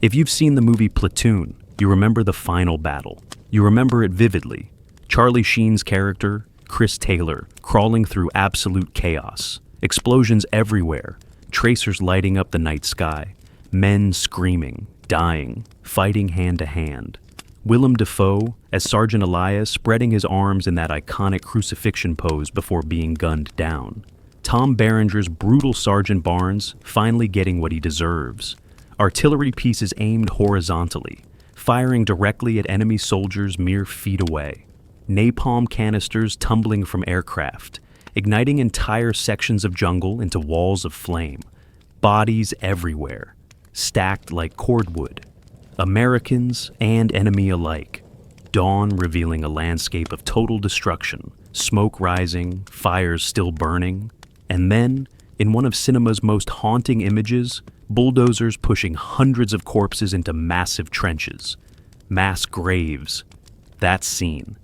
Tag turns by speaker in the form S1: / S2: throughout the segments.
S1: If you've seen the movie Platoon, you remember the final battle. You remember it vividly. Charlie Sheen's character, Chris Taylor, crawling through absolute chaos. Explosions everywhere, tracers lighting up the night sky, men screaming, dying, fighting hand to hand. Willem Dafoe, as Sergeant Elias, spreading his arms in that iconic crucifixion pose before being gunned down. Tom Berenger's brutal Sergeant Barnes finally getting what he deserves. Artillery pieces aimed horizontally, firing directly at enemy soldiers mere feet away. Napalm canisters tumbling from aircraft, igniting entire sections of jungle into walls of flame. Bodies everywhere, stacked like cordwood. Americans and enemy alike. Dawn revealing a landscape of total destruction, smoke rising, fires still burning. And then, in one of cinema's most haunting images, bulldozers pushing hundreds of corpses into massive trenches. Mass graves. That scene.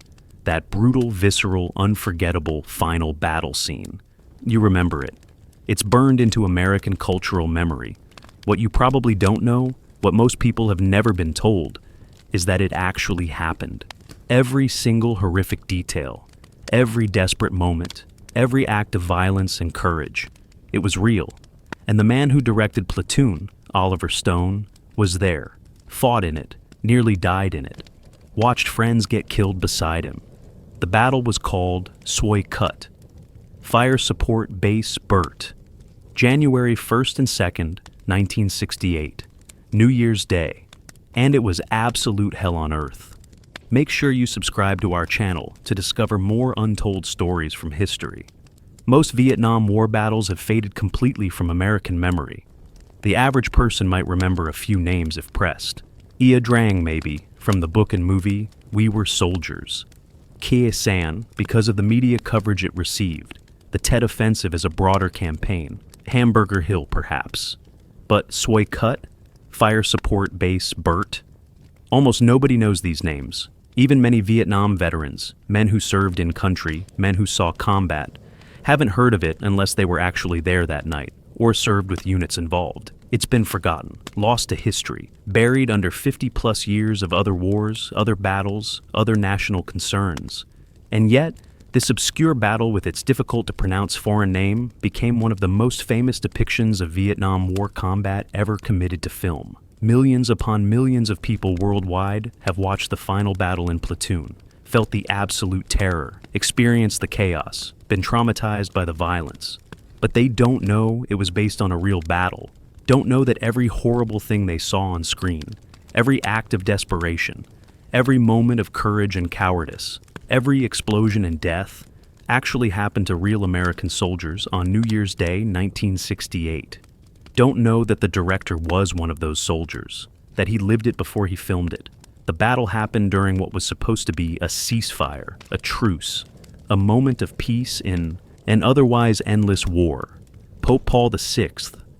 S1: That brutal, visceral, unforgettable final battle scene. You remember it. It's burned into American cultural memory. What you probably don't know, what most people have never been told, is that it actually happened. Every single horrific detail, every desperate moment, every act of violence and courage. It was real. And the man who directed Platoon, Oliver Stone, was there, fought in it, nearly died in it, watched friends get killed beside him. The battle was called Soi Cut. Fire Support Base Burt. January 1st and 2nd, 1968. New Year's Day. And it was absolute hell on earth. Make sure you subscribe to our channel to discover more untold stories from history. Most Vietnam War battles have faded completely from American memory. The average person might remember a few names if pressed. Ia Drang, maybe, from the book and movie We Were Soldiers. Khe San, because of the media coverage it received. The Tet Offensive as a broader campaign. Hamburger Hill, perhaps. But Soi Cut? Fire Support Base Burt? Almost nobody knows these names. Even many Vietnam veterans, men who served in country, men who saw combat, haven't heard of it unless they were actually there that night, or served with units involved. It's been forgotten, lost to history, buried under 50-plus years of other wars, other battles, other national concerns. And yet, this obscure battle with its difficult-to-pronounce foreign name became one of the most famous depictions of Vietnam War combat ever committed to film. Millions upon millions of people worldwide have watched the final battle in Platoon, felt the absolute terror, experienced the chaos, been traumatized by the violence. But they don't know it was based on a real battle, don't know that every horrible thing they saw on screen, every act of desperation, every moment of courage and cowardice, every explosion and death actually happened to real American soldiers on New Year's Day, 1968. Don't know that the director was one of those soldiers, that he lived it before he filmed it. The battle happened during what was supposed to be a ceasefire, a truce, a moment of peace in an otherwise endless war. Pope Paul VI,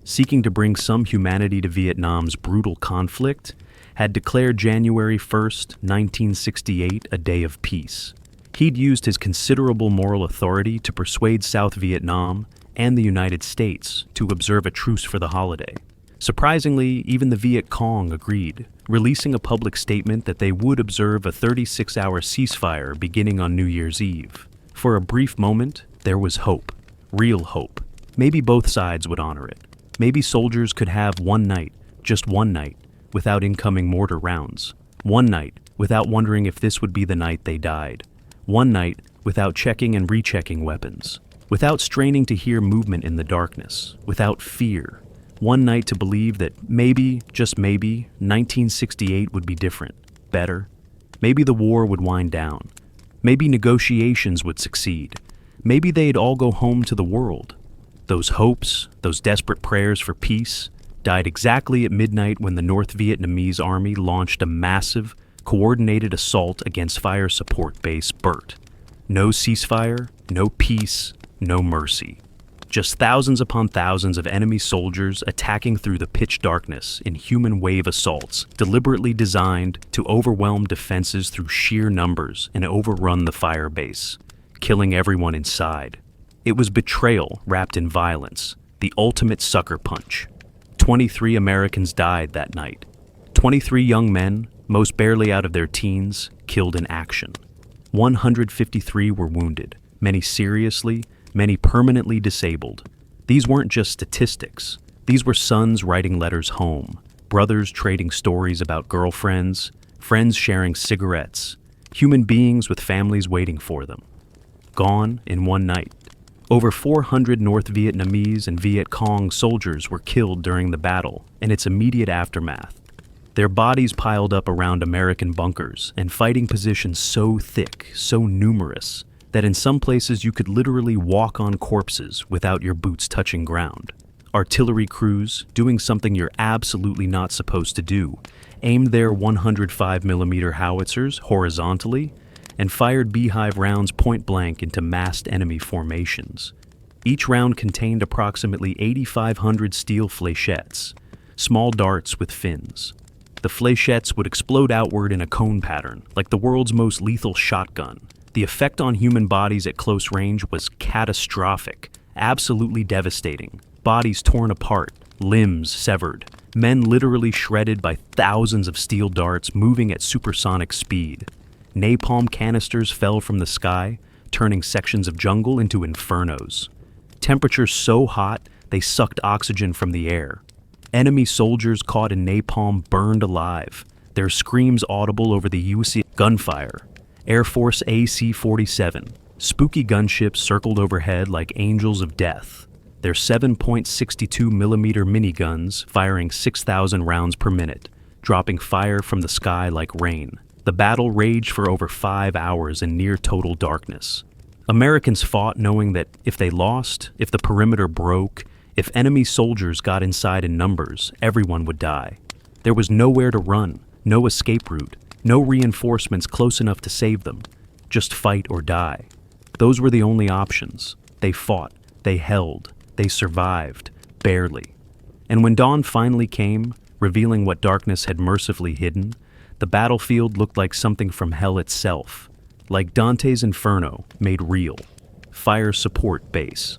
S1: seeking to bring some humanity to Vietnam's brutal conflict, had declared January 1st, 1968 a day of peace. He'd used his considerable moral authority to persuade South Vietnam and the United States to observe a truce for the holiday. Surprisingly, even the Viet Cong agreed, releasing a public statement that they would observe a 36-hour ceasefire beginning on New Year's Eve. For a brief moment, there was hope, real hope. Maybe both sides would honor it. Maybe soldiers could have one night, just one night, without incoming mortar rounds. One night, without wondering if this would be the night they died. One night, without checking and rechecking weapons. Without straining to hear movement in the darkness. Without fear. One night to believe that maybe, just maybe, 1968 would be different, better. Maybe the war would wind down. Maybe negotiations would succeed. Maybe they'd all go home to the world. Those hopes, those desperate prayers for peace, died exactly at midnight when the North Vietnamese army launched a massive, coordinated assault against Fire Support Base Burt. No ceasefire, no peace, no mercy. Just thousands upon thousands of enemy soldiers attacking through the pitch darkness in human wave assaults, deliberately designed to overwhelm defenses through sheer numbers and overrun the fire base, killing everyone inside. It was betrayal wrapped in violence, the ultimate sucker punch. 23 Americans died that night. 23 young men, most barely out of their teens, killed in action. 153 were wounded, many seriously, many permanently disabled. These weren't just statistics. These were sons writing letters home, brothers trading stories about girlfriends, friends sharing cigarettes, human beings with families waiting for them. Gone in one night. Over 400 North Vietnamese and Viet Cong soldiers were killed during the battle and its immediate aftermath. Their bodies piled up around American bunkers and fighting positions so thick, so numerous, that in some places you could literally walk on corpses without your boots touching ground. Artillery crews, doing something you're absolutely not supposed to do, aimed their 105mm howitzers horizontally and fired beehive rounds point blank into massed enemy formations. Each round contained approximately 8,500 steel fléchettes, small darts with fins. The fléchettes would explode outward in a cone pattern, like the world's most lethal shotgun. The effect on human bodies at close range was catastrophic, absolutely devastating. Bodies torn apart, limbs severed, men literally shredded by thousands of steel darts moving at supersonic speed. Napalm canisters fell from the sky, turning sections of jungle into infernos. Temperatures so hot they sucked oxygen from the air. Enemy soldiers caught in napalm burned alive, their screams audible over the UC gunfire. Air Force AC-47, spooky gunships circled overhead like angels of death, their 7.62mm miniguns firing 6,000 rounds per minute, dropping fire from the sky like rain. The battle raged for over 5 hours in near total darkness. Americans fought knowing that if they lost, if the perimeter broke, if enemy soldiers got inside in numbers, everyone would die. There was nowhere to run, no escape route, no reinforcements close enough to save them. Just fight or die. Those were the only options. They fought, they held, they survived, barely. And when dawn finally came, revealing what darkness had mercifully hidden, the battlefield looked like something from hell itself, like Dante's Inferno made real. Fire Support Base.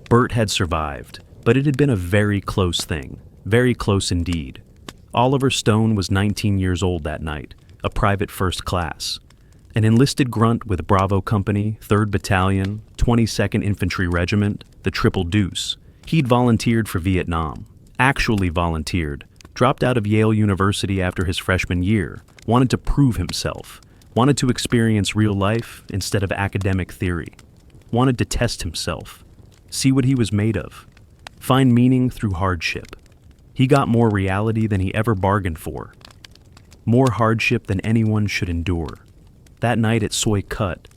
S1: Burt had survived, but it had been a very close thing, very close indeed. Oliver Stone was 19 years old that night, a private first class, an enlisted grunt with Bravo Company, 3rd Battalion, 22nd Infantry Regiment, the Triple Deuce. He'd volunteered for Vietnam, actually volunteered, dropped out of Yale University after his freshman year, wanted to prove himself, wanted to experience real life instead of academic theory, wanted to test himself, see what he was made of, find meaning through hardship. He got more reality than he ever bargained for, more hardship than anyone should endure. That night at Soi Cut,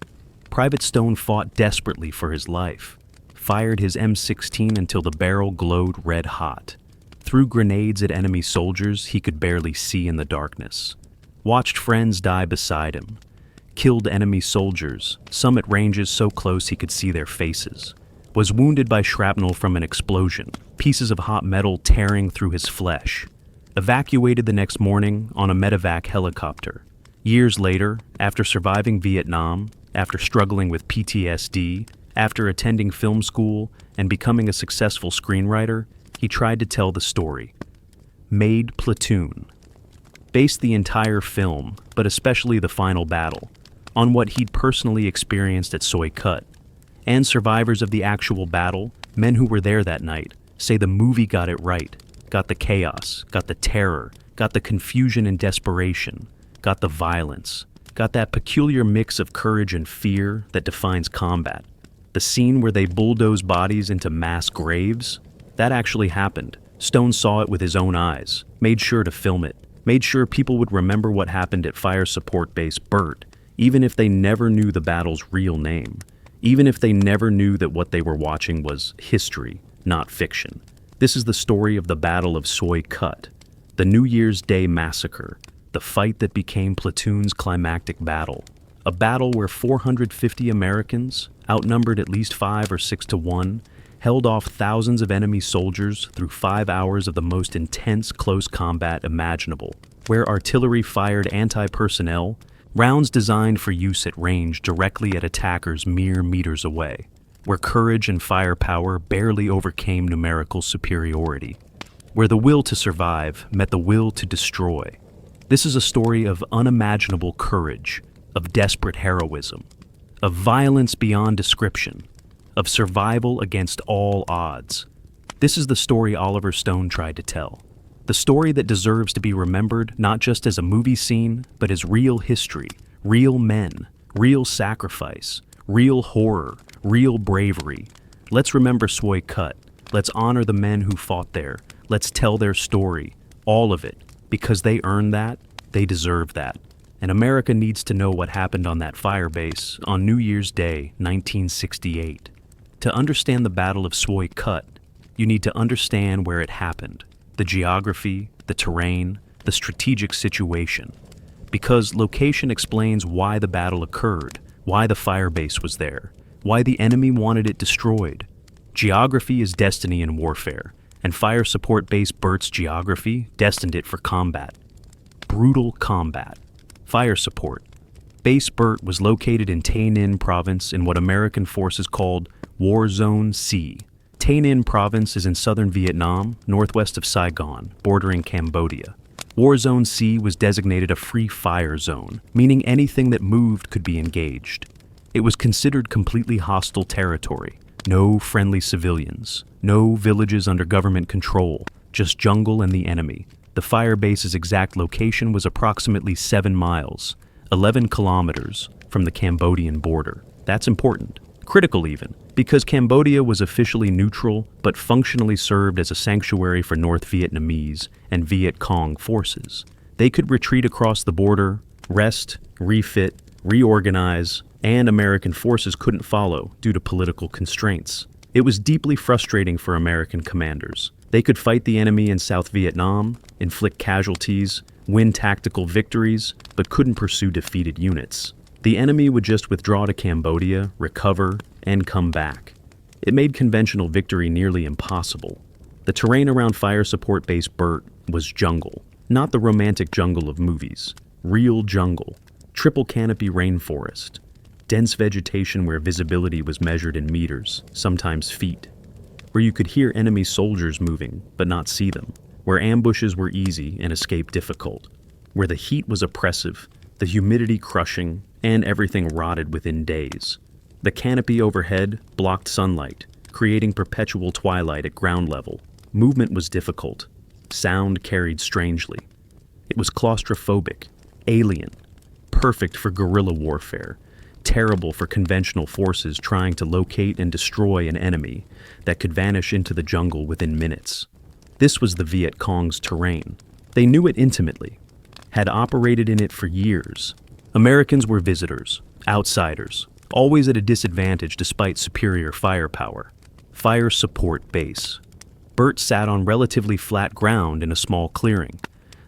S1: Private Stone fought desperately for his life, fired his M16 until the barrel glowed red hot, threw grenades at enemy soldiers he could barely see in the darkness, watched friends die beside him, killed enemy soldiers, some at ranges so close he could see their faces, was wounded by shrapnel from an explosion, pieces of hot metal tearing through his flesh, evacuated the next morning on a medevac helicopter. Years later, after surviving Vietnam, after struggling with PTSD, after attending film school and becoming a successful screenwriter, he tried to tell the story. Made Platoon. Based the entire film, but especially the final battle, on what he'd personally experienced at Soi Cut. And survivors of the actual battle, men who were there that night, say the movie got it right, got the chaos, got the terror, got the confusion and desperation, got the violence, got that peculiar mix of courage and fear that defines combat. The scene where they bulldoze bodies into mass graves, that actually happened. Stone saw it with his own eyes, made sure to film it, made sure people would remember what happened at Fire Support Base Burt, even if they never knew the battle's real name, even if they never knew that what they were watching was history, not fiction. This is the story of the Battle of Soi Cut, the New Year's Day Massacre, the fight that became Platoon's climactic battle. A battle where 450 Americans, outnumbered at least 5 or 6 to 1, held off thousands of enemy soldiers through 5 hours of the most intense close combat imaginable, where artillery fired anti-personnel, rounds designed for use at range directly at attackers mere meters away, where courage and firepower barely overcame numerical superiority, where the will to survive met the will to destroy, This is a story of unimaginable courage, of desperate heroism, of violence beyond description, of survival against all odds. This is the story Oliver Stone tried to tell. The story that deserves to be remembered not just as a movie scene, but as real history, real men, real sacrifice, real horror, real bravery. Let's remember Soi Kut. Let's honor the men who fought there. Let's tell their story, all of it, because they earned that, they deserve that. And America needs to know what happened on that fire base on New Year's Day, 1968. To understand the Battle of Soi Kut, you need to understand where it happened, the geography, the terrain, the strategic situation. Because location explains why the battle occurred, why the fire base was there, why the enemy wanted it destroyed. Geography is destiny in warfare, and Fire Support Base Burt's geography destined it for combat. Brutal combat. Fire Support Base Burt was located in Tay Ninh Province in what American forces called War Zone C. Tay Ninh Province is in southern Vietnam, northwest of Saigon, bordering Cambodia. War Zone C was designated a free fire zone, meaning anything that moved could be engaged. It was considered completely hostile territory. No friendly civilians, no villages under government control, just jungle and the enemy. The fire base's exact location was approximately 7 miles, 11 kilometers, from the Cambodian border. That's important. Critical even, because Cambodia was officially neutral but functionally served as a sanctuary for North Vietnamese and Viet Cong forces. They could retreat across the border, rest, refit, reorganize, and American forces couldn't follow due to political constraints. It was deeply frustrating for American commanders. They could fight the enemy in South Vietnam, inflict casualties, win tactical victories, but couldn't pursue defeated units. The enemy would just withdraw to Cambodia, recover, and come back. It made conventional victory nearly impossible. The terrain around Fire Support Base Burt was jungle, not the romantic jungle of movies. Real jungle. Triple canopy rainforest. Dense vegetation where visibility was measured in meters, sometimes feet. Where you could hear enemy soldiers moving, but not see them. Where ambushes were easy and escape difficult. Where the heat was oppressive, the humidity crushing, and everything rotted within days. The canopy overhead blocked sunlight, creating perpetual twilight at ground level. Movement was difficult. Sound carried strangely. It was claustrophobic, alien, perfect for guerrilla warfare, terrible for conventional forces trying to locate and destroy an enemy that could vanish into the jungle within minutes. This was the Viet Cong's terrain. They knew it intimately, had operated in it for years. Americans were visitors, outsiders, always at a disadvantage despite superior firepower. Fire Support Base. Burt sat on relatively flat ground in a small clearing.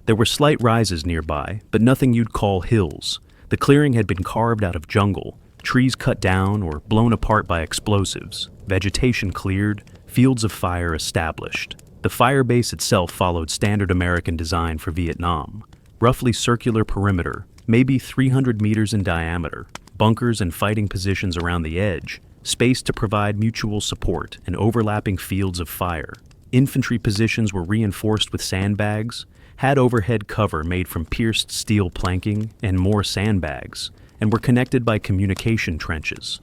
S1: There were slight rises nearby, but nothing you'd call hills. The clearing had been carved out of jungle, trees cut down or blown apart by explosives, vegetation cleared, fields of fire established. The fire base itself followed standard American design for Vietnam. Roughly circular perimeter, maybe 300 meters in diameter, bunkers and fighting positions around the edge, space to provide mutual support and overlapping fields of fire. Infantry positions were reinforced with sandbags, had overhead cover made from pierced steel planking and more sandbags, and were connected by communication trenches.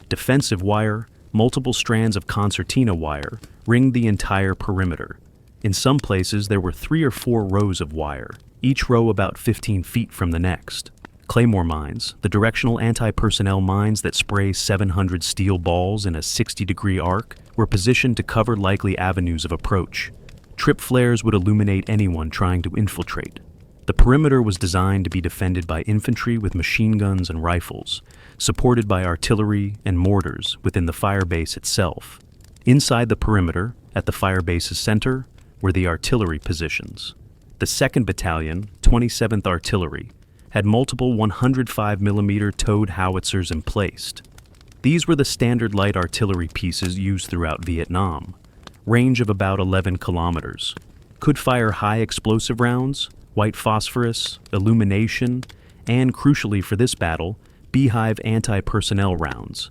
S1: Defensive wire, multiple strands of concertina wire, ringed the entire perimeter. In some places there were 3 or 4 rows of wire, each row about 15 feet from the next. Claymore mines, the directional anti-personnel mines that spray 700 steel balls in a 60-degree arc, were positioned to cover likely avenues of approach. Trip flares would illuminate anyone trying to infiltrate. The perimeter was designed to be defended by infantry with machine guns and rifles, supported by artillery and mortars within the fire base itself. Inside the perimeter, at the fire base's center, were the artillery positions. The 2nd Battalion, 27th Artillery, had multiple 105mm towed howitzers emplaced. These were the standard light artillery pieces used throughout Vietnam. Range of about 11 kilometers. Could fire high explosive rounds, white phosphorus, illumination, and crucially for this battle, beehive anti-personnel rounds.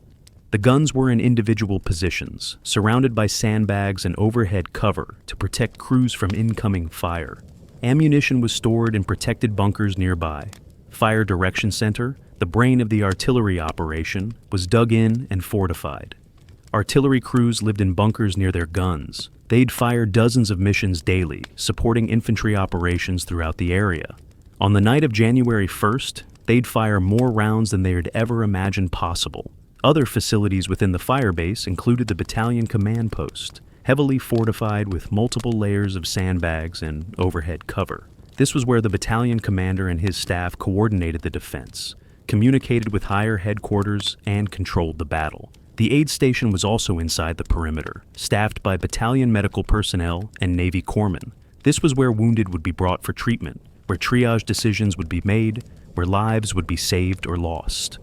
S1: The guns were in individual positions, surrounded by sandbags and overhead cover to protect crews from incoming fire. Ammunition was stored in protected bunkers nearby. Fire Direction Center, the brain of the artillery operation, was dug in and fortified. Artillery crews lived in bunkers near their guns. They'd fire dozens of missions daily, supporting infantry operations throughout the area. On the night of January 1st, they'd fire more rounds than they had ever imagined possible. Other facilities within the firebase included the battalion command post, heavily fortified with multiple layers of sandbags and overhead cover. This was where the battalion commander and his staff coordinated the defense, communicated with higher headquarters, and controlled the battle. The aid station was also inside the perimeter, staffed by battalion medical personnel and Navy corpsmen. This was where wounded would be brought for treatment, where triage decisions would be made, where lives would be saved or lost.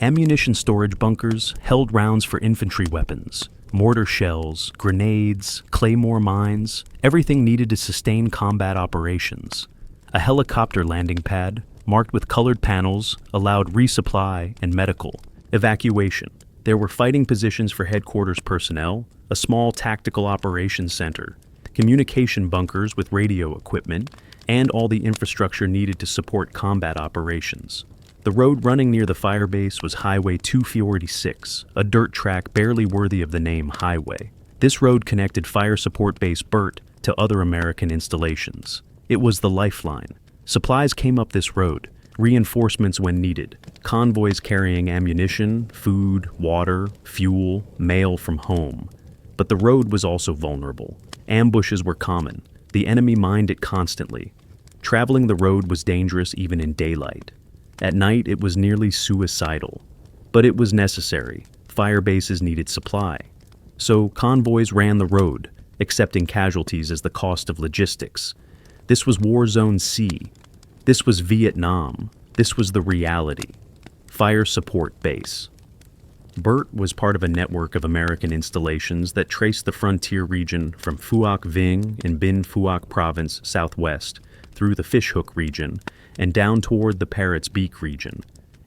S1: Ammunition storage bunkers held rounds for infantry weapons, mortar shells, grenades, claymore mines, everything needed to sustain combat operations. A helicopter landing pad, marked with colored panels, allowed resupply and medical. Evacuation. There were fighting positions for headquarters personnel, a small tactical operations center, communication bunkers with radio equipment, and all the infrastructure needed to support combat operations. The road running near the firebase was Highway 246, a dirt track barely worthy of the name highway. This road connected Fire Support Base Burt to other American installations. It was the lifeline. Supplies came up this road, reinforcements when needed, convoys carrying ammunition, food, water, fuel, mail from home. But the road was also vulnerable. Ambushes were common. The enemy mined it constantly. Traveling the road was dangerous even in daylight. At night, it was nearly suicidal. But it was necessary. Fire bases needed supply. So convoys ran the road, accepting casualties as the cost of logistics. This was War Zone C. This was Vietnam. This was the reality. Fire Support Base. Burt was part of a network of American installations that traced the frontier region from Phuoc Vinh in Binh Phuoc Province southwest through the Fishhook region and down toward the Parrot's Beak region,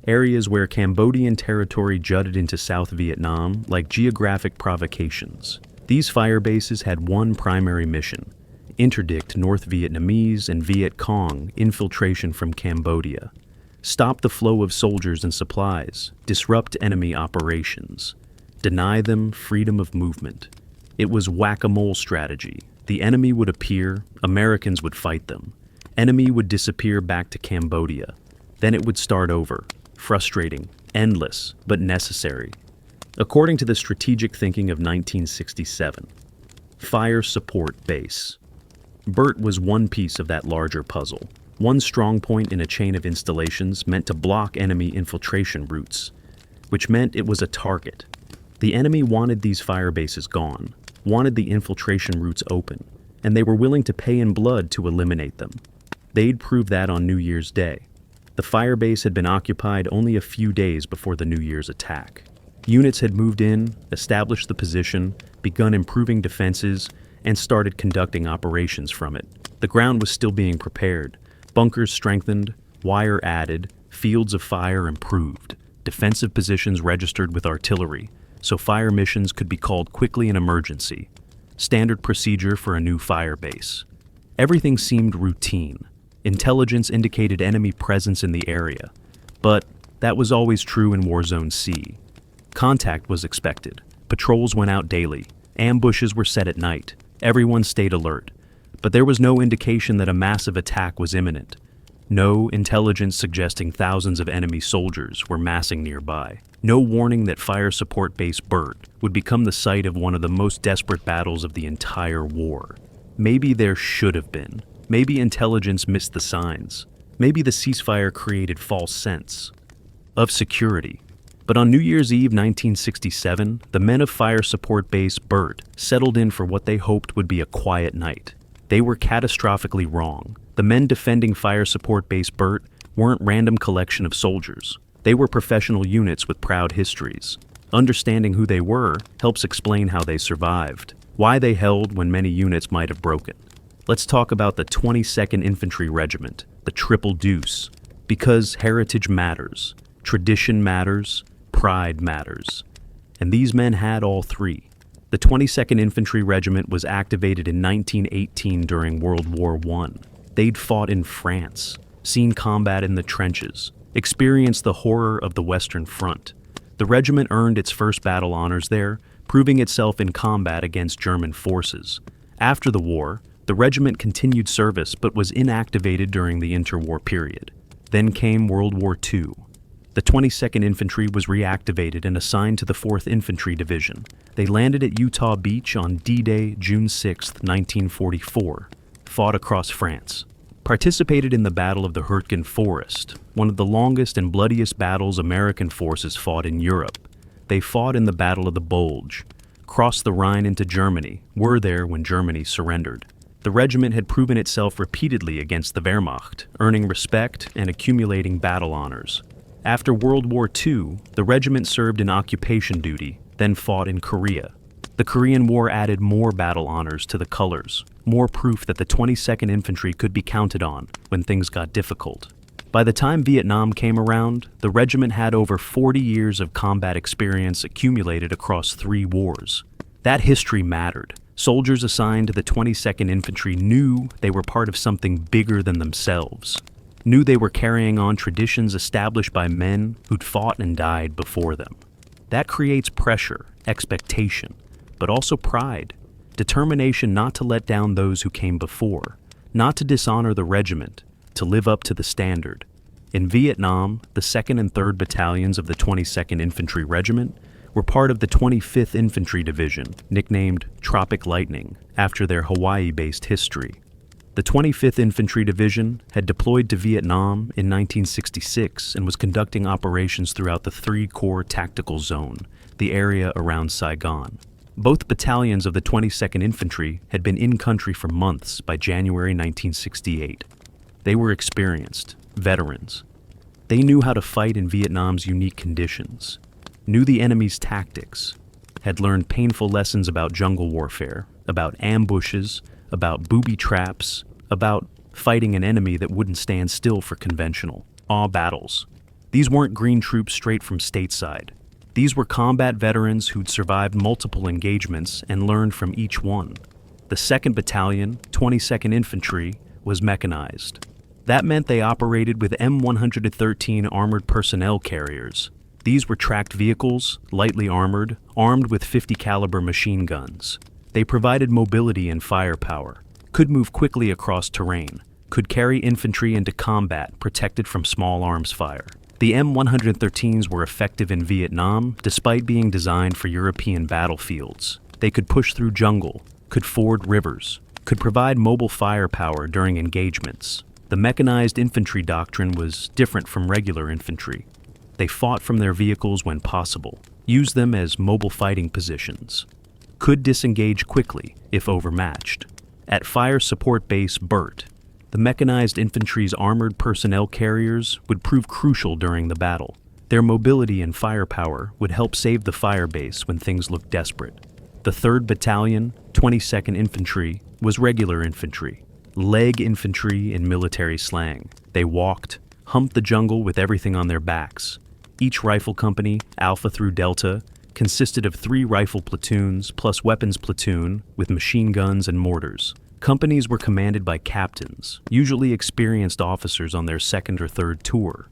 S1: areas where Cambodian territory jutted into South Vietnam like geographic provocations. These fire bases had one primary mission: interdict North Vietnamese and Viet Cong infiltration from Cambodia, stop the flow of soldiers and supplies, disrupt enemy operations, deny them freedom of movement. It was whack-a-mole strategy. The enemy would appear, Americans would fight them. Enemy would disappear back to Cambodia. Then it would start over. Frustrating, endless, but necessary. According to the strategic thinking of 1967. Fire Support Base. Burt was one piece of that larger puzzle. One strong point in a chain of installations meant to block enemy infiltration routes, which meant it was a target. The enemy wanted these fire bases gone, wanted the infiltration routes open, and they were willing to pay in blood to eliminate them. They'd prove that on New Year's Day. The firebase had been occupied only a few days before the New Year's attack. Units had moved in, established the position, begun improving defenses, and started conducting operations from it. The ground was still being prepared. Bunkers strengthened, wire added, fields of fire improved, defensive positions registered with artillery, so fire missions could be called quickly an emergency. Standard procedure for a new fire base. Everything seemed routine. Intelligence indicated enemy presence in the area, but that was always true in War Zone C. Contact was expected. Patrols went out daily. Ambushes were set at night. Everyone stayed alert. But there was no indication that a massive attack was imminent. No intelligence suggesting thousands of enemy soldiers were massing nearby. No warning that Fire Support Base Burt would become the site of one of the most desperate battles of the entire war. Maybe there should have been. Maybe intelligence missed the signs. Maybe the ceasefire created false sense of security. But on New Year's Eve 1967, the men of Fire Support Base Burt settled in for what they hoped would be a quiet night. They were catastrophically wrong. The men defending Fire Support Base Burt weren't random collection of soldiers. They were professional units with proud histories. Understanding who they were helps explain how they survived, why they held when many units might have broken. Let's talk about the 22nd Infantry Regiment, the Triple Deuce, because heritage matters, tradition matters, pride matters. And these men had all three. The 22nd Infantry Regiment was activated in 1918 during World War I. They'd fought in France, seen combat in the trenches, experienced the horror of the Western Front. The regiment earned its first battle honors there, proving itself in combat against German forces. After the war, the regiment continued service but was inactivated during the interwar period. Then came World War II. The 22nd Infantry was reactivated and assigned to the 4th Infantry Division. They landed at Utah Beach on D-Day, June 6, 1944, fought across France. Participated in the Battle of the Hurtgen Forest, one of the longest and bloodiest battles American forces fought in Europe. They fought in the Battle of the Bulge, crossed the Rhine into Germany, were there when Germany surrendered. The regiment had proven itself repeatedly against the Wehrmacht, earning respect and accumulating battle honors. After World War II, the regiment served in occupation duty, then fought in Korea. The Korean War added more battle honors to the colors, more proof that the 22nd Infantry could be counted on when things got difficult. By the time Vietnam came around, the regiment had over 40 years of combat experience accumulated across 3 wars. That history mattered. Soldiers assigned to the 22nd Infantry knew they were part of something bigger than themselves, knew they were carrying on traditions established by men who'd fought and died before them. That creates pressure, expectation, but also pride, determination not to let down those who came before, not to dishonor the regiment, to live up to the standard. In Vietnam, the 2nd and 3rd Battalions of the 22nd Infantry Regiment were part of the 25th Infantry Division, nicknamed Tropic Lightning, after their Hawaii-based history. The 25th Infantry Division had deployed to Vietnam in 1966 and was conducting operations throughout the 3 Corps Tactical Zone, the area around Saigon. Both battalions of the 22nd Infantry had been in country for months by January 1968. They were experienced, veterans. They knew how to fight in Vietnam's unique conditions, knew the enemy's tactics, had learned painful lessons about jungle warfare, about ambushes, about booby traps, about fighting an enemy that wouldn't stand still for conventional battles. These weren't green troops straight from stateside. These were combat veterans who'd survived multiple engagements and learned from each one. The 2nd Battalion, 22nd Infantry, was mechanized. That meant they operated with M113 armored personnel carriers. These were tracked vehicles, lightly armored, armed with 50 caliber machine guns. They provided mobility and firepower, could move quickly across terrain, could carry infantry into combat protected from small arms fire. The M113s were effective in Vietnam despite being designed for European battlefields. They could push through jungle, could ford rivers, could provide mobile firepower during engagements. The mechanized infantry doctrine was different from regular infantry. They fought from their vehicles when possible, used them as mobile fighting positions, could disengage quickly if overmatched. At Fire Support Base Burt, the mechanized infantry's armored personnel carriers would prove crucial during the battle. Their mobility and firepower would help save the fire base when things looked desperate. The 3rd Battalion, 22nd Infantry, was regular infantry, leg infantry in military slang. They walked, humped the jungle with everything on their backs. Each rifle company, Alpha through Delta, consisted of 3 rifle platoons plus weapons platoon with machine guns and mortars. Companies were commanded by captains, usually experienced officers on their 2nd or 3rd tour.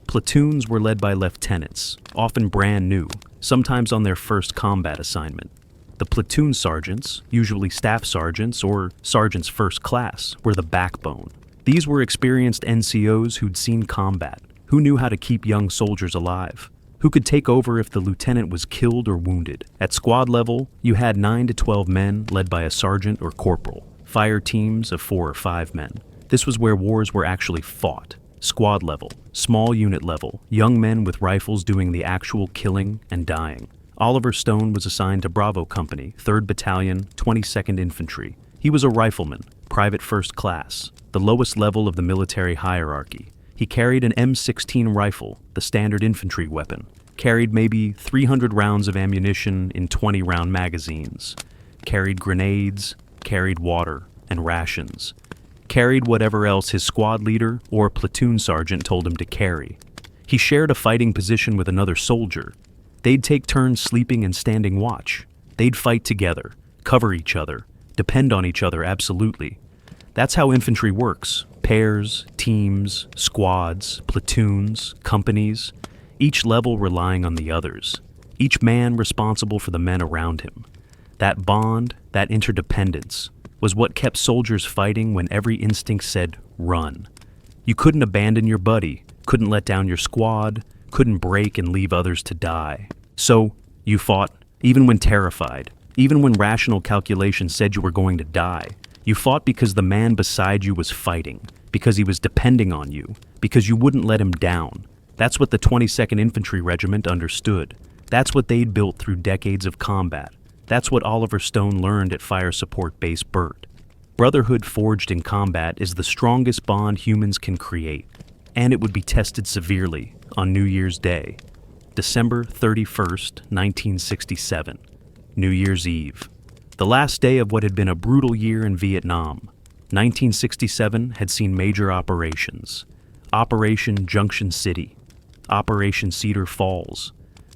S1: Platoons were led by lieutenants, often brand new, sometimes on their first combat assignment. The platoon sergeants, usually staff sergeants or sergeants first class, were the backbone. These were experienced NCOs who'd seen combat, who knew how to keep young soldiers alive, who could take over if the lieutenant was killed or wounded. At squad level, you had 9 to 12 men led by a sergeant or corporal, fire teams of 4 or 5 men. This was where wars were actually fought. Squad level, small unit level, young men with rifles doing the actual killing and dying. Oliver Stone was assigned to Bravo Company, 3rd Battalion, 22nd Infantry. He was a rifleman, private first class, the lowest level of the military hierarchy. He carried an M16 rifle, the standard infantry weapon, carried maybe 300 rounds of ammunition in 20-round magazines, carried grenades, carried water and rations, carried whatever else his squad leader or platoon sergeant told him to carry. He shared a fighting position with another soldier. They'd take turns sleeping and standing watch. They'd fight together, cover each other, depend on each other absolutely. That's how infantry works. Pairs, teams, squads, platoons, companies, each level relying on the others. Each man responsible for the men around him. That bond, that interdependence, was what kept soldiers fighting when every instinct said, run. You couldn't abandon your buddy, couldn't let down your squad, couldn't break and leave others to die. So, you fought, even when terrified, even when rational calculation said you were going to die. You fought because the man beside you was fighting, because he was depending on you, because you wouldn't let him down. That's what the 22nd Infantry Regiment understood. That's what they'd built through decades of combat. That's what Oliver Stone learned at Fire Support Base Burt. Brotherhood forged in combat is the strongest bond humans can create, and it would be tested severely on New Year's Day, December 31st, 1967, New Year's Eve. The last day of what had been a brutal year in Vietnam. 1967 had seen major operations. Operation Junction City, Operation Cedar Falls,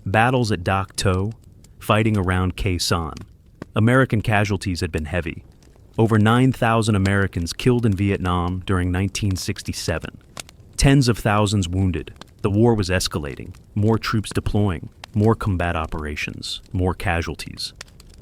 S1: battles at Dak To, fighting around Khe Sanh. American casualties had been heavy. Over 9,000 Americans killed in Vietnam during 1967. Tens of thousands wounded. The war was escalating. More troops deploying. More combat operations. More casualties.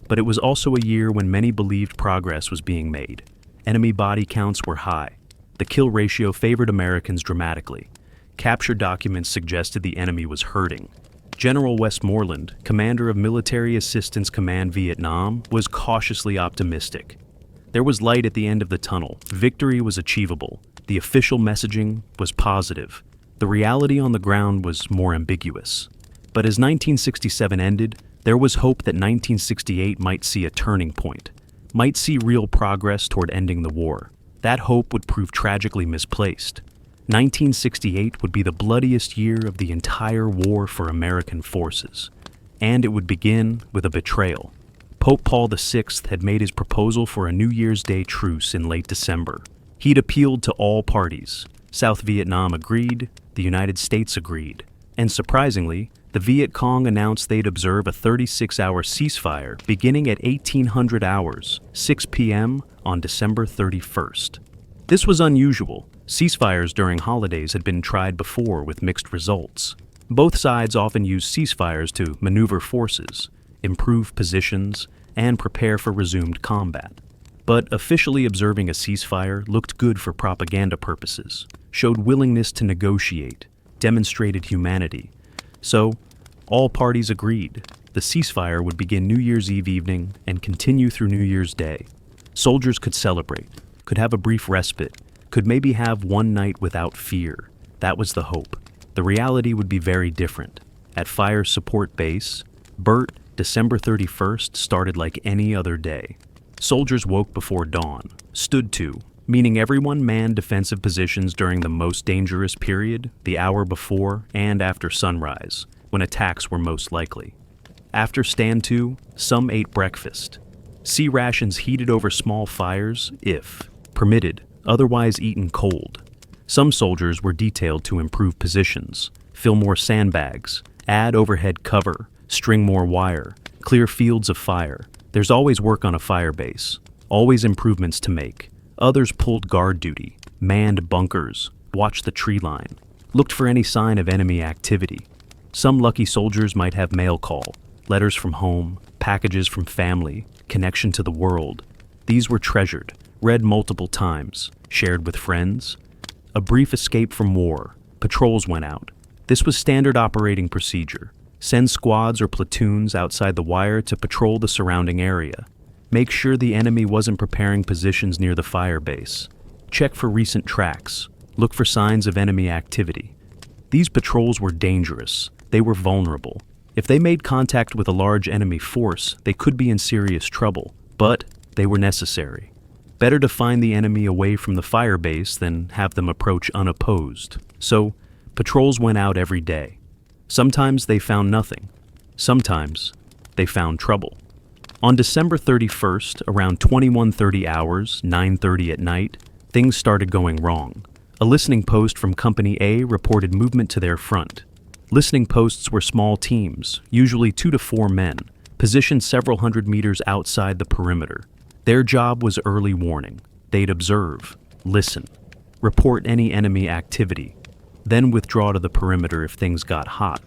S1: But it was also a year when many believed progress was being made. Enemy body counts were high. The kill ratio favored Americans dramatically. Capture documents suggested the enemy was hurting. General Westmoreland, commander of Military Assistance Command Vietnam, was cautiously optimistic. There was light at the end of the tunnel. Victory was achievable. The official messaging was positive. The reality on the ground was more ambiguous. But as 1967 ended, there was hope that 1968 might see a turning point, might see real progress toward ending the war. That hope would prove tragically misplaced. 1968 would be the bloodiest year of the entire war for American forces, and it would begin with a betrayal. Pope Paul VI had made his proposal for a New Year's Day truce in late December. He'd appealed to all parties. South Vietnam agreed, the United States agreed, and surprisingly, the Viet Cong announced they'd observe a 36-hour ceasefire beginning at 1800 hours, 6 p.m. on December 31st. This was unusual. Ceasefires during holidays had been tried before with mixed results. Both sides often used ceasefires to maneuver forces, improve positions, and prepare for resumed combat. But officially observing a ceasefire looked good for propaganda purposes, showed willingness to negotiate, demonstrated humanity. So, all parties agreed. The ceasefire would begin New Year's Eve evening and continue through New Year's Day. Soldiers could celebrate, could have a brief respite, could maybe have one night without fear. That was the hope. The reality would be very different. At Fire Support Base, Burt, December 31st started like any other day. Soldiers woke before dawn, stood to, meaning everyone manned defensive positions during the most dangerous period, the hour before and after sunrise, when attacks were most likely. After stand to, some ate breakfast. Sea rations heated over small fires, if permitted, otherwise eaten cold. Some soldiers were detailed to improve positions, fill more sandbags, add overhead cover, string more wire, clear fields of fire. There's always work on a fire base, always improvements to make. Others pulled guard duty, manned bunkers, watched the tree line, looked for any sign of enemy activity. Some lucky soldiers might have mail call, letters from home, packages from family, connection to the world. These were treasured, read multiple times, shared with friends. A brief escape from war. Patrols went out. This was standard operating procedure. Send squads or platoons outside the wire to patrol the surrounding area. Make sure the enemy wasn't preparing positions near the fire base. Check for recent tracks. Look for signs of enemy activity. These patrols were dangerous. They were vulnerable. If they made contact with a large enemy force, they could be in serious trouble, but they were necessary. Better to find the enemy away from the fire base than have them approach unopposed. So, patrols went out every day. Sometimes they found nothing. Sometimes they found trouble. On December 31st, around 21:30 hours, 9:30 at night, things started going wrong. A listening post from Company A reported movement to their front. Listening posts were small teams, usually 2 to 4 men, positioned several hundred meters outside the perimeter. Their job was early warning. They'd observe, listen, report any enemy activity, then withdraw to the perimeter if things got hot.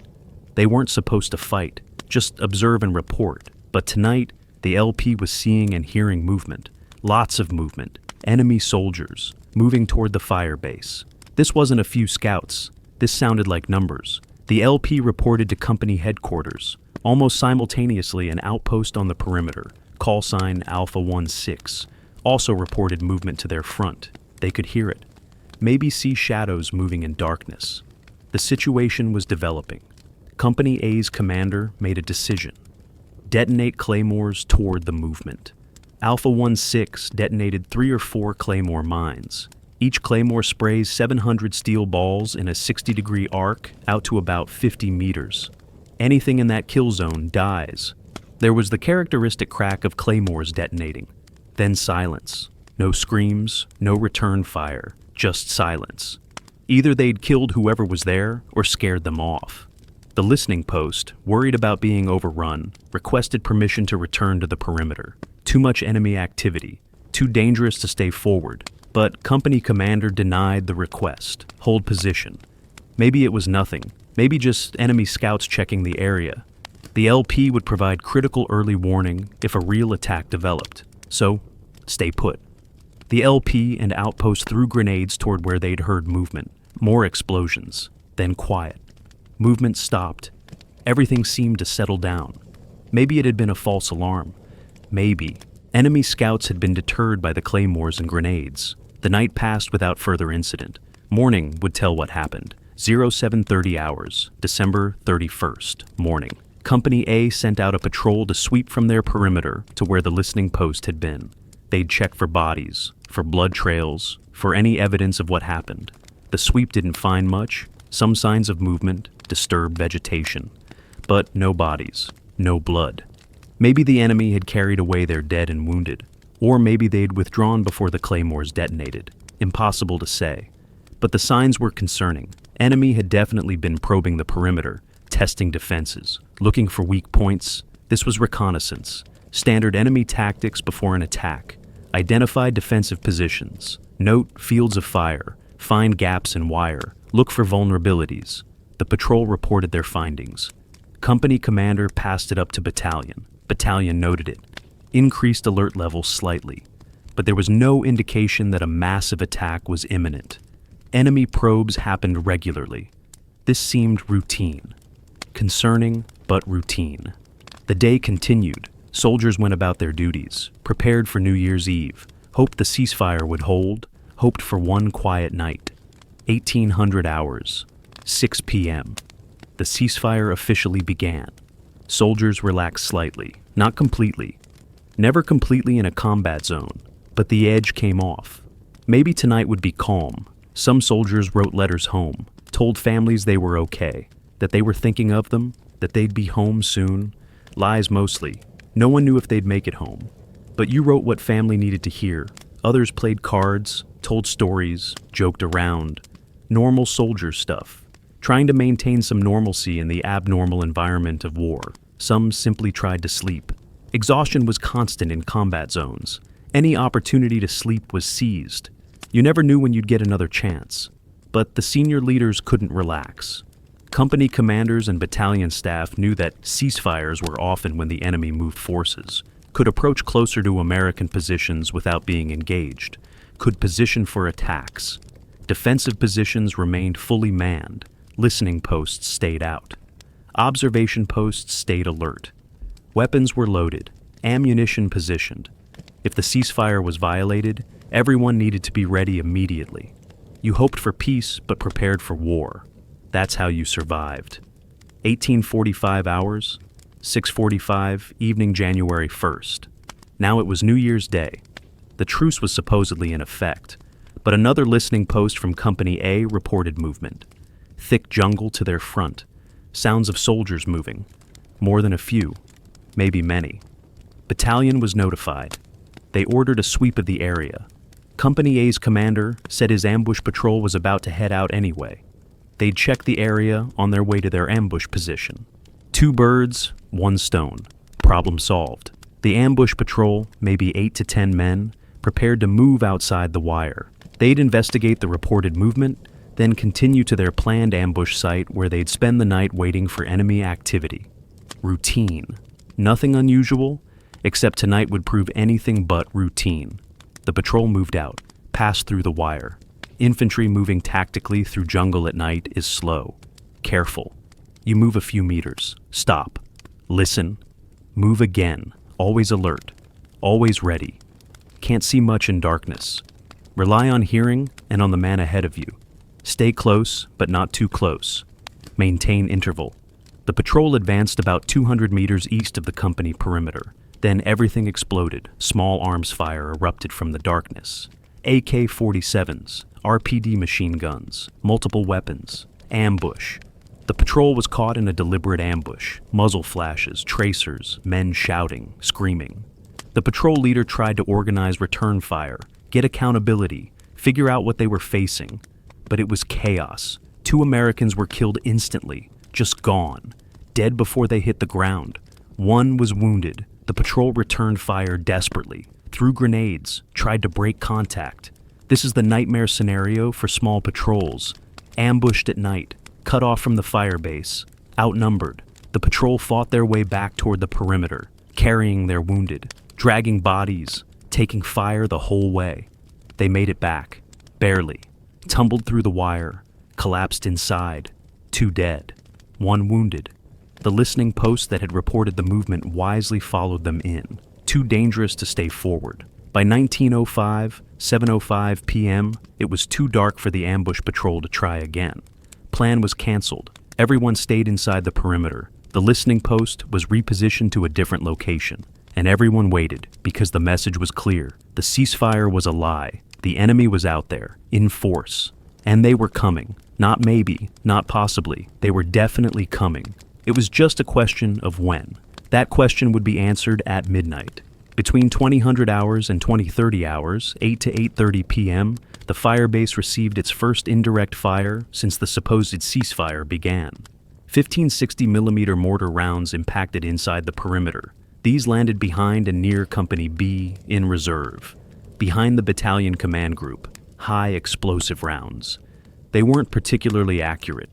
S1: They weren't supposed to fight, just observe and report. But tonight, the LP was seeing and hearing movement. Lots of movement. Enemy soldiers, moving toward the fire base. This wasn't a few scouts. This sounded like numbers. The LP reported to company headquarters. Almost simultaneously, an outpost on the perimeter, call sign Alpha 16, also reported movement to their front. They could hear it. Maybe see shadows moving in darkness. The situation was developing. Company A's commander made a decision. Detonate claymores toward the movement. Alpha 16 detonated 3 or 4 claymore mines. Each claymore sprays 700 steel balls in a 60-degree arc out to about 50 meters. Anything in that kill zone dies. There was the characteristic crack of claymores detonating. Then silence. No screams, no return fire, just silence. Either they'd killed whoever was there or scared them off. The listening post, worried about being overrun, requested permission to return to the perimeter. Too much enemy activity, too dangerous to stay forward, but company commander denied the request. Hold position. Maybe it was nothing, maybe just enemy scouts checking the area. The LP would provide critical early warning if a real attack developed, so stay put. The LP and outpost threw grenades toward where they'd heard movement. More explosions, then quiet. Movement stopped. Everything seemed to settle down. Maybe it had been a false alarm. Maybe. Enemy scouts had been deterred by the claymores and grenades. The night passed without further incident. Morning would tell what happened. 0730 hours, December 31st, morning. Company A sent out a patrol to sweep from their perimeter to where the listening post had been. They'd check for bodies, for blood trails, for any evidence of what happened. The sweep didn't find much, some signs of movement, disturbed vegetation. But no bodies, no blood. Maybe the enemy had carried away their dead and wounded, or maybe they'd withdrawn before the claymores detonated. Impossible to say. But the signs were concerning. Enemy had definitely been probing the perimeter, testing defenses, looking for weak points. This was reconnaissance. Standard enemy tactics before an attack. Identify defensive positions. Note fields of fire. Find gaps in wire. Look for vulnerabilities. The patrol reported their findings. Company commander passed it up to battalion. Battalion noted it. Increased alert level slightly. But there was no indication that a massive attack was imminent. Enemy probes happened regularly. This seemed routine. Concerning, but routine. The day continued. Soldiers went about their duties, prepared for New Year's Eve, hoped the ceasefire would hold, hoped for one quiet night. 1800 hours, 6 p.m. The ceasefire officially began. Soldiers relaxed slightly, not completely. Never completely in a combat zone, but the edge came off. Maybe tonight would be calm. Some soldiers wrote letters home, told families they were okay, that they were thinking of them, that they'd be home soon. Lies mostly. No one knew if they'd make it home. But you wrote what family needed to hear. Others played cards, told stories, joked around. Normal soldier stuff. Trying to maintain some normalcy in the abnormal environment of war. Some simply tried to sleep. Exhaustion was constant in combat zones. Any opportunity to sleep was seized. You never knew when you'd get another chance. But the senior leaders couldn't relax. Company commanders and battalion staff knew that ceasefires were often when the enemy moved forces, could approach closer to American positions without being engaged, could position for attacks. Defensive positions remained fully manned. Listening posts stayed out. Observation posts stayed alert. Weapons were loaded, ammunition positioned. If the ceasefire was violated, everyone needed to be ready immediately. You hoped for peace but prepared for war. That's how you survived. 1845 hours, 6:45, evening January 1st. Now it was New Year's Day. The truce was supposedly in effect, but another listening post from Company A reported movement. Thick jungle to their front. Sounds of soldiers moving. More than a few, maybe many. Battalion was notified. They ordered a sweep of the area. Company A's commander said his ambush patrol was about to head out anyway. They'd check the area on their way to their ambush position. 2 birds, 1 stone. Problem solved. The ambush patrol, maybe 8 to 10 men, prepared to move outside the wire. They'd investigate the reported movement, then continue to their planned ambush site where they'd spend the night waiting for enemy activity. Routine. Nothing unusual, except tonight would prove anything but routine. The patrol moved out, passed through the wire. Infantry moving tactically through jungle at night is slow. Careful. You move a few meters. Stop. Listen. Move again. Always alert. Always ready. Can't see much in darkness. Rely on hearing and on the man ahead of you. Stay close, but not too close. Maintain interval. The patrol advanced about 200 meters east of the company perimeter. Then everything exploded. Small arms fire erupted from the darkness. AK-47s, RPD machine guns, multiple weapons, ambush. The patrol was caught in a deliberate ambush. Muzzle flashes, tracers, men shouting, screaming. The patrol leader tried to organize return fire, get accountability, figure out what they were facing. But it was chaos. 2 Americans were killed instantly, just gone, dead before they hit the ground. 1 was wounded. The patrol returned fire desperately, threw grenades, tried to break contact. This is the nightmare scenario for small patrols. Ambushed at night, cut off from the fire base, outnumbered. The patrol fought their way back toward the perimeter, carrying their wounded, dragging bodies, taking fire the whole way. They made it back, barely. Tumbled through the wire, collapsed inside. 2 dead, 1 wounded. The listening post that had reported the movement wisely followed them in. Too dangerous to stay forward. By 19:05, 7:05 p.m., it was too dark for the ambush patrol to try again. Plan was canceled. Everyone stayed inside the perimeter. The listening post was repositioned to a different location. And everyone waited, because the message was clear. The ceasefire was a lie. The enemy was out there, in force. And they were coming. Not maybe, not possibly. They were definitely coming. It was just a question of when. That question would be answered at midnight. Between 2000 hours and 2030 hours, 8 to 8:30 p.m., the Firebase received its first indirect fire since the supposed ceasefire began. 15 60mm mortar rounds impacted inside the perimeter. These landed behind and near Company B in reserve. Behind the battalion command group, high explosive rounds. They weren't particularly accurate,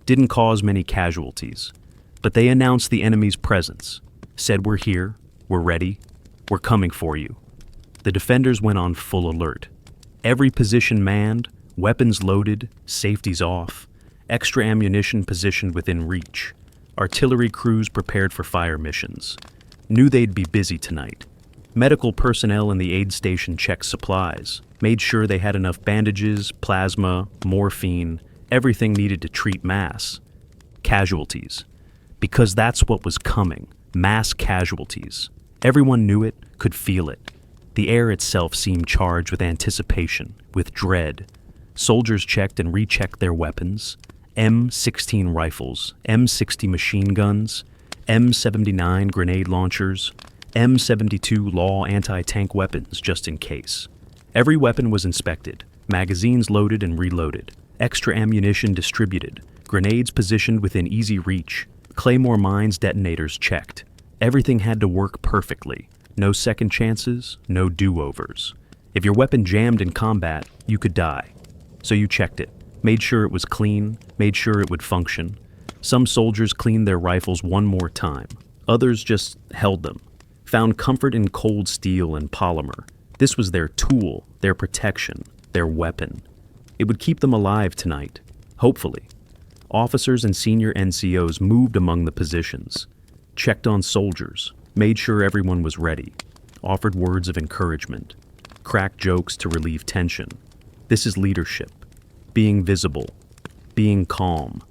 S1: didn't cause many casualties, but they announced the enemy's presence, said we're here, we're ready, we're coming for you. The defenders went on full alert. Every position manned, weapons loaded, safeties off, extra ammunition positioned within reach. Artillery crews prepared for fire missions. Knew they'd be busy tonight. Medical personnel in the aid station checked supplies, made sure they had enough bandages, plasma, morphine, everything needed to treat mass casualties. Because that's what was coming, mass casualties. Everyone knew it, could feel it. The air itself seemed charged with anticipation, with dread. Soldiers checked and rechecked their weapons. M16 rifles, M60 machine guns, M79 grenade launchers, M72 law anti-tank weapons just in case. Every weapon was inspected, magazines loaded and reloaded, extra ammunition distributed, grenades positioned within easy reach, claymore mines detonators checked. Everything had to work perfectly. No second chances, no do-overs. If your weapon jammed in combat, you could die. So you checked it, made sure it was clean, made sure it would function. Some soldiers cleaned their rifles one more time. Others just held them, found comfort in cold steel and polymer. This was their tool, their protection, their weapon. It would keep them alive tonight, hopefully. Officers and senior NCOs moved among the positions, checked on soldiers, made sure everyone was ready, offered words of encouragement, cracked jokes to relieve tension. This is leadership. Being visible, being calm,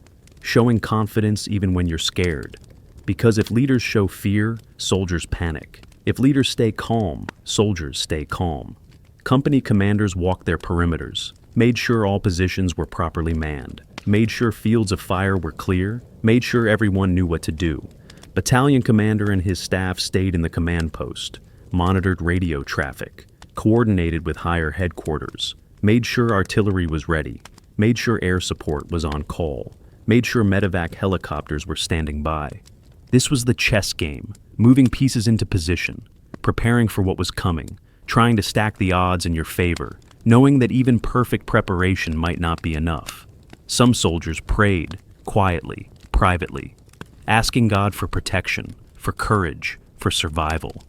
S1: showing confidence even when you're scared. Because if leaders show fear, soldiers panic. If leaders stay calm, soldiers stay calm. Company commanders walked their perimeters, made sure all positions were properly manned, made sure fields of fire were clear, made sure everyone knew what to do. Battalion commander and his staff stayed in the command post, monitored radio traffic, coordinated with higher headquarters, made sure artillery was ready, made sure air support was on call, made sure medevac helicopters were standing by. This was the chess game, moving pieces into position, preparing for what was coming, trying to stack the odds in your favor, knowing that even perfect preparation might not be enough. Some soldiers prayed, quietly, privately, asking God for protection, for courage, for survival,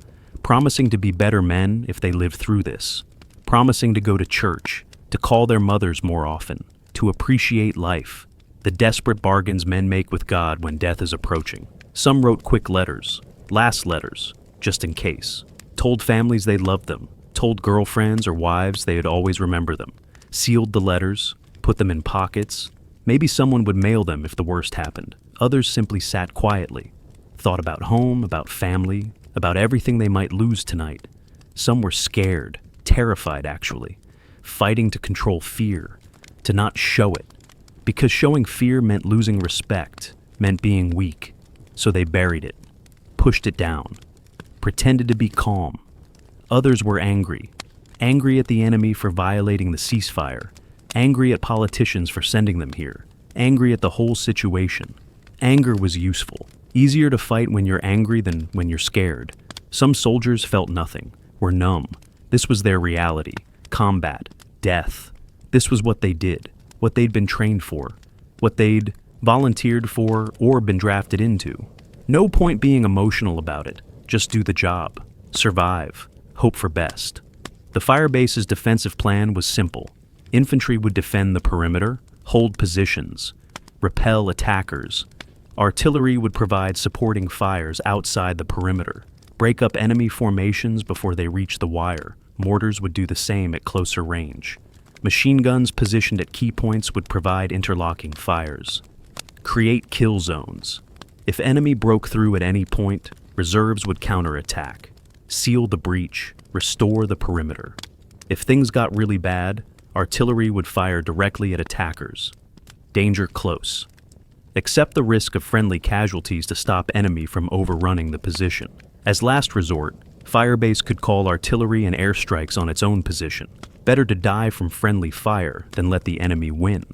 S1: promising to be better men if they lived through this, promising to go to church, to call their mothers more often, to appreciate life, the desperate bargains men make with God when death is approaching. Some wrote quick letters, last letters, just in case, told families they loved them, told girlfriends or wives they'd always remember them, sealed the letters, put them in pockets. Maybe someone would mail them if the worst happened. Others simply sat quietly, thought about home, about family, about everything they might lose tonight. Some were scared, terrified actually, fighting to control fear, to not show it, because showing fear meant losing respect, meant being weak. So they buried it, pushed it down, pretended to be calm. Others were angry at the enemy for violating the ceasefire, angry at politicians for sending them here, angry at the whole situation. Anger was useful. Easier to fight when you're angry than when you're scared. Some soldiers felt nothing, were numb. This was their reality. Combat, death. This was what they did, what they'd been trained for, what they'd volunteered for or been drafted into. No point being emotional about it. Just do the job. Survive. Hope for best. The Firebase's defensive plan was simple. Infantry would defend the perimeter, hold positions, repel attackers. Artillery would provide supporting fires outside the perimeter, break up enemy formations before they reached the wire. Mortars would do the same at closer range. Machine guns positioned at key points would provide interlocking fires. Create kill zones. If enemy broke through at any point, reserves would counterattack. Seal the breach, restore the perimeter. If things got really bad, artillery would fire directly at attackers. Danger close. Accept the risk of friendly casualties to stop enemy from overrunning the position. As last resort, Firebase could call artillery and airstrikes on its own position. Better to die from friendly fire than let the enemy win.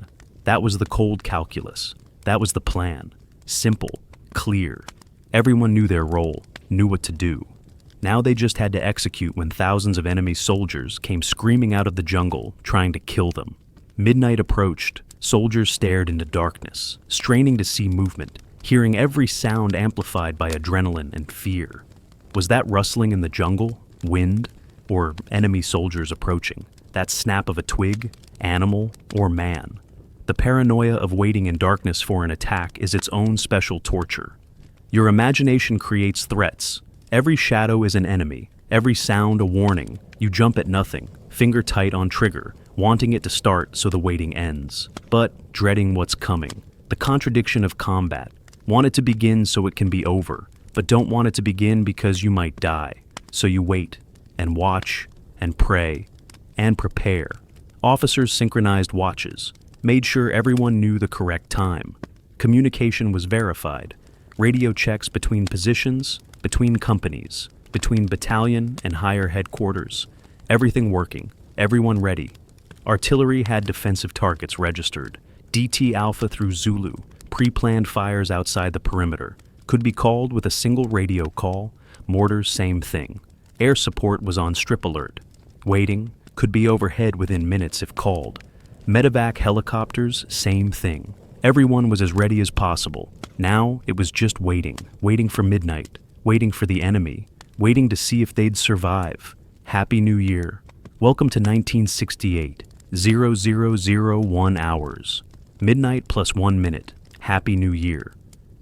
S1: That was the cold calculus. That was the plan. Simple, clear. Everyone knew their role, knew what to do. Now they just had to execute when thousands of enemy soldiers came screaming out of the jungle, trying to kill them. Midnight approached. Soldiers stared into darkness, straining to see movement, hearing every sound amplified by adrenaline and fear. Was that rustling in the jungle, wind, or enemy soldiers approaching? That snap of a twig, animal, or man? The paranoia of waiting in darkness for an attack is its own special torture. Your imagination creates threats. Every shadow is an enemy, every sound a warning. You jump at nothing, finger tight on trigger, wanting it to start so the waiting ends, but dreading what's coming. The contradiction of combat. Want it to begin so it can be over, but don't want it to begin because you might die. So you wait, and watch, and pray, and prepare. Officers synchronized watches, made sure everyone knew the correct time. Communication was verified. Radio checks between positions, between companies, between battalion and higher headquarters. Everything working, everyone ready. Artillery had defensive targets registered. DT Alpha through Zulu, pre-planned fires outside the perimeter. Could be called with a single radio call. Mortars, same thing. Air support was on strip alert. Waiting, could be overhead within minutes if called. Medevac helicopters, same thing. Everyone was as ready as possible. Now it was just waiting, waiting for midnight, waiting for the enemy, waiting to see if they'd survive. Happy New Year. Welcome to 1968. 0001 hours. Midnight plus 1 minute. Happy New Year.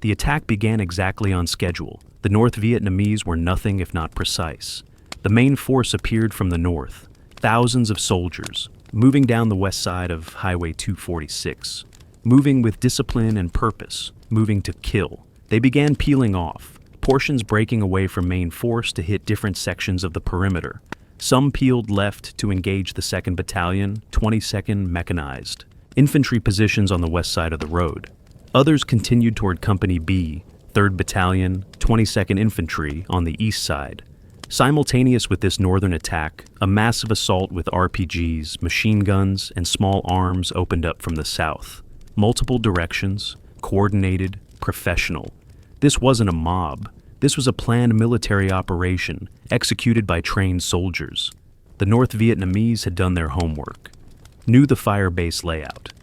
S1: The attack began exactly on schedule. The North Vietnamese were nothing if not precise. The main force appeared from the north. Thousands of soldiers, moving down the west side of Highway 246. Moving with discipline and purpose, moving to kill. They began peeling off, portions breaking away from main force to hit different sections of the perimeter. Some peeled left to engage the 2nd Battalion, 22nd Mechanized, infantry positions on the west side of the road. Others continued toward Company B, 3rd Battalion, 22nd Infantry on the east side. Simultaneous with this northern attack, a massive assault with RPGs, machine guns, and small arms opened up from the south. Multiple directions, coordinated, professional. This wasn't a mob. This was a planned military operation executed by trained soldiers. The North Vietnamese had done their homework, knew the fire base layout,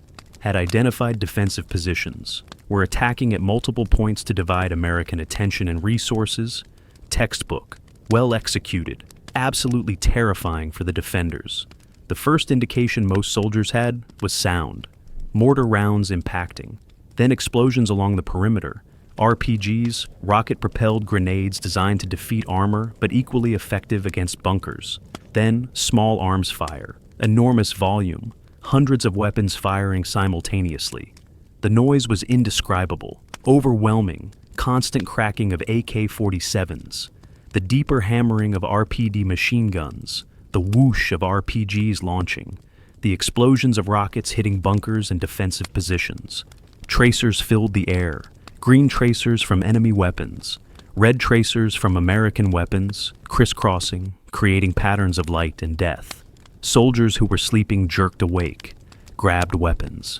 S1: had identified defensive positions, were attacking at multiple points to divide American attention and resources. Textbook, well executed, absolutely terrifying for the defenders. The first indication most soldiers had was sound, mortar rounds impacting, then explosions along the perimeter, RPGs, rocket-propelled grenades designed to defeat armor but equally effective against bunkers, then small arms fire, enormous volume, hundreds of weapons firing simultaneously. The noise was indescribable, overwhelming, constant cracking of AK-47s, the deeper hammering of RPD machine guns, the whoosh of RPGs launching, the explosions of rockets hitting bunkers and defensive positions. Tracers filled the air, green tracers from enemy weapons, red tracers from American weapons, crisscrossing, creating patterns of light and death. Soldiers who were sleeping jerked awake, grabbed weapons,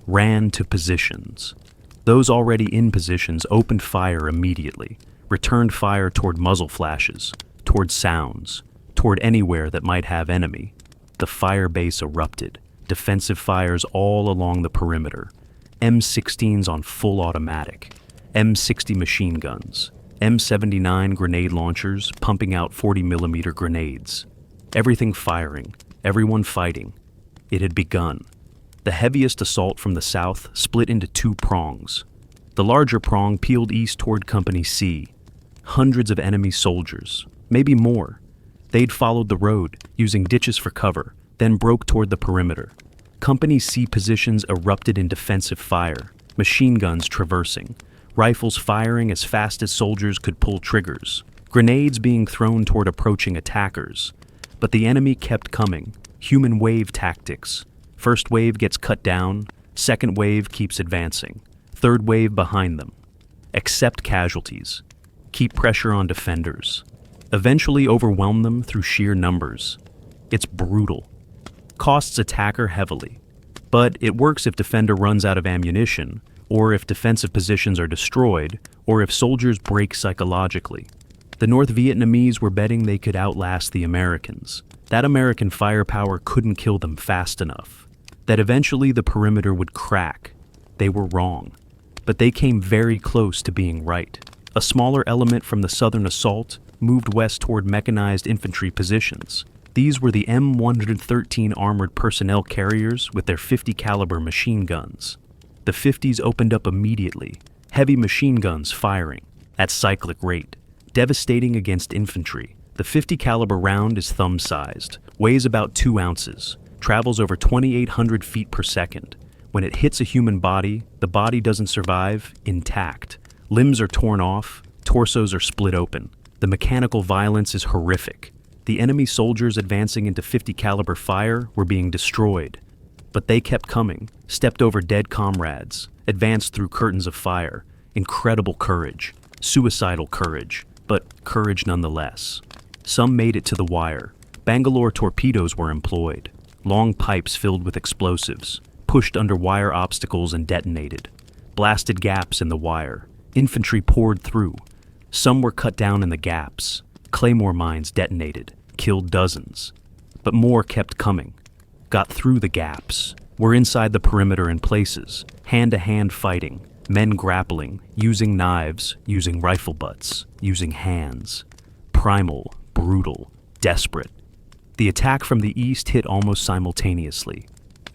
S1: ran to positions. Those already in positions opened fire immediately, returned fire toward muzzle flashes, toward sounds, toward anywhere that might have enemy. The fire base erupted, defensive fires all along the perimeter, M16s on full automatic, M60 machine guns, M79 grenade launchers pumping out 40mm grenades. Everything firing, everyone fighting. It had begun. The heaviest assault from the south split into two prongs. The larger prong peeled east toward Company C. Hundreds of enemy soldiers, maybe more. They'd followed the road, using ditches for cover, then broke toward the perimeter. Company C positions erupted in defensive fire, machine guns traversing, rifles firing as fast as soldiers could pull triggers, grenades being thrown toward approaching attackers. But the enemy kept coming, human wave tactics. First wave gets cut down, second wave keeps advancing, third wave behind them. Accept casualties. Keep pressure on defenders. Eventually overwhelm them through sheer numbers. It's brutal. Costs attacker heavily. But it works if defender runs out of ammunition, or if defensive positions are destroyed, or if soldiers break psychologically. The North Vietnamese were betting they could outlast the Americans. That American firepower couldn't kill them fast enough. That eventually the perimeter would crack. They were wrong. But they came very close to being right. A smaller element from the southern assault moved west toward mechanized infantry positions. These were the M113 armored personnel carriers with their 50 caliber machine guns. The 50s opened up immediately, heavy machine guns firing at cyclic rate, devastating against infantry. The 50 caliber round is thumb-sized, weighs about 2 ounces, travels over 2,800 feet per second. When it hits a human body, the body doesn't survive intact. Limbs are torn off, torsos are split open. The mechanical violence is horrific. The enemy soldiers advancing into 50 caliber fire were being destroyed. But they kept coming, stepped over dead comrades, advanced through curtains of fire. Incredible courage, suicidal courage, but courage nonetheless. Some made it to the wire. Bangalore torpedoes were employed. Long pipes filled with explosives, pushed under wire obstacles and detonated. Blasted gaps in the wire. Infantry poured through. Some were cut down in the gaps. Claymore mines detonated, killed dozens. But more kept coming. Got through the gaps. Were inside the perimeter in places, hand-to-hand fighting, men grappling, using knives, using rifle butts, using hands. Primal, brutal, desperate. The attack from the east hit almost simultaneously.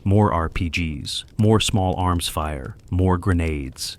S1: More RPGs, more small arms fire, more grenades.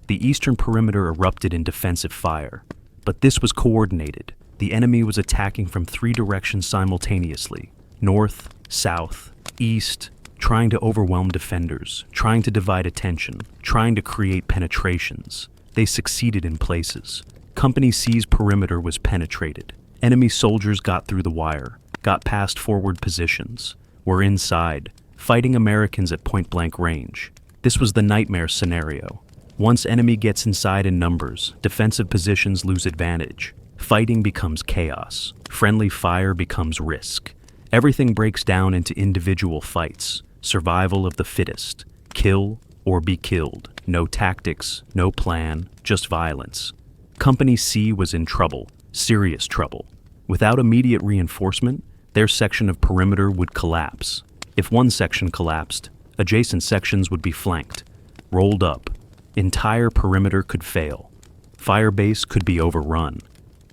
S1: The eastern perimeter erupted in defensive fire, but this was coordinated. The enemy was attacking from 3 directions simultaneously: north, south, east, trying to overwhelm defenders, trying to divide attention, trying to create penetrations. They succeeded in places. Company C's perimeter was penetrated. Enemy soldiers got through the wire, got past forward positions, were inside, fighting Americans at point-blank range. This was the nightmare scenario. Once enemy gets inside in numbers, defensive positions lose advantage. Fighting becomes chaos. Friendly fire becomes risk. Everything breaks down into individual fights. Survival of the fittest. Kill or be killed. No tactics, no plan, just violence. Company C was in trouble, serious trouble. Without immediate reinforcement, Their section of perimeter would collapse. If one section collapsed, adjacent sections would be flanked, rolled up. Entire perimeter could fail. Firebase could be overrun.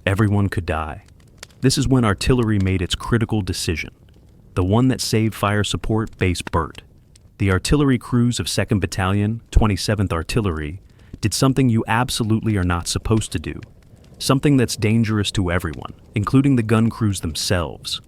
S1: Everyone could die. This is when artillery made its critical decision, the one that saved Fire Support Base Burt. The artillery crews of 2nd Battalion, 27th Artillery, did something you absolutely are not supposed to do. Something that's dangerous to everyone, including the gun crews themselves.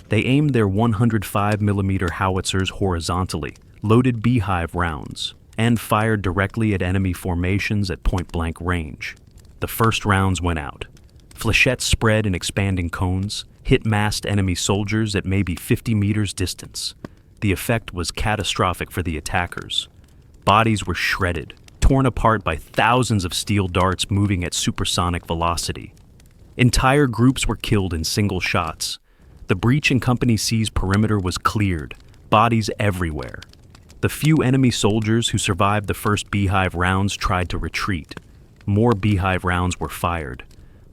S1: They aimed their 105mm howitzers horizontally, loaded beehive rounds, and fired directly at enemy formations at point-blank range. The first rounds went out. Flechettes spread in expanding cones, hit massed enemy soldiers at maybe 50 meters distance. The effect was catastrophic for the attackers. Bodies were shredded, torn apart by thousands of steel darts moving at supersonic velocity. Entire groups were killed in single shots. The breach in Company C's perimeter was cleared, bodies everywhere. The few enemy soldiers who survived the first beehive rounds tried to retreat. More beehive rounds were fired.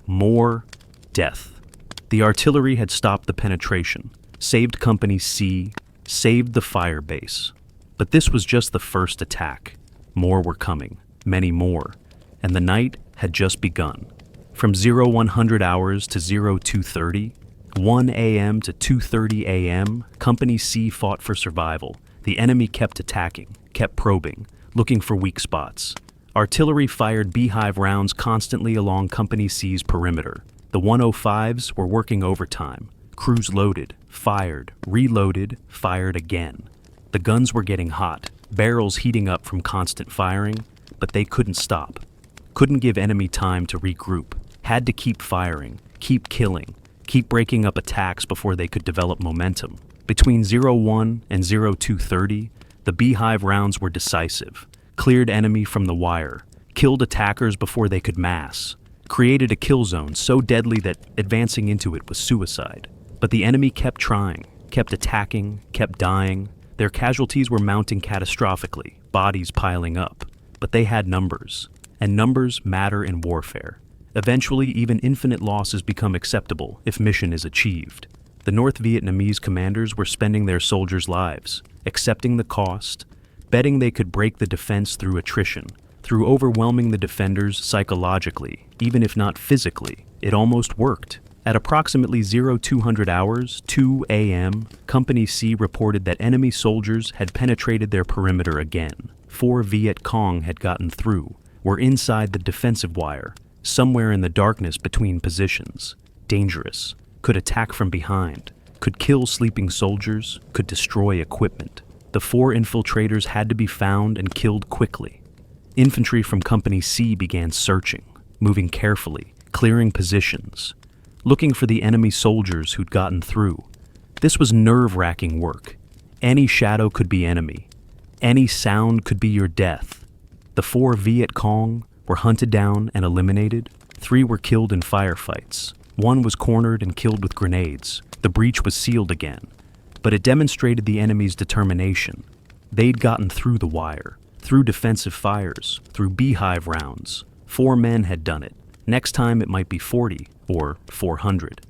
S1: More death. The artillery had stopped the penetration, saved Company C, saved the fire base. But this was just the first attack. More were coming, many more, and the night had just begun. From 0100 hours to 0230, 1 a.m. to 2:30 a.m., Company C fought for survival. The enemy kept attacking, kept probing, looking for weak spots. Artillery fired beehive rounds constantly along Company C's perimeter. The 105s were working overtime. Crews loaded, fired, reloaded, fired again. The guns were getting hot, barrels heating up from constant firing, but they couldn't stop. Couldn't give enemy time to regroup. Had to keep firing, keep killing, keep breaking up attacks before they could develop momentum. Between 01 and 0230, the beehive rounds were decisive. Cleared enemy from the wire, killed attackers before they could mass, created a kill zone so deadly that advancing into it was suicide. But the enemy kept trying, kept attacking, kept dying. Their casualties were mounting catastrophically, bodies piling up. But they had numbers, and numbers matter in warfare. Eventually, even infinite losses become acceptable if mission is achieved. The North Vietnamese commanders were spending their soldiers' lives, accepting the cost, betting they could break the defense through attrition, through overwhelming the defenders psychologically, even if not physically. It almost worked. At approximately 0200 hours, 2 a.m., Company C reported that enemy soldiers had penetrated their perimeter again. 4 Viet Cong had gotten through, were inside the defensive wire, somewhere in the darkness between positions. Dangerous, could attack from behind, could kill sleeping soldiers, could destroy equipment. The 4 infiltrators had to be found and killed quickly. Infantry from Company C began searching, moving carefully, clearing positions, looking for the enemy soldiers who'd gotten through. This was nerve-wracking work. Any shadow could be enemy. Any sound could be your death. The 4 Viet Cong were hunted down and eliminated. 3 were killed in firefights. 1 was cornered and killed with grenades. The breach was sealed again. But it demonstrated the enemy's determination. They'd gotten through the wire, through defensive fires, through beehive rounds. 4 men had done it. Next time it might be 40 or 400.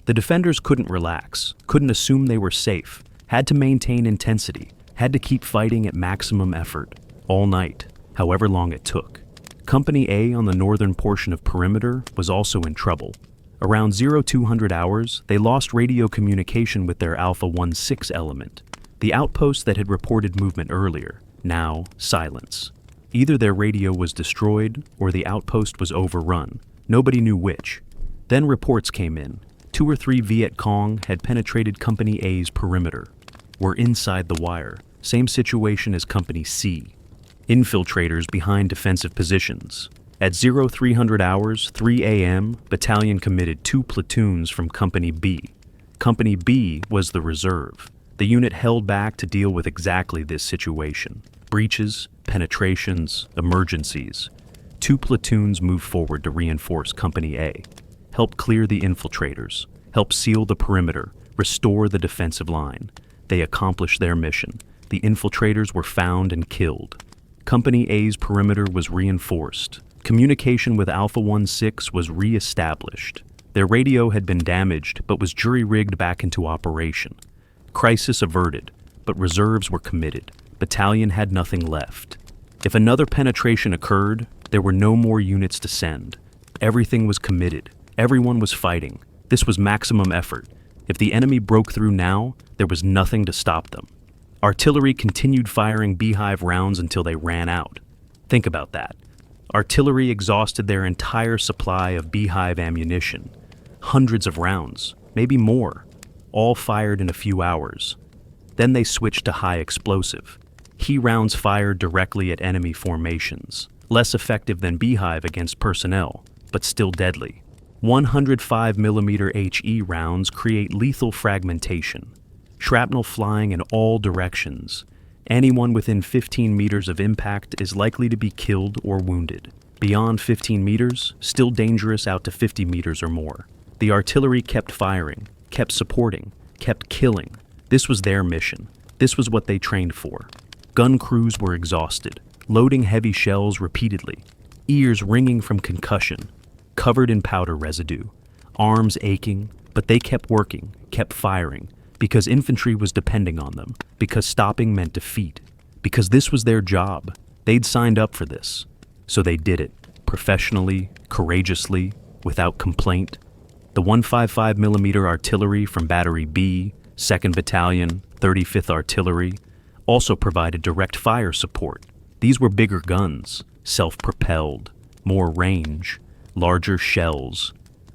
S1: The defenders couldn't relax, couldn't assume they were safe, had to maintain intensity, had to keep fighting at maximum effort, all night, however long it took. Company A on the northern portion of perimeter was also in trouble. Around 0200 hours, they lost radio communication with their Alpha 16 element, the outpost that had reported movement earlier. Now, silence. Either their radio was destroyed or the outpost was overrun. Nobody knew which. Then reports came in. 2 or 3 Viet Cong had penetrated Company A's perimeter, were inside the wire. Same situation as Company C. Infiltrators behind defensive positions. At 0300 hours, 3 a.m., Battalion committed 2 platoons from Company B. Company B was the reserve. The unit held back to deal with exactly this situation. Breaches, penetrations, emergencies. 2 platoons moved forward to reinforce Company A, help clear the infiltrators, help seal the perimeter, restore the defensive line. They accomplished their mission. The infiltrators were found and killed. Company A's perimeter was reinforced. Communication with Alpha 16 was re-established. Their radio had been damaged but was jury-rigged back into operation. Crisis averted, but reserves were committed. Battalion had nothing left. If another penetration occurred, there were no more units to send. Everything was committed. Everyone was fighting. This was maximum effort. If the enemy broke through now, there was nothing to stop them. Artillery continued firing beehive rounds until they ran out. Think about that. Artillery exhausted their entire supply of beehive ammunition. Hundreds of rounds, maybe more, all fired in a few hours. Then they switched to high explosive. HE rounds fired directly at enemy formations, less effective than beehive against personnel, but still deadly. 105mm HE rounds create lethal fragmentation. Shrapnel flying in all directions. Anyone within 15 meters of impact is likely to be killed or wounded. Beyond 15 meters, still dangerous out to 50 meters or more. The artillery kept firing, kept supporting, kept killing. This was their mission. This was what they trained for. Gun crews were exhausted, loading heavy shells repeatedly, ears ringing from concussion, covered in powder residue, arms aching, but they kept working, kept firing, because infantry was depending on them, because stopping meant defeat, because this was their job. They'd signed up for this. So they did it, professionally, courageously, without complaint. The 155mm artillery from Battery B, 2nd Battalion, 35th Artillery, also provided direct fire support. These were bigger guns, self-propelled, more range, larger shells.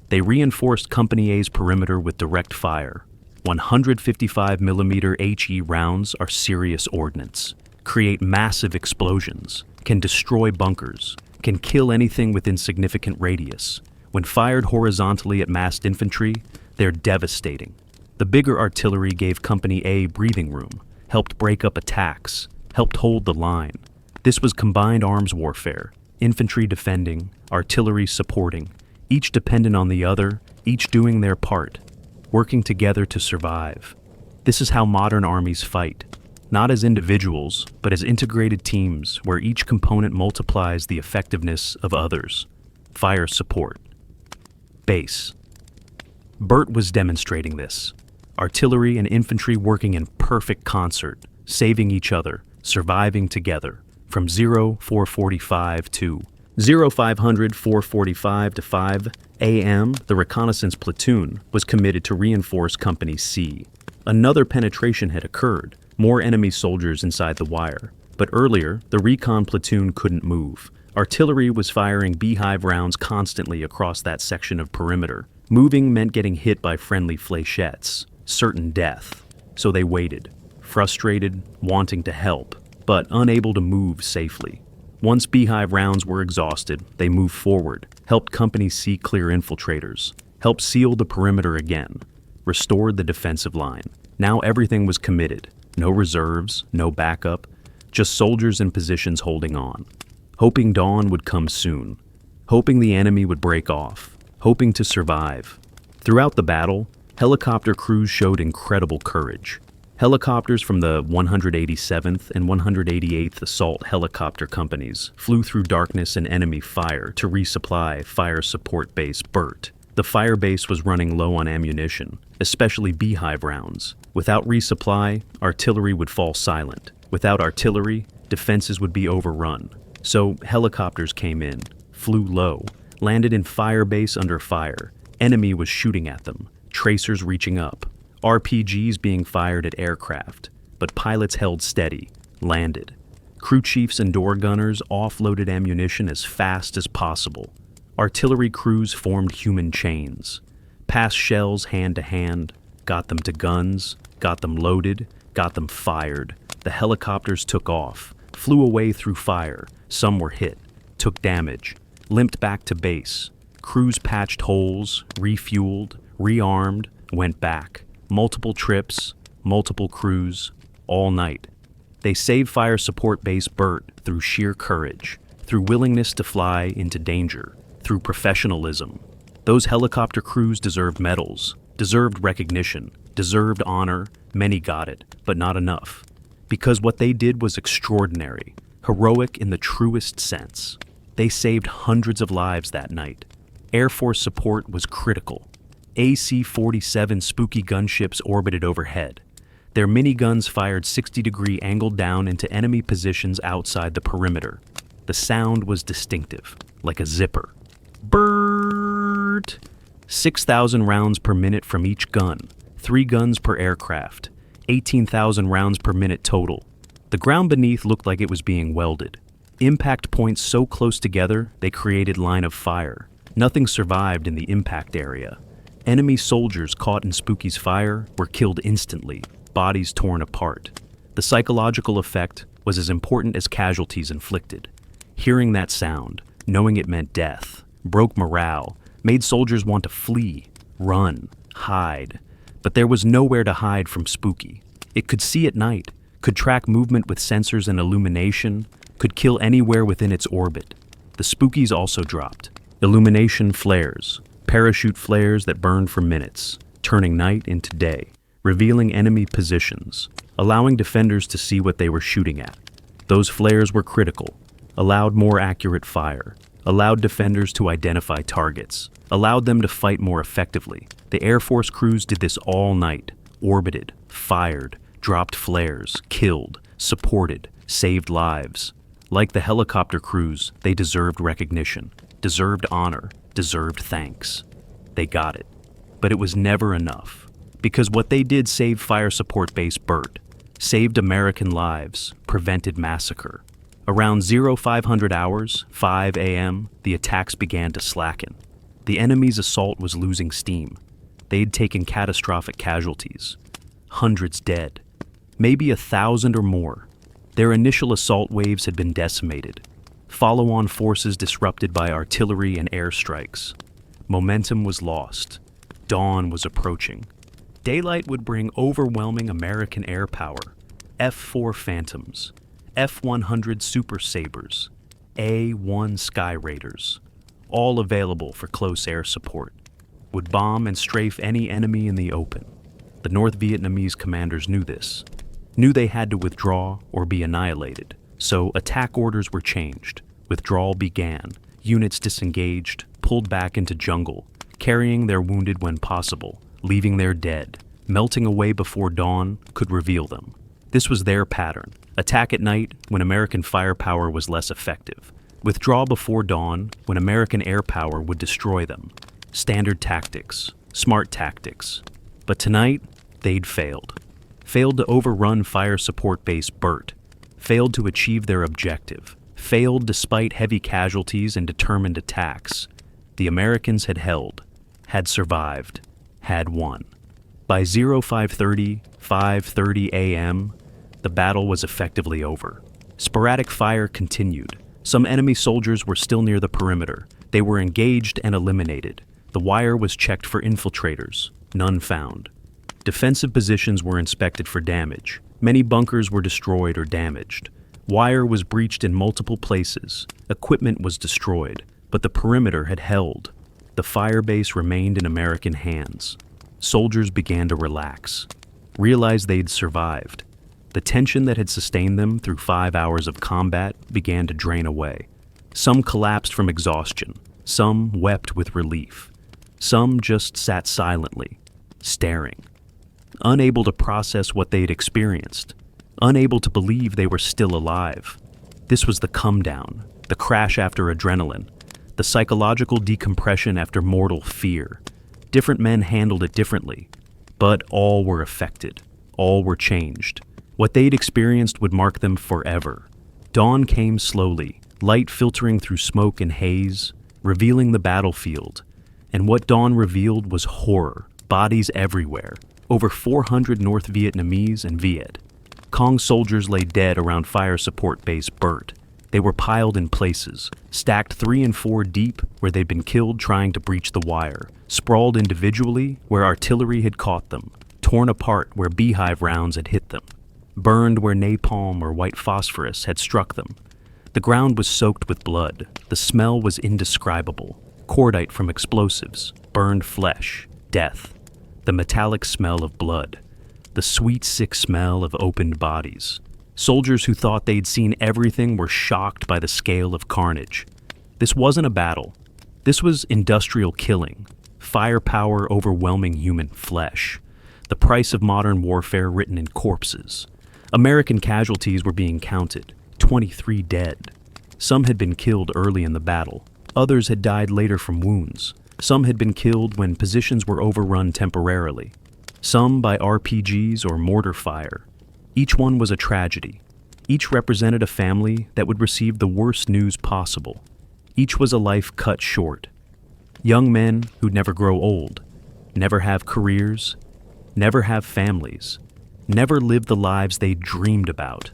S1: They reinforced Company A's perimeter with direct fire. 155mm HE rounds are serious ordnance, create massive explosions, can destroy bunkers, can kill anything within significant radius. When fired horizontally at massed infantry, they're devastating. The bigger artillery gave Company A breathing room, helped break up attacks, helped hold the line. This was combined arms warfare, infantry defending, artillery supporting, each dependent on the other, each doing their part, working together to survive. This is how modern armies fight, not as individuals, but as integrated teams where each component multiplies the effectiveness of others. Fire support. Base. Burt was demonstrating this. Artillery and infantry working in perfect concert, saving each other, surviving together. From 0445 to 0500 445 to 5 a.m., the reconnaissance platoon was committed to reinforce Company C. Another penetration had occurred, more enemy soldiers inside the wire. But earlier, the recon platoon couldn't move. Artillery was firing beehive rounds constantly across that section of perimeter. Moving meant getting hit by friendly fléchettes, certain death. So they waited, frustrated, wanting to help, but unable to move safely. Once beehive rounds were exhausted, they moved forward, helped Company C clear infiltrators, helped seal the perimeter again, restored the defensive line. Now everything was committed. No reserves, no backup, just soldiers in positions holding on. Hoping dawn would come soon, hoping the enemy would break off, hoping to survive. Throughout the battle, helicopter crews showed incredible courage. Helicopters from the 187th and 188th Assault Helicopter Companies flew through darkness and enemy fire to resupply Fire Support Base Burt. The fire base was running low on ammunition, especially beehive rounds. Without resupply, artillery would fall silent. Without artillery, defenses would be overrun. So helicopters came in, flew low, landed in fire base under fire. Enemy was shooting at them, tracers reaching up. RPGs being fired at aircraft, but pilots held steady, landed. Crew chiefs and door gunners offloaded ammunition as fast as possible. Artillery crews formed human chains, passed shells hand to hand, got them to guns, got them loaded, got them fired. The helicopters took off, flew away through fire. Some were hit, took damage, limped back to base. Crews patched holes, refueled, rearmed, went back. Multiple trips, multiple crews, all night. They saved Fire Support Base Burt through sheer courage, through willingness to fly into danger, through professionalism. Those helicopter crews deserved medals, deserved recognition, deserved honor. Many got it, but not enough. Because what they did was extraordinary, heroic in the truest sense. They saved hundreds of lives that night. Air Force support was critical. AC-47 spooky gunships orbited overhead. Their miniguns fired 60-degree angled down into enemy positions outside the perimeter. The sound was distinctive, like a zipper. Burt! 6,000 rounds per minute from each gun, 3 guns per aircraft, 18,000 rounds per minute total. The ground beneath looked like it was being welded. Impact points so close together, they created line of fire. Nothing survived in the impact area. Enemy soldiers caught in Spooky's fire were killed instantly, bodies torn apart. The psychological effect was as important as casualties inflicted. Hearing that sound, knowing it meant death, broke morale, made soldiers want to flee, run, hide. But there was nowhere to hide from Spooky. It could see at night, could track movement with sensors and illumination, could kill anywhere within its orbit. The Spookies also dropped. Illumination flares, parachute flares that burned for minutes, turning night into day, revealing enemy positions, allowing defenders to see what they were shooting at. Those flares were critical, allowed more accurate fire, allowed defenders to identify targets, allowed them to fight more effectively. The Air Force crews did this all night, orbited, fired, dropped flares, killed, supported, saved lives. Like the helicopter crews, they deserved recognition, deserved honor, deserved thanks. They got it. But it was never enough. Because what they did saved Fire Support Base Burt, saved American lives, prevented massacre. Around 0500 hours, 5 a.m., the attacks began to slacken. The enemy's assault was losing steam. They'd taken catastrophic casualties. Hundreds dead. Maybe 1,000 or more. Their initial assault waves had been decimated. Follow-on forces disrupted by artillery and airstrikes. Momentum was lost. Dawn was approaching. Daylight would bring overwhelming American air power. F-4 Phantoms, F-100 Super Sabres, A-1 Sky Raiders, all available for close air support, would bomb and strafe any enemy in the open. The North Vietnamese commanders knew this, knew they had to withdraw or be annihilated, so attack orders were changed. Withdrawal began, units disengaged, pulled back into jungle, carrying their wounded when possible, leaving their dead, melting away before dawn could reveal them. This was their pattern. Attack at night when American firepower was less effective. Withdraw before dawn when American air power would destroy them. Standard tactics, smart tactics. But tonight, they'd failed. Failed to overrun Fire Support Base Burt. Failed to achieve their objective. Failed despite heavy casualties and determined attacks. The Americans had held, had survived, had won. By 5:30 a.m., the battle was effectively over. Sporadic fire continued. Some enemy soldiers were still near the perimeter. They were engaged and eliminated. The wire was checked for infiltrators. None found. Defensive positions were inspected for damage. Many bunkers were destroyed or damaged. Wire was breached in multiple places. Equipment was destroyed, but the perimeter had held. The firebase remained in American hands. Soldiers began to relax, realized they'd survived. The tension that had sustained them through 5 hours of combat began to drain away. Some collapsed from exhaustion. Some wept with relief. Some just sat silently, staring, unable to process what they'd experienced, unable to believe they were still alive. This was the come down, the crash after adrenaline, the psychological decompression after mortal fear. Different men handled it differently, but all were affected. All were changed. What they'd experienced would mark them forever. Dawn came slowly, light filtering through smoke and haze, revealing the battlefield. And what dawn revealed was horror, bodies everywhere. Over 400 North Vietnamese and Viet. Cong soldiers lay dead around Fire Support Base Burt. They were piled in places, stacked 3 and 4 deep where they'd been killed trying to breach the wire, sprawled individually where artillery had caught them, torn apart where beehive rounds had hit them, burned where napalm or white phosphorus had struck them. The ground was soaked with blood. The smell was indescribable. Cordite from explosives, burned flesh, death. The metallic smell of blood. The sweet, sick smell of opened bodies. Soldiers who thought they'd seen everything were shocked by the scale of carnage. This wasn't a battle. This was industrial killing, firepower overwhelming human flesh, the price of modern warfare written in corpses. American casualties were being counted, 23 dead. Some had been killed early in the battle. Others had died later from wounds. Some had been killed when positions were overrun temporarily. Some by RPGs or mortar fire. Each one was a tragedy. Each represented a family that would receive the worst news possible. Each was a life cut short. Young men who'd never grow old, never have careers, never have families, never live the lives they dreamed about.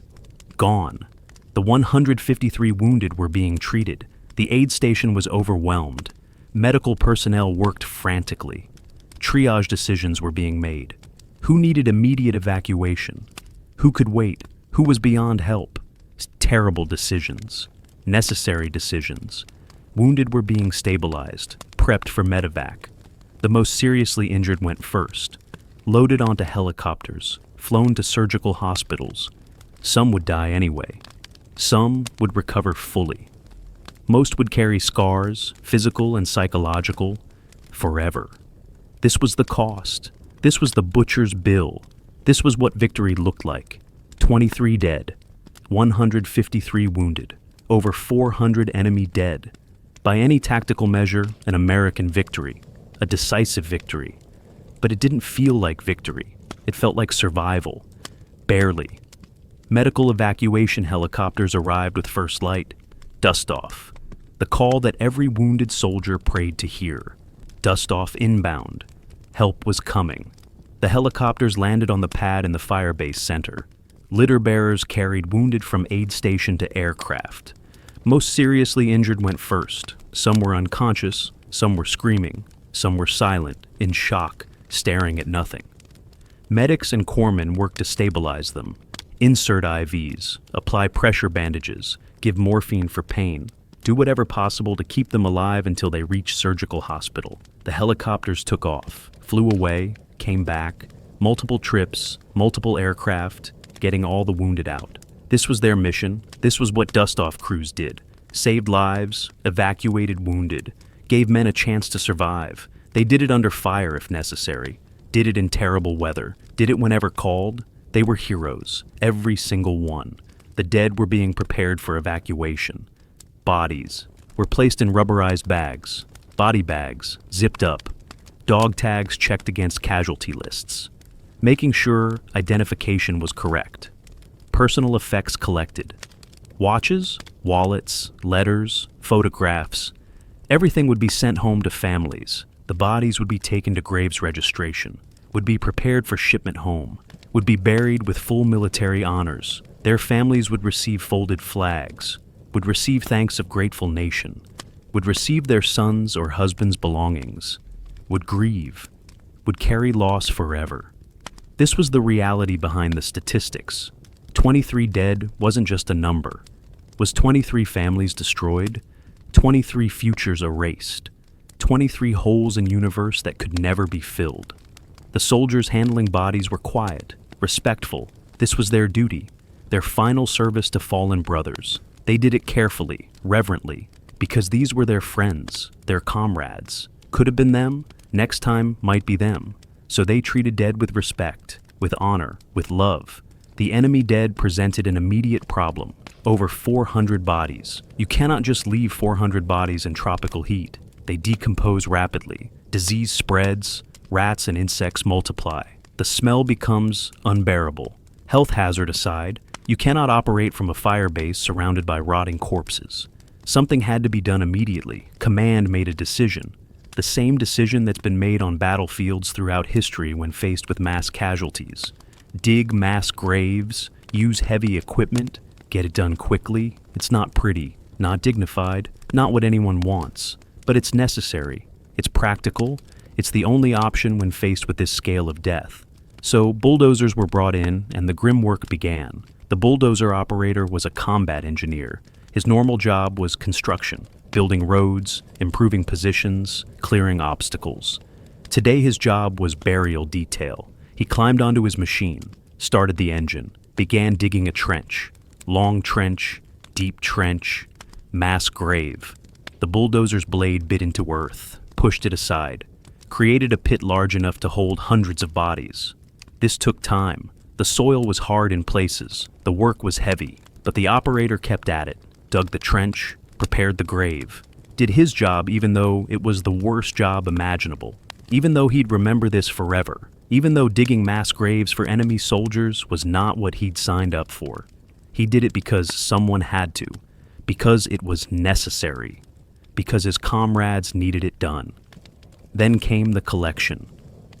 S1: Gone. The 153 wounded were being treated. The aid station was overwhelmed. Medical personnel worked frantically. Triage decisions were being made. Who needed immediate evacuation? Who could wait? Who was beyond help? Terrible decisions. Necessary decisions. Wounded were being stabilized, prepped for medevac. The most seriously injured went first, loaded onto helicopters, flown to surgical hospitals. Some would die anyway. Some would recover fully. Most would carry scars, physical and psychological, forever. This was the cost. This was the butcher's bill. This was what victory looked like. 23 dead, 153 wounded, over 400 enemy dead. By any tactical measure, an American victory, a decisive victory. But it didn't feel like victory. It felt like survival. Barely. Medical evacuation helicopters arrived with first light. Dust off. The call that every wounded soldier prayed to hear. Dust off inbound. Help was coming. The helicopters landed on the pad in the Firebase Center. Litter bearers carried wounded from aid station to aircraft. Most seriously injured went first. Some were unconscious, some were screaming, some were silent, in shock, staring at nothing. Medics and corpsmen worked to stabilize them. Insert IVs, apply pressure bandages, give morphine for pain, do whatever possible to keep them alive until they reached surgical hospital. The helicopters took off, flew away, came back, multiple trips, multiple aircraft, getting all the wounded out. This was their mission. This was what dust-off crews did. Saved lives, evacuated wounded, gave men a chance to survive. They did it under fire if necessary, did it in terrible weather, did it whenever called. They were heroes, every single one. The dead were being prepared for evacuation. Bodies were placed in rubberized bags, body bags zipped up, dog tags checked against casualty lists, making sure identification was correct. Personal effects collected. Watches, wallets, letters, photographs. Everything would be sent home to families. The bodies would be taken to graves registration, would be prepared for shipment home, would be buried with full military honors. Their families would receive folded flags, would receive thanks of grateful nation, would receive their sons' or husbands' belongings, would grieve, would carry loss forever. This was the reality behind the statistics. 23 dead wasn't just a number. Was 23 families destroyed? 23 futures erased. 23 holes in universe that could never be filled. The soldiers handling bodies were quiet, respectful. This was their duty, their final service to fallen brothers. They did it carefully, reverently, because these were their friends, their comrades. Could have been them, next time might be them. So they treated dead with respect, with honor, with love. The enemy dead presented an immediate problem. Over 400 bodies. You cannot just leave 400 bodies in tropical heat. They decompose rapidly. Disease spreads. Rats and insects multiply. The smell becomes unbearable. Health hazard aside, you cannot operate from a fire base surrounded by rotting corpses. Something had to be done immediately. Command made a decision. The same decision that's been made on battlefields throughout history when faced with mass casualties. Dig mass graves, use heavy equipment, get it done quickly. It's not pretty, not dignified, not what anyone wants, but it's necessary. It's practical. It's the only option when faced with this scale of death. So bulldozers were brought in and the grim work began. The bulldozer operator was a combat engineer. His normal job was construction, building roads, improving positions, clearing obstacles. Today his job was burial detail. He climbed onto his machine, started the engine, began digging a trench. Long trench, deep trench, mass grave. The The bulldozer's blade bit into earth, pushed it aside, created a pit large enough to hold hundreds of bodies. This took time. The soil was hard in places, the work was heavy, but the operator kept at it, dug the trench, prepared the grave, did his job even though it was the worst job imaginable, even though he'd remember this forever, even though digging mass graves for enemy soldiers was not what he'd signed up for. He did it because someone had to, because it was necessary, because his comrades needed it done. Then came the collection.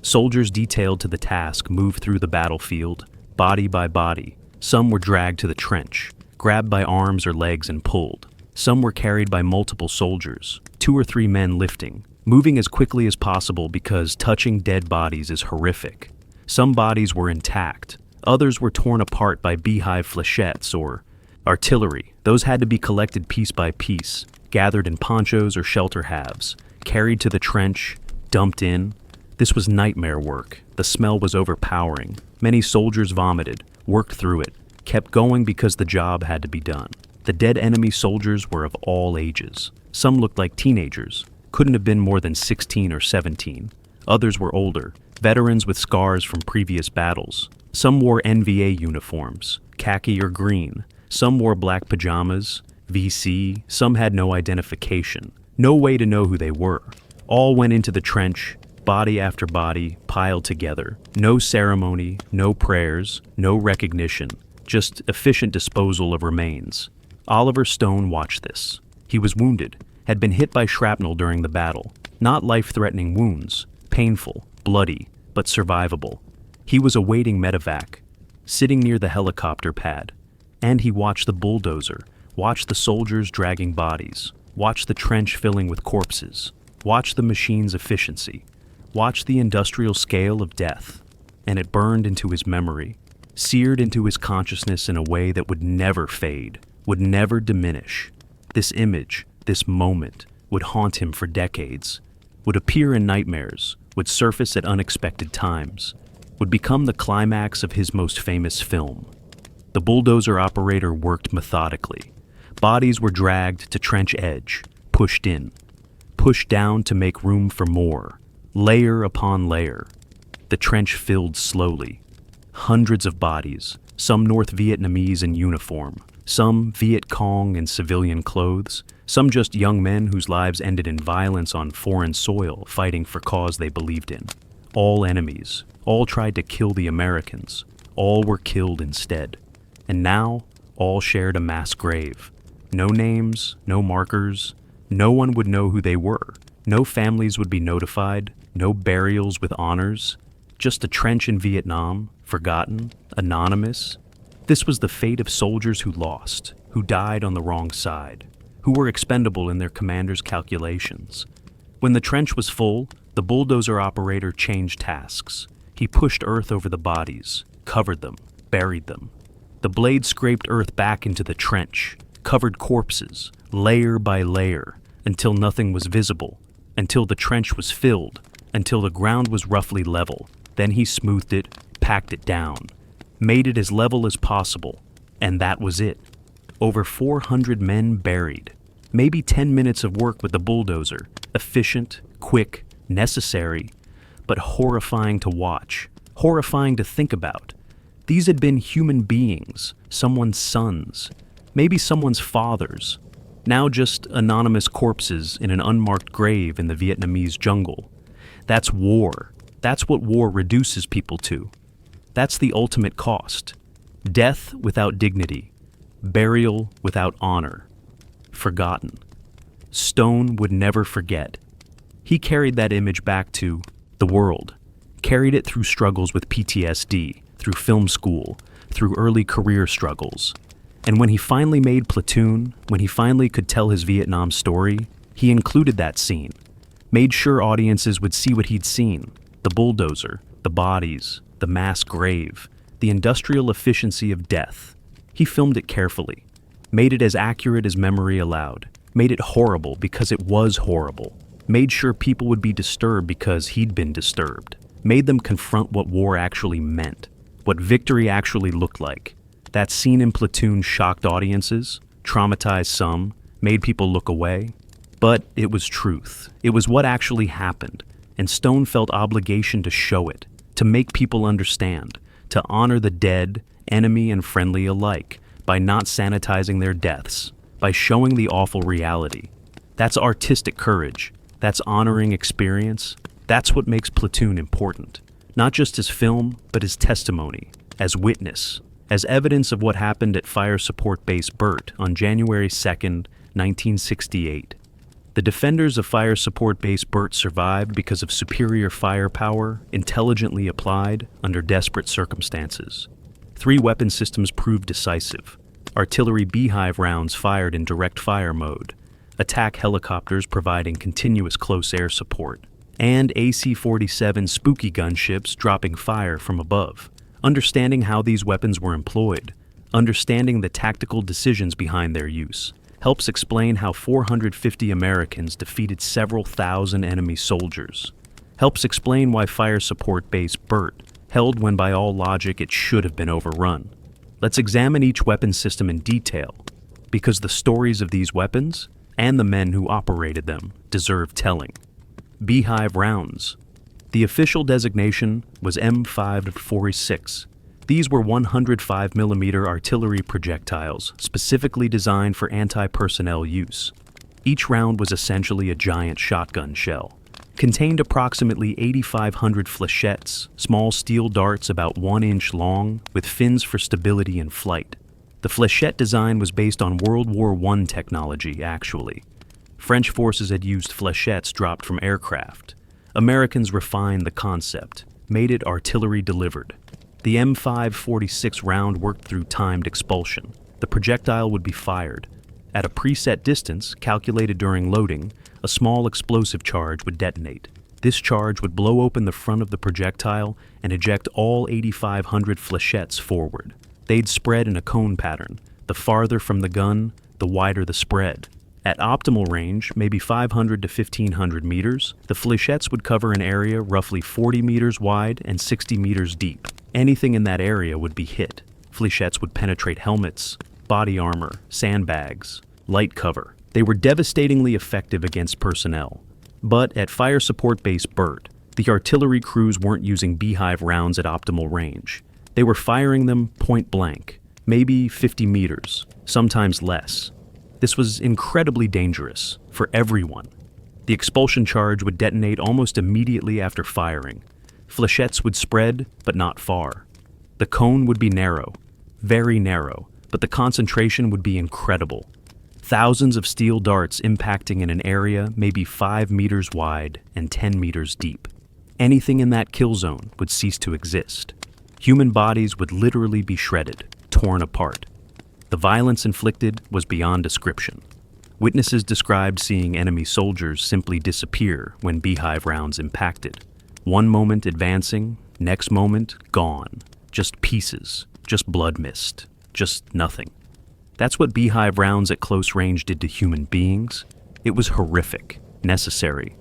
S1: Soldiers detailed to the task moved through the battlefield, body by body. Some were dragged to the trench, grabbed by arms or legs and pulled. Some were carried by multiple soldiers, 2 or 3 men lifting, moving as quickly as possible because touching dead bodies is horrific. Some bodies were intact, others were torn apart by beehive flechettes or artillery. Those had to be collected piece by piece, gathered in ponchos or shelter halves, carried to the trench, dumped in. This was nightmare work. The smell was overpowering. Many soldiers vomited, worked through it, kept going because the job had to be done. The dead enemy soldiers were of all ages. Some looked like teenagers, couldn't have been more than 16 or 17. Others were older, veterans with scars from previous battles. Some wore NVA uniforms, khaki or green. Some wore black pajamas, VC. Some had no identification, no way to know who they were. All went into the trench, body after body, piled together. No ceremony, no prayers, no recognition, just efficient disposal of remains. Oliver Stone watched this. He was wounded, had been hit by shrapnel during the battle. Not life-threatening wounds, painful, bloody, but survivable. He was awaiting medevac, sitting near the helicopter pad. And he watched the bulldozer, watched the soldiers dragging bodies, watched the trench filling with corpses, watched the machine's efficiency, watched the industrial scale of death. And it burned into his memory, seared into his consciousness in a way that would never fade, would never diminish. This image, this moment, would haunt him for decades, would appear in nightmares, would surface at unexpected times, would become the climax of his most famous film. The bulldozer operator worked methodically. Bodies were dragged to trench edge, pushed in, pushed down to make room for more, layer upon layer. The trench filled slowly. Hundreds of bodies, some North Vietnamese in uniform, some Viet Cong in civilian clothes, some just young men whose lives ended in violence on foreign soil fighting for cause they believed in. All enemies, all tried to kill the Americans, all were killed instead. And now, all shared a mass grave. No names, no markers, no one would know who they were. No families would be notified, no burials with honors. Just a trench in Vietnam, forgotten, anonymous. This was the fate of soldiers who lost, who died on the wrong side, who were expendable in their commander's calculations. When the trench was full, the bulldozer operator changed tasks. He pushed earth over the bodies, covered them, buried them. The blade scraped earth back into the trench, covered corpses, layer by layer, until nothing was visible, until the trench was filled, until the ground was roughly level. Then he smoothed it, packed it down, made it as level as possible, and that was it. Over 400 men buried. Maybe 10 minutes of work with the bulldozer, efficient, quick, necessary, but horrifying to watch, horrifying to think about. These had been human beings, someone's sons, maybe someone's fathers, now just anonymous corpses in an unmarked grave in the Vietnamese jungle. That's war. That's what war reduces people to. That's the ultimate cost. Death without dignity, burial without honor, forgotten. Stone would never forget. He carried that image back to the world, carried it through struggles with PTSD, through film school, through early career struggles. And when he finally made Platoon, when he finally could tell his Vietnam story, he included that scene, made sure audiences would see what he'd seen, the bulldozer, the bodies, the mass grave, the industrial efficiency of death. He filmed it carefully, made it as accurate as memory allowed, made it horrible because it was horrible, made sure people would be disturbed because he'd been disturbed, made them confront what war actually meant, what victory actually looked like. That scene in Platoon shocked audiences, traumatized some, made people look away. But it was truth. It was what actually happened, and Stone felt obligation to show it, to make people understand, to honor the dead, enemy and friendly alike, by not sanitizing their deaths, by showing the awful reality. That's artistic courage. That's honoring experience. That's what makes Platoon important. Not just as film, but as testimony, as witness, as evidence of what happened at Fire Support Base Burt on January 2nd, 1968. The defenders of Fire Support Base Burt survived because of superior firepower, intelligently applied under desperate circumstances. 3 weapon systems proved decisive. Artillery beehive rounds fired in direct fire mode, attack helicopters providing continuous close air support, and AC-47 spooky gunships dropping fire from above. Understanding how these weapons were employed, understanding the tactical decisions behind their use, helps explain how 450 Americans defeated several thousand enemy soldiers. Helps explain why Fire Support Base Burt held when by all logic it should have been overrun. Let's examine each weapon system in detail, because the stories of these weapons and the men who operated them deserve telling. Beehive rounds. The official designation was M546. These were 105mm artillery projectiles specifically designed for anti-personnel use. Each round was essentially a giant shotgun shell. Contained approximately 8,500 flechettes, small steel darts about 1 inch long, with fins for stability in flight. The flechette design was based on World War I technology, actually. French forces had used flechettes dropped from aircraft. Americans refined the concept, made it artillery delivered. The M546 round worked through timed expulsion. The projectile would be fired. At a preset distance, calculated during loading, a small explosive charge would detonate. This charge would blow open the front of the projectile and eject all 8,500 flechettes forward. They'd spread in a cone pattern. The farther from the gun, the wider the spread. At optimal range, maybe 500 to 1,500 meters, the flechettes would cover an area roughly 40 meters wide and 60 meters deep. Anything in that area would be hit. Flechettes would penetrate helmets, body armor, sandbags, light cover. They were devastatingly effective against personnel. But at Fire Support Base Burt, the artillery crews weren't using beehive rounds at optimal range. They were firing them point blank, maybe 50 meters, sometimes less. This was incredibly dangerous for everyone. The expulsion charge would detonate almost immediately after firing. Flechettes would spread, but not far. The cone would be narrow, very narrow, but the concentration would be incredible. Thousands of steel darts impacting in an area maybe 5 meters wide and 10 meters deep. Anything in that kill zone would cease to exist. Human bodies would literally be shredded, torn apart. The violence inflicted was beyond description. Witnesses described seeing enemy soldiers simply disappear when beehive rounds impacted. One moment advancing, next moment gone. Just pieces, just blood mist, just nothing. That's what beehive rounds at close range did to human beings. It was horrific, necessary,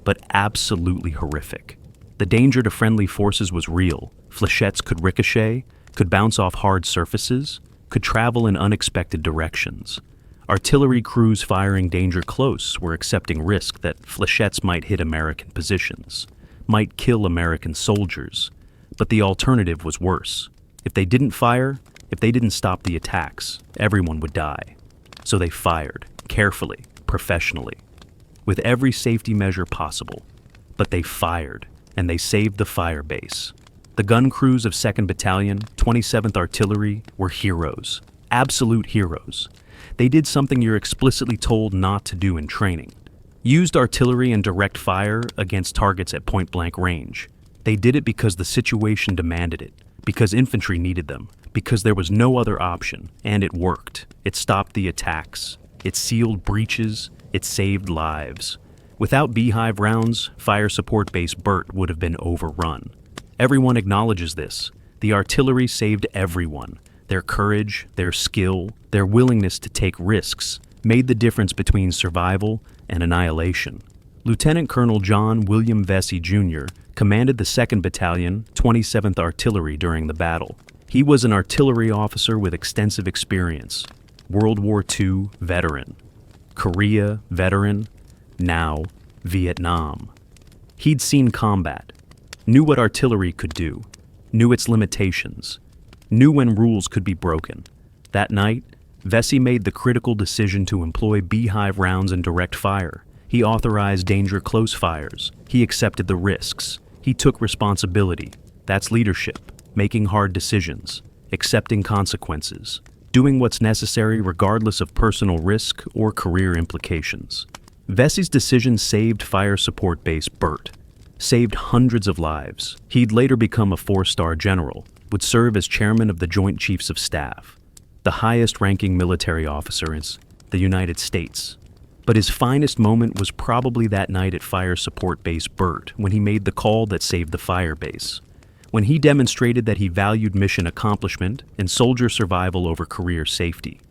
S1: but absolutely horrific. The danger to friendly forces was real. Flechettes could ricochet, could bounce off hard surfaces, could travel in unexpected directions. Artillery crews firing danger close were accepting risk that flechettes might hit American positions, might kill American soldiers, but the alternative was worse. If they didn't fire, if they didn't stop the attacks, everyone would die. So they fired, carefully, professionally, with every safety measure possible. But they fired, and they saved the fire base. The gun crews of 2nd Battalion, 27th Artillery were heroes, absolute heroes. They did something you're explicitly told not to do in training. Used artillery and direct fire against targets at point-blank range. They did it because the situation demanded it, because infantry needed them, because there was no other option, and it worked. It stopped the attacks. It sealed breaches. It saved lives. Without beehive rounds, Fire Support Base Burt would have been overrun. Everyone acknowledges this. The artillery saved everyone. Their courage, their skill, their willingness to take risks made the difference between survival and annihilation. Lieutenant Colonel John William Vesey Jr. commanded the 2nd Battalion, 27th Artillery during the battle. He was an artillery officer with extensive experience. World War II veteran. Korea veteran. now Vietnam. He'd seen combat, knew what artillery could do, knew its limitations, knew when rules could be broken. That night, Vesey made the critical decision to employ beehive rounds and direct fire. He authorized danger close fires. He accepted the risks. He took responsibility. That's leadership, making hard decisions, accepting consequences, doing what's necessary regardless of personal risk or career implications. Vesey's decision saved Fire Support Base Burt, saved hundreds of lives. He'd later become a 4-star general, would serve as chairman of the Joint Chiefs of Staff, the highest-ranking military officer in the United States. But his finest moment was probably that night at Fire Support Base Burt when he made the call that saved the fire base. When he demonstrated that he valued mission accomplishment and soldier survival over career safety.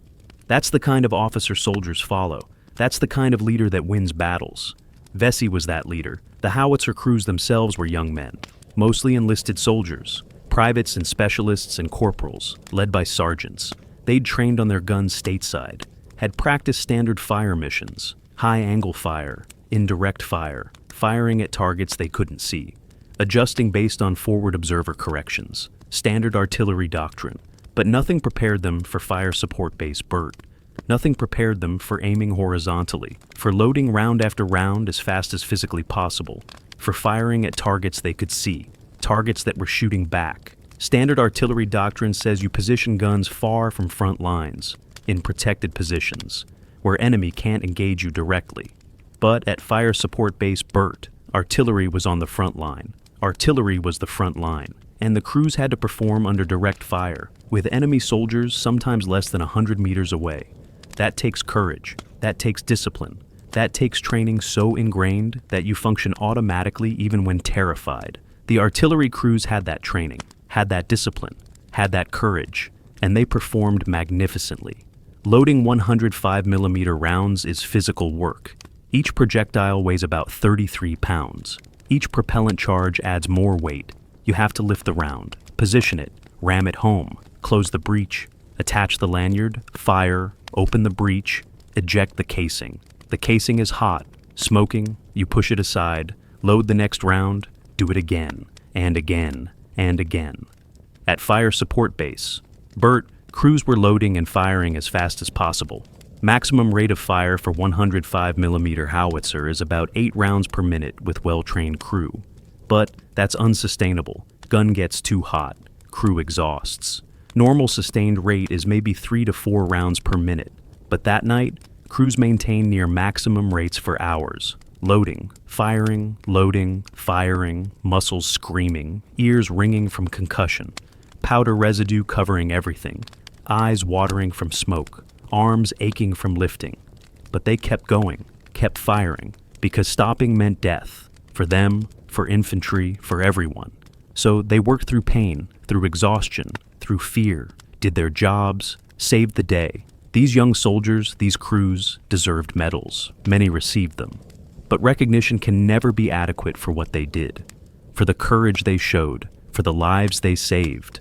S1: That's the kind of officer soldiers follow. That's the kind of leader that wins battles. Vesey was that leader. The howitzer crews themselves were young men, mostly enlisted soldiers, privates and specialists and corporals, led by sergeants. They'd trained on their guns stateside, had practiced standard fire missions, high-angle fire, indirect fire, firing at targets they couldn't see, adjusting based on forward observer corrections, standard artillery doctrine, but nothing prepared them for Fire Support Base Burt. Nothing prepared them for aiming horizontally, for loading round after round as fast as physically possible, for firing at targets they could see, targets that were shooting back. Standard artillery doctrine says you position guns far from front lines, in protected positions, where enemy can't engage you directly. But at Fire Support Base Burt, artillery was on the front line. Artillery was the front line, and the crews had to perform under direct fire, with enemy soldiers sometimes less than 100 meters away. That takes courage, that takes discipline, that takes training so ingrained that you function automatically even when terrified. The artillery crews had that training, had that discipline, had that courage, and they performed magnificently. Loading 105mm rounds is physical work. Each projectile weighs about 33 pounds. Each propellant charge adds more weight. You have to lift the round, position it, ram it home, close the breech, attach the lanyard, fire, open the breech, eject the casing. The casing is hot, smoking, you push it aside, load the next round, do it again, and again, and again. At Fire Support Base Burt, crews were loading and firing as fast as possible. Maximum rate of fire for 105mm howitzer is about 8 rounds per minute with well-trained crew. But that's unsustainable. Gun gets too hot. Crew exhausts. Normal sustained rate is maybe 3 to 4 rounds per minute. But that night, crews maintained near maximum rates for hours. Loading, firing, muscles screaming, ears ringing from concussion, powder residue covering everything, eyes watering from smoke, arms aching from lifting. But they kept going, kept firing, because stopping meant death. For them, for infantry, for everyone. So they worked through pain, through exhaustion, through fear, did their jobs, saved the day. These young soldiers, these crews, deserved medals. Many received them. But recognition can never be adequate for what they did, for the courage they showed, for the lives they saved.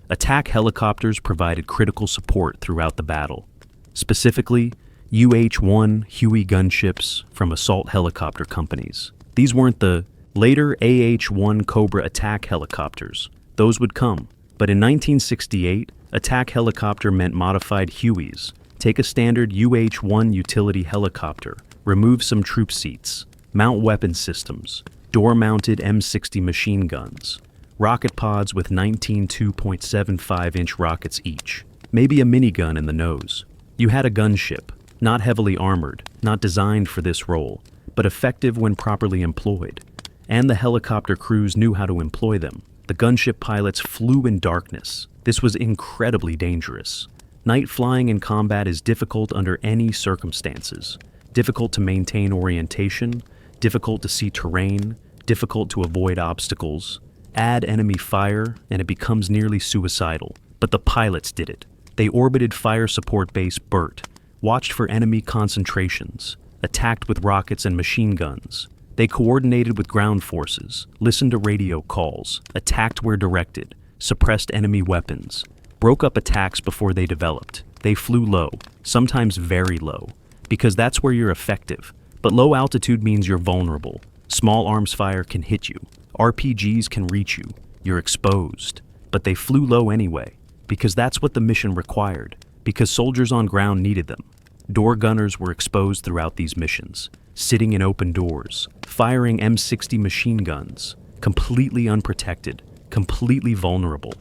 S1: Attack helicopters provided critical support throughout the battle. Specifically, UH-1 Huey gunships from assault helicopter companies. These weren't the later AH-1 Cobra attack helicopters. Those would come. But in 1968, attack helicopter meant modified Hueys. Take a standard UH-1 utility helicopter, remove some troop seats, mount weapon systems, door-mounted M60 machine guns, rocket pods with 19 2.75-inch rockets each, maybe a minigun in the nose. You had a gunship, not heavily armored, not designed for this role, but effective when properly employed. And the helicopter crews knew how to employ them. The gunship pilots flew in darkness. This was incredibly dangerous. Night flying in combat is difficult under any circumstances. Difficult to maintain orientation, difficult to see terrain, difficult to avoid obstacles. Add enemy fire, and it becomes nearly suicidal. But the pilots did it. They orbited Fire Support Base Burt, watched for enemy concentrations, attacked with rockets and machine guns. They coordinated with ground forces, listened to radio calls, attacked where directed, suppressed enemy weapons, broke up attacks before they developed. They flew low, sometimes very low, because that's where you're effective. But low altitude means you're vulnerable. Small arms fire can hit you. RPGs can reach you. You're exposed. But they flew low anyway, because that's what the mission required, because soldiers on ground needed them. Door gunners were exposed throughout these missions, sitting in open doors, firing M60 machine guns, completely unprotected, completely vulnerable.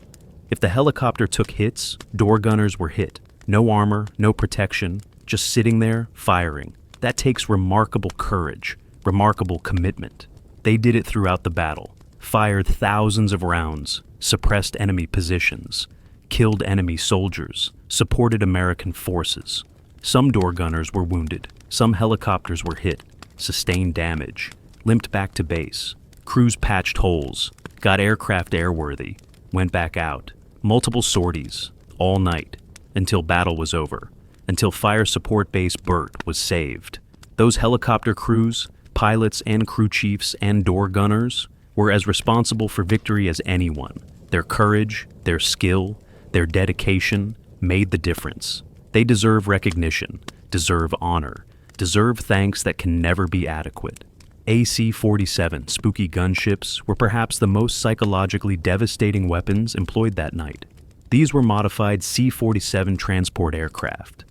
S1: If the helicopter took hits, door gunners were hit. No armor, no protection, just sitting there, firing. That takes remarkable courage, remarkable commitment. They did it throughout the battle, fired thousands of rounds, suppressed enemy positions, killed enemy soldiers, supported American forces. Some door gunners were wounded, some helicopters were hit, sustained damage, limped back to base. Crews patched holes, got aircraft airworthy, went back out. Multiple sorties, all night, until battle was over, until Fire Support Base Burt was saved. Those helicopter crews, pilots and crew chiefs and door gunners, were as responsible for victory as anyone. Their courage, their skill, their dedication made the difference. They deserve recognition, deserve honor, deserve thanks that can never be adequate. AC-47 spooky gunships were perhaps the most psychologically devastating weapons employed that night. These were modified C-47 transport aircraft.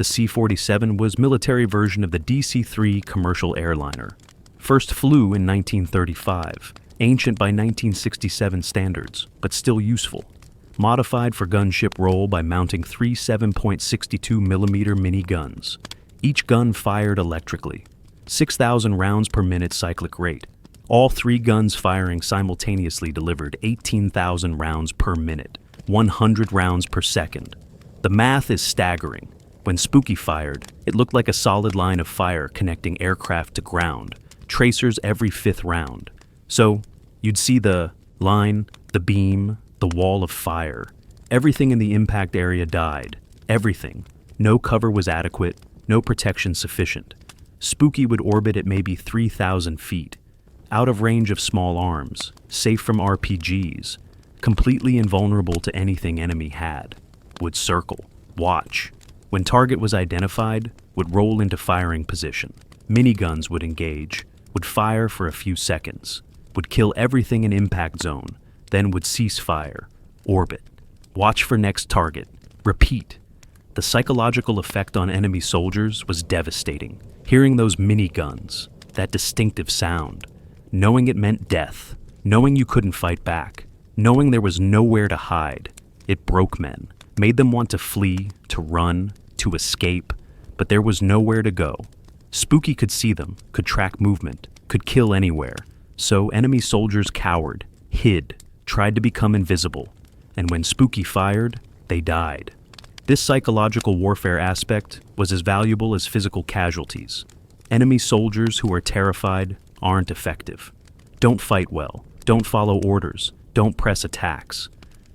S1: The C-47 was a military version of the DC-3 commercial airliner. First flew in 1935, ancient by 1967 standards, but still useful. Modified for gunship role by mounting three 7.62mm miniguns. Each gun fired electrically. 6,000 rounds per minute cyclic rate. All three guns firing simultaneously delivered 18,000 rounds per minute, 100 rounds per second. The math is staggering. When Spooky fired, it looked like a solid line of fire connecting aircraft to ground, tracers every fifth round. So, you'd see the line, the beam, the wall of fire. Everything in the impact area died. Everything. No cover was adequate, no protection sufficient. Spooky would orbit at maybe 3,000 feet, out of range of small arms, safe from RPGs, completely invulnerable to anything enemy had. Would circle, watch. When target was identified, would roll into firing position. Miniguns would engage, would fire for a few seconds, would kill everything in impact zone, then would cease fire, orbit, watch for next target, repeat. The psychological effect on enemy soldiers was devastating. Hearing those miniguns, that distinctive sound, knowing it meant death, knowing you couldn't fight back, knowing there was nowhere to hide, it broke men, made them want to flee, to run, to escape, but there was nowhere to go. Spooky could see them, could track movement, could kill anywhere, so enemy soldiers cowered, hid, tried to become invisible, and when Spooky fired, they died. This psychological warfare aspect was as valuable as physical casualties. Enemy soldiers who are terrified aren't effective. Don't fight well, don't follow orders, don't press attacks.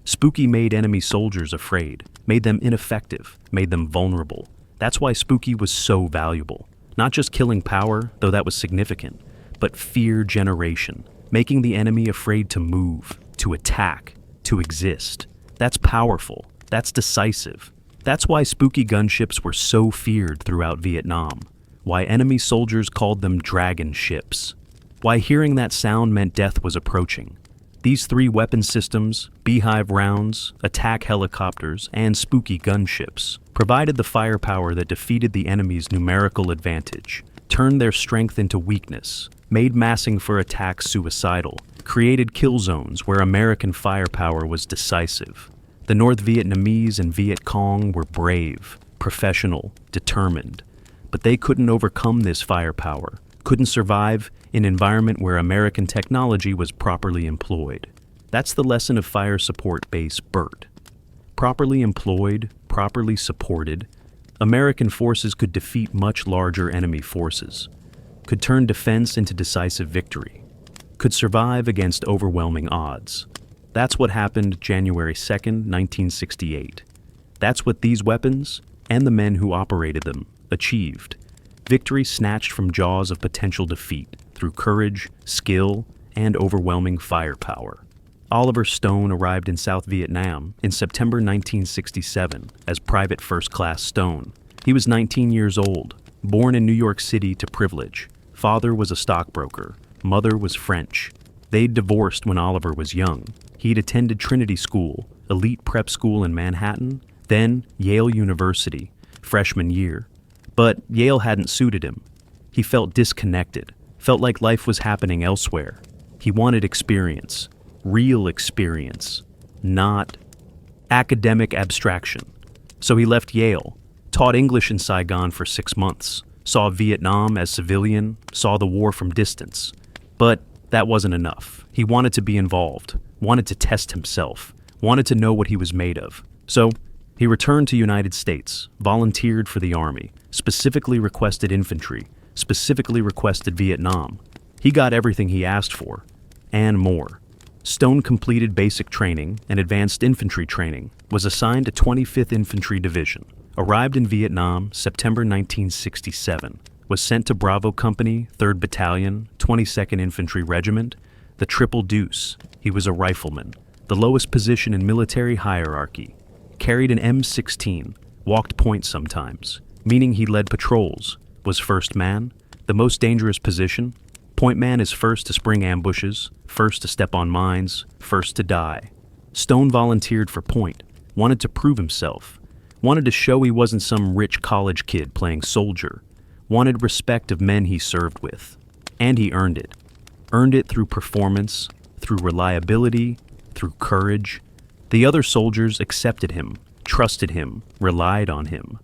S1: Spooky made enemy soldiers afraid, made them ineffective, made them vulnerable. That's why Spooky was so valuable. Not just killing power, though that was significant, but fear generation, making the enemy afraid to move, to attack, to exist. That's powerful, that's decisive. That's why Spooky gunships were so feared throughout Vietnam, why enemy soldiers called them dragon ships, why hearing that sound meant death was approaching. These three weapon systems, beehive rounds, attack helicopters, and Spooky gunships, provided the firepower that defeated the enemy's numerical advantage, turned their strength into weakness, made massing for attacks suicidal, created kill zones where American firepower was decisive. The North Vietnamese and Viet Cong were brave, professional, determined, but they couldn't overcome this firepower, couldn't survive in an environment where American technology was properly employed. That's the lesson of Fire Support Base Burt. Properly employed, properly supported, American forces could defeat much larger enemy forces, could turn defense into decisive victory, could survive against overwhelming odds. That's what happened January 2nd, 1968. That's what these weapons, and the men who operated them, achieved. Victory snatched from jaws of potential defeat through courage, skill, and overwhelming firepower. Oliver Stone arrived in South Vietnam in September 1967 as Private First Class Stone. He was 19 years old, Born in New York City to privilege. Father was a stockbroker. Mother was French. They'd divorced when Oliver was young. He'd attended Trinity School, elite prep school in Manhattan, then Yale University, freshman year. But Yale hadn't suited him. He felt disconnected, felt like life was happening elsewhere. He wanted experience, real experience, not academic abstraction. So he left Yale, taught English in Saigon for 6 months, saw Vietnam as civilian, saw the war from distance. But that wasn't enough. He wanted to be involved, wanted to test himself, wanted to know what he was made of. So he returned to United States, volunteered for the Army, specifically requested infantry, specifically requested Vietnam. He got everything he asked for, and more. Stone completed basic training and advanced infantry training, was assigned to 25th Infantry Division, arrived in Vietnam September 1967, was sent to Bravo Company, 3rd Battalion, 22nd Infantry Regiment, the Triple Deuce. He was a rifleman, the lowest position in military hierarchy. Carried an M16, walked point sometimes, meaning he led patrols, was first man, the most dangerous position. Point man is first to spring ambushes, first to step on mines, first to die. Stone volunteered for point, wanted to prove himself, wanted to show he wasn't some rich college kid playing soldier, wanted respect of men he served with. And he earned it. Earned it through performance, through reliability, through courage. The other soldiers accepted him, trusted him, relied on him.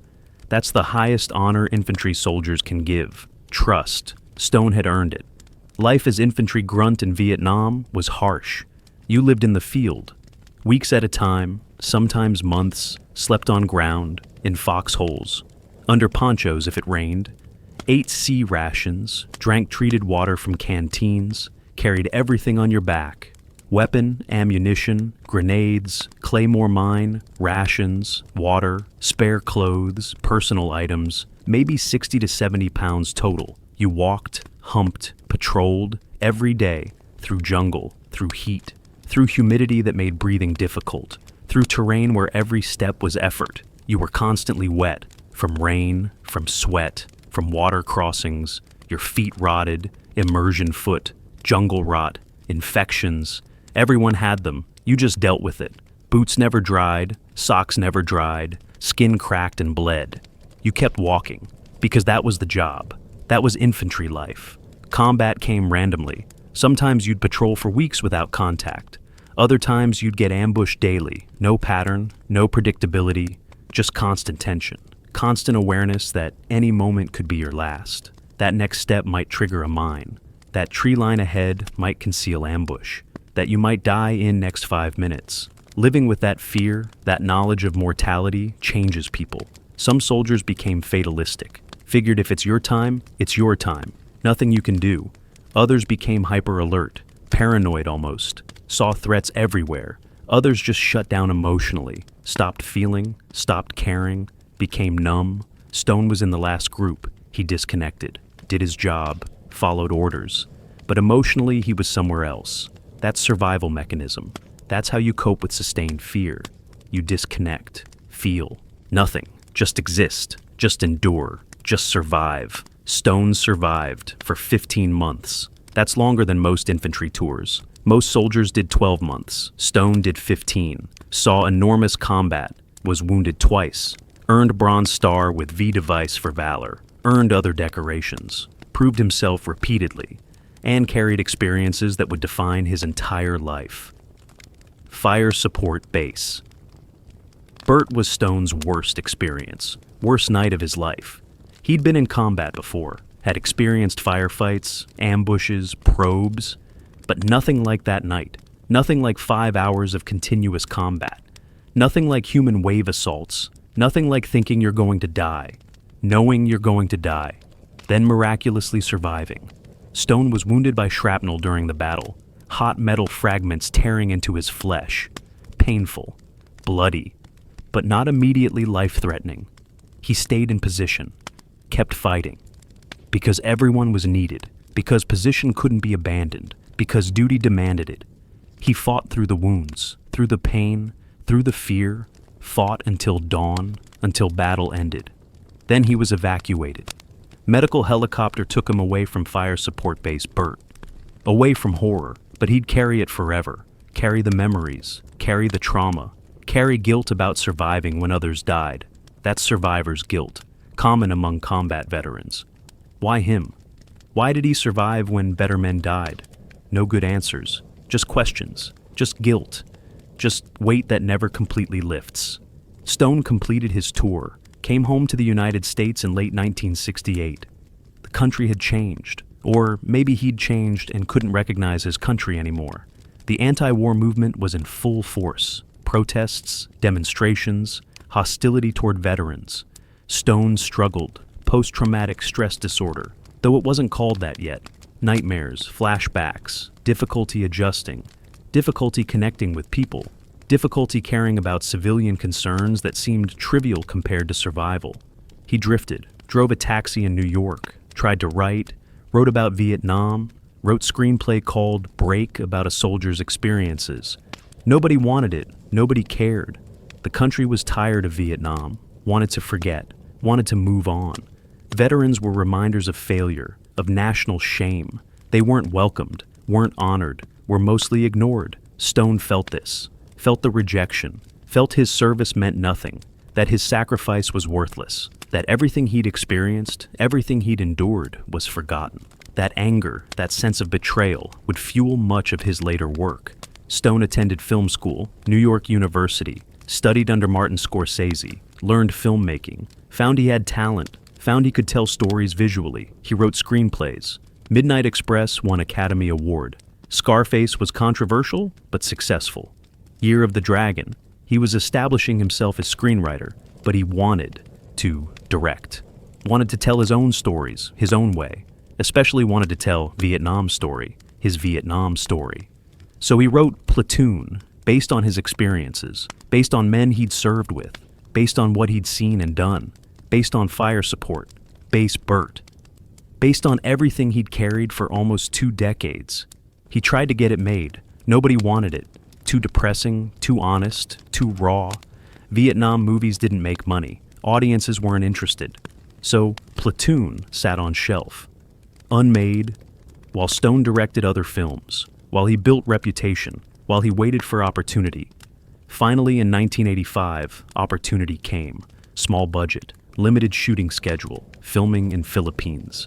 S1: That's the highest honor infantry soldiers can give. Trust. Stone had earned it. Life as infantry grunt in Vietnam was harsh. You lived in the field, weeks at a time, sometimes months, slept on ground, in foxholes, under ponchos if it rained, ate sea rations, drank treated water from canteens, carried everything on your back. Weapon, ammunition, grenades, claymore mine, rations, water, spare clothes, personal items, maybe 60 to 70 pounds total. You walked, humped, patrolled, every day, through jungle, through heat, through humidity that made breathing difficult, through terrain where every step was effort. You were constantly wet, from rain, from sweat, from water crossings, your feet rotted, immersion foot, jungle rot, infections. Everyone had them. You just dealt with it. Boots never dried, socks never dried, skin cracked and bled. You kept walking, because that was the job. That was infantry life. Combat came randomly. Sometimes you'd patrol for weeks without contact. Other times you'd get ambushed daily. No pattern, no predictability, just constant tension. Constant awareness that any moment could be your last. That next step might trigger a mine. That tree line ahead might conceal ambush. That you might die in next 5 minutes. Living with that fear, that knowledge of mortality, changes people. Some soldiers became fatalistic. Figured if it's your time, it's your time. Nothing you can do. Others became hyper-alert, paranoid almost. Saw threats everywhere. Others just shut down emotionally. Stopped feeling, stopped caring, became numb. Stone was in the last group. He disconnected, did his job, followed orders. But emotionally, he was somewhere else. That's survival mechanism. That's how you cope with sustained fear. You disconnect, feel, nothing, just exist, just endure, just survive. Stone survived for 15 months. That's longer than most infantry tours. Most soldiers did 12 months. Stone did 15. Saw enormous combat, was wounded twice, earned Bronze Star with V device for valor, earned other decorations, proved himself repeatedly, and carried experiences that would define his entire life. Fire Support Base. Burt was Stone's worst experience, worst night of his life. He'd been in combat before, had experienced firefights, ambushes, probes, but nothing like that night. Nothing like 5 hours of continuous combat. Nothing like human wave assaults. Nothing like thinking you're going to die, knowing you're going to die, then miraculously surviving. Stone was wounded by shrapnel during the battle, hot metal fragments tearing into his flesh. Painful, bloody, but not immediately life-threatening. He stayed in position, kept fighting, because everyone was needed, because position couldn't be abandoned, because duty demanded it. He fought through the wounds, through the pain, through the fear, fought until dawn, until battle ended. Then he was evacuated. Medical helicopter took him away from Fire Support Base Burt. Away from horror, but he'd carry it forever. Carry the memories, carry the trauma, carry guilt about surviving when others died. That's survivor's guilt, common among combat veterans. Why him? Why did he survive when better men died? No good answers, just questions, just guilt, just weight that never completely lifts. Stone completed his tour, came home to the United States in late 1968. The country had changed, or maybe he'd changed and couldn't recognize his country anymore. The anti-war movement was in full force. Protests, demonstrations, hostility toward veterans. Stone struggled, post-traumatic stress disorder, though it wasn't called that yet. Nightmares, flashbacks, difficulty adjusting, difficulty connecting with people, difficulty caring about civilian concerns that seemed trivial compared to survival. He drifted, drove a taxi in New York, tried to write, wrote about Vietnam, wrote screenplay called Break about a soldier's experiences. Nobody wanted it, nobody cared. The country was tired of Vietnam, wanted to forget, wanted to move on. Veterans were reminders of failure, of national shame. They weren't welcomed, weren't honored, were mostly ignored. Stone felt this, felt the rejection, felt his service meant nothing, that his sacrifice was worthless, that everything he'd experienced, everything he'd endured was forgotten. That anger, that sense of betrayal, would fuel much of his later work. Stone attended film school, New York University, studied under Martin Scorsese, learned filmmaking, found he had talent, found he could tell stories visually. He wrote screenplays. Midnight Express won Academy Award. Scarface was controversial, but successful. Year of the Dragon, he was establishing himself as screenwriter, but he wanted to direct. Wanted to tell his own stories, his own way. Especially wanted to tell Vietnam's story, his Vietnam story. So he wrote Platoon, based on his experiences, based on men he'd served with, based on what he'd seen and done, based on Fire Support Base Burt, based on everything he'd carried for almost 2 decades. He tried to get it made. Nobody wanted it. Too depressing, too honest, too raw. Vietnam movies didn't make money. Audiences weren't interested. So Platoon sat on shelf. Unmade, while Stone directed other films, while he built reputation, while he waited for opportunity. Finally, in 1985, opportunity came. Small budget, limited shooting schedule, filming in Philippines.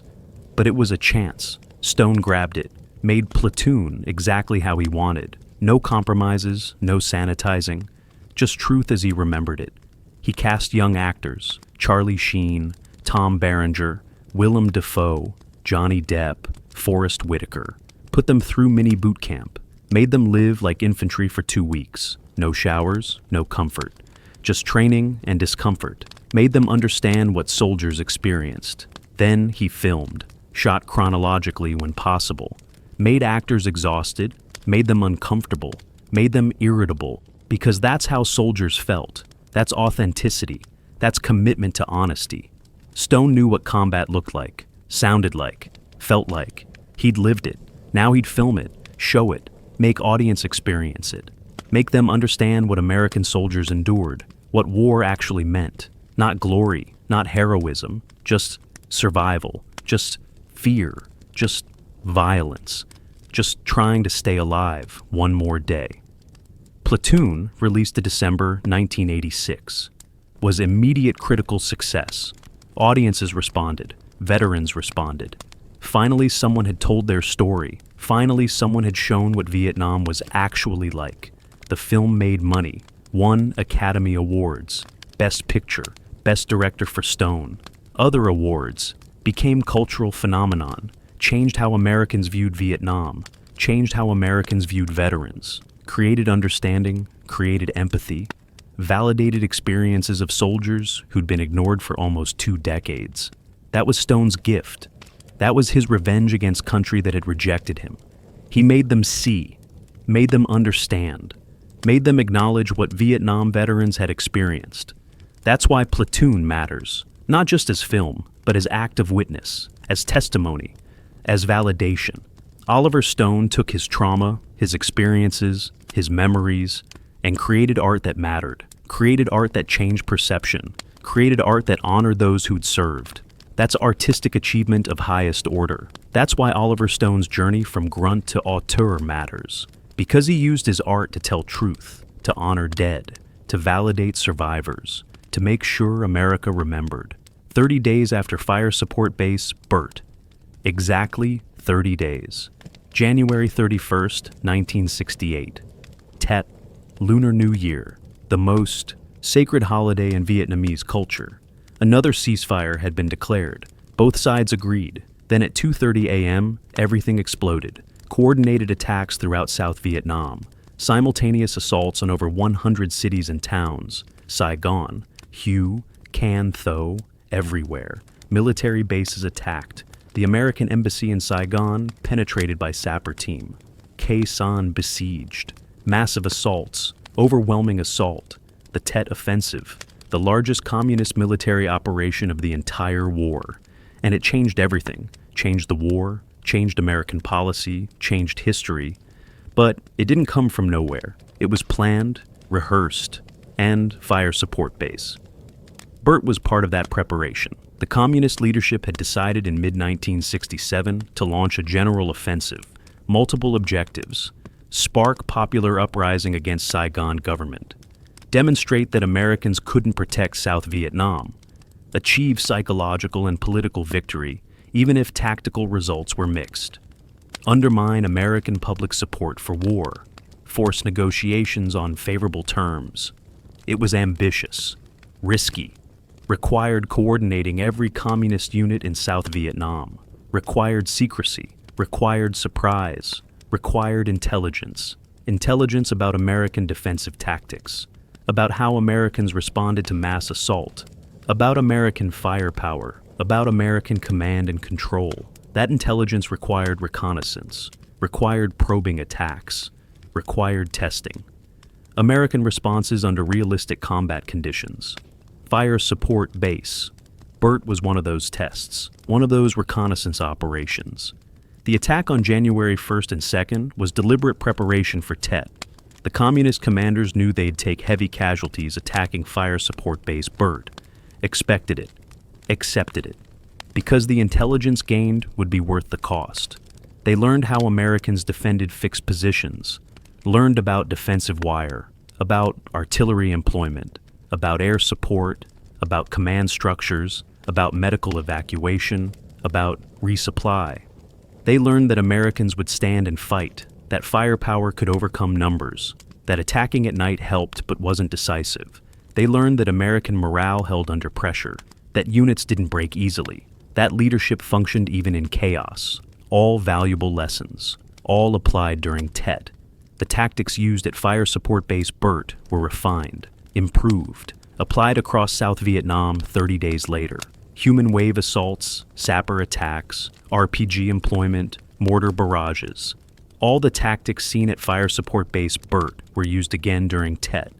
S1: But it was a chance. Stone grabbed it, made Platoon exactly how he wanted. No compromises, no sanitizing, just truth as he remembered it. He cast young actors, Charlie Sheen, Tom Berenger, Willem Dafoe, Johnny Depp, Forrest Whitaker, put them through mini boot camp, made them live like infantry for 2 weeks. No showers, no comfort, just training and discomfort, made them understand what soldiers experienced. Then he filmed, shot chronologically when possible, made actors exhausted, made them uncomfortable, made them irritable, because that's how soldiers felt. That's authenticity. That's commitment to honesty. Stone knew what combat looked like, sounded like, felt like. He'd lived it. Now he'd film it, show it, make audience experience it, make them understand what American soldiers endured, what war actually meant. Not glory, not heroism, just survival, just fear, just violence, just trying to stay alive one more day. Platoon, released in December 1986, was immediate critical success. Audiences responded, veterans responded. Finally, someone had told their story. Finally, someone had shown what Vietnam was actually like. The film made money, won Academy Awards, Best Picture, Best Director for Stone. Other awards, became cultural phenomenon, changed how Americans viewed Vietnam, changed how Americans viewed veterans, created understanding, created empathy, validated experiences of soldiers who'd been ignored for almost 2 decades. That was Stone's gift. That was his revenge against country that had rejected him. He made them see, made them understand, made them acknowledge what Vietnam veterans had experienced. That's why Platoon matters, not just as film, but as act of witness, as testimony, as validation. Oliver Stone took his trauma, his experiences, his memories, and created art that mattered, created art that changed perception, created art that honored those who'd served. That's artistic achievement of highest order. That's why Oliver Stone's journey from grunt to auteur matters. Because he used his art to tell truth, to honor dead, to validate survivors, to make sure America remembered. 30 days after Fire Support Base Burt. Exactly 30 days. January 31st, 1968. Tet, Lunar New Year, the most sacred holiday in Vietnamese culture. Another ceasefire had been declared. Both sides agreed. Then at 2:30 a.m., everything exploded. Coordinated attacks throughout South Vietnam. Simultaneous assaults on over 100 cities and towns. Saigon, Hue, Can Tho, everywhere. Military bases attacked. The American embassy in Saigon penetrated by sapper team. Khe Sanh besieged. Massive assaults. Overwhelming assault. The Tet Offensive. The largest communist military operation of the entire war. And it changed everything. Changed the war, changed American policy, changed history. But it didn't come from nowhere. It was planned, rehearsed, and Fire Support Base. Burt was part of that preparation. The communist leadership had decided in mid-1967 to launch a general offensive, multiple objectives, spark popular uprising against Saigon government, demonstrate that Americans couldn't protect South Vietnam, achieve psychological and political victory even if tactical results were mixed, undermine American public support for war, force negotiations on favorable terms. It was ambitious, risky, required coordinating every communist unit in South Vietnam, required secrecy, required surprise, required intelligence, intelligence about American defensive tactics, about how Americans responded to mass assault, about American firepower, about American command and control. That intelligence required reconnaissance, required probing attacks, required testing. American responses under realistic combat conditions. Fire Support Base. Burt was one of those tests, one of those reconnaissance operations. The attack on January 1st and 2nd was deliberate preparation for Tet. The communist commanders knew they'd take heavy casualties attacking Fire Support Base Burt. Expected it. Accepted it. Because the intelligence gained would be worth the cost. They learned how Americans defended fixed positions, learned about defensive wire, about artillery employment, about air support, about command structures, about medical evacuation, about resupply. They learned that Americans would stand and fight, that firepower could overcome numbers, that attacking at night helped but wasn't decisive. They learned that American morale held under pressure, that units didn't break easily, that leadership functioned even in chaos. All valuable lessons, all applied during Tet. The tactics used at Fire Support Base Burt were refined, improved, applied across South Vietnam 30 days later. Human wave assaults, sapper attacks, RPG employment, mortar barrages. All the tactics seen at Fire Support Base Burt were used again during Tet,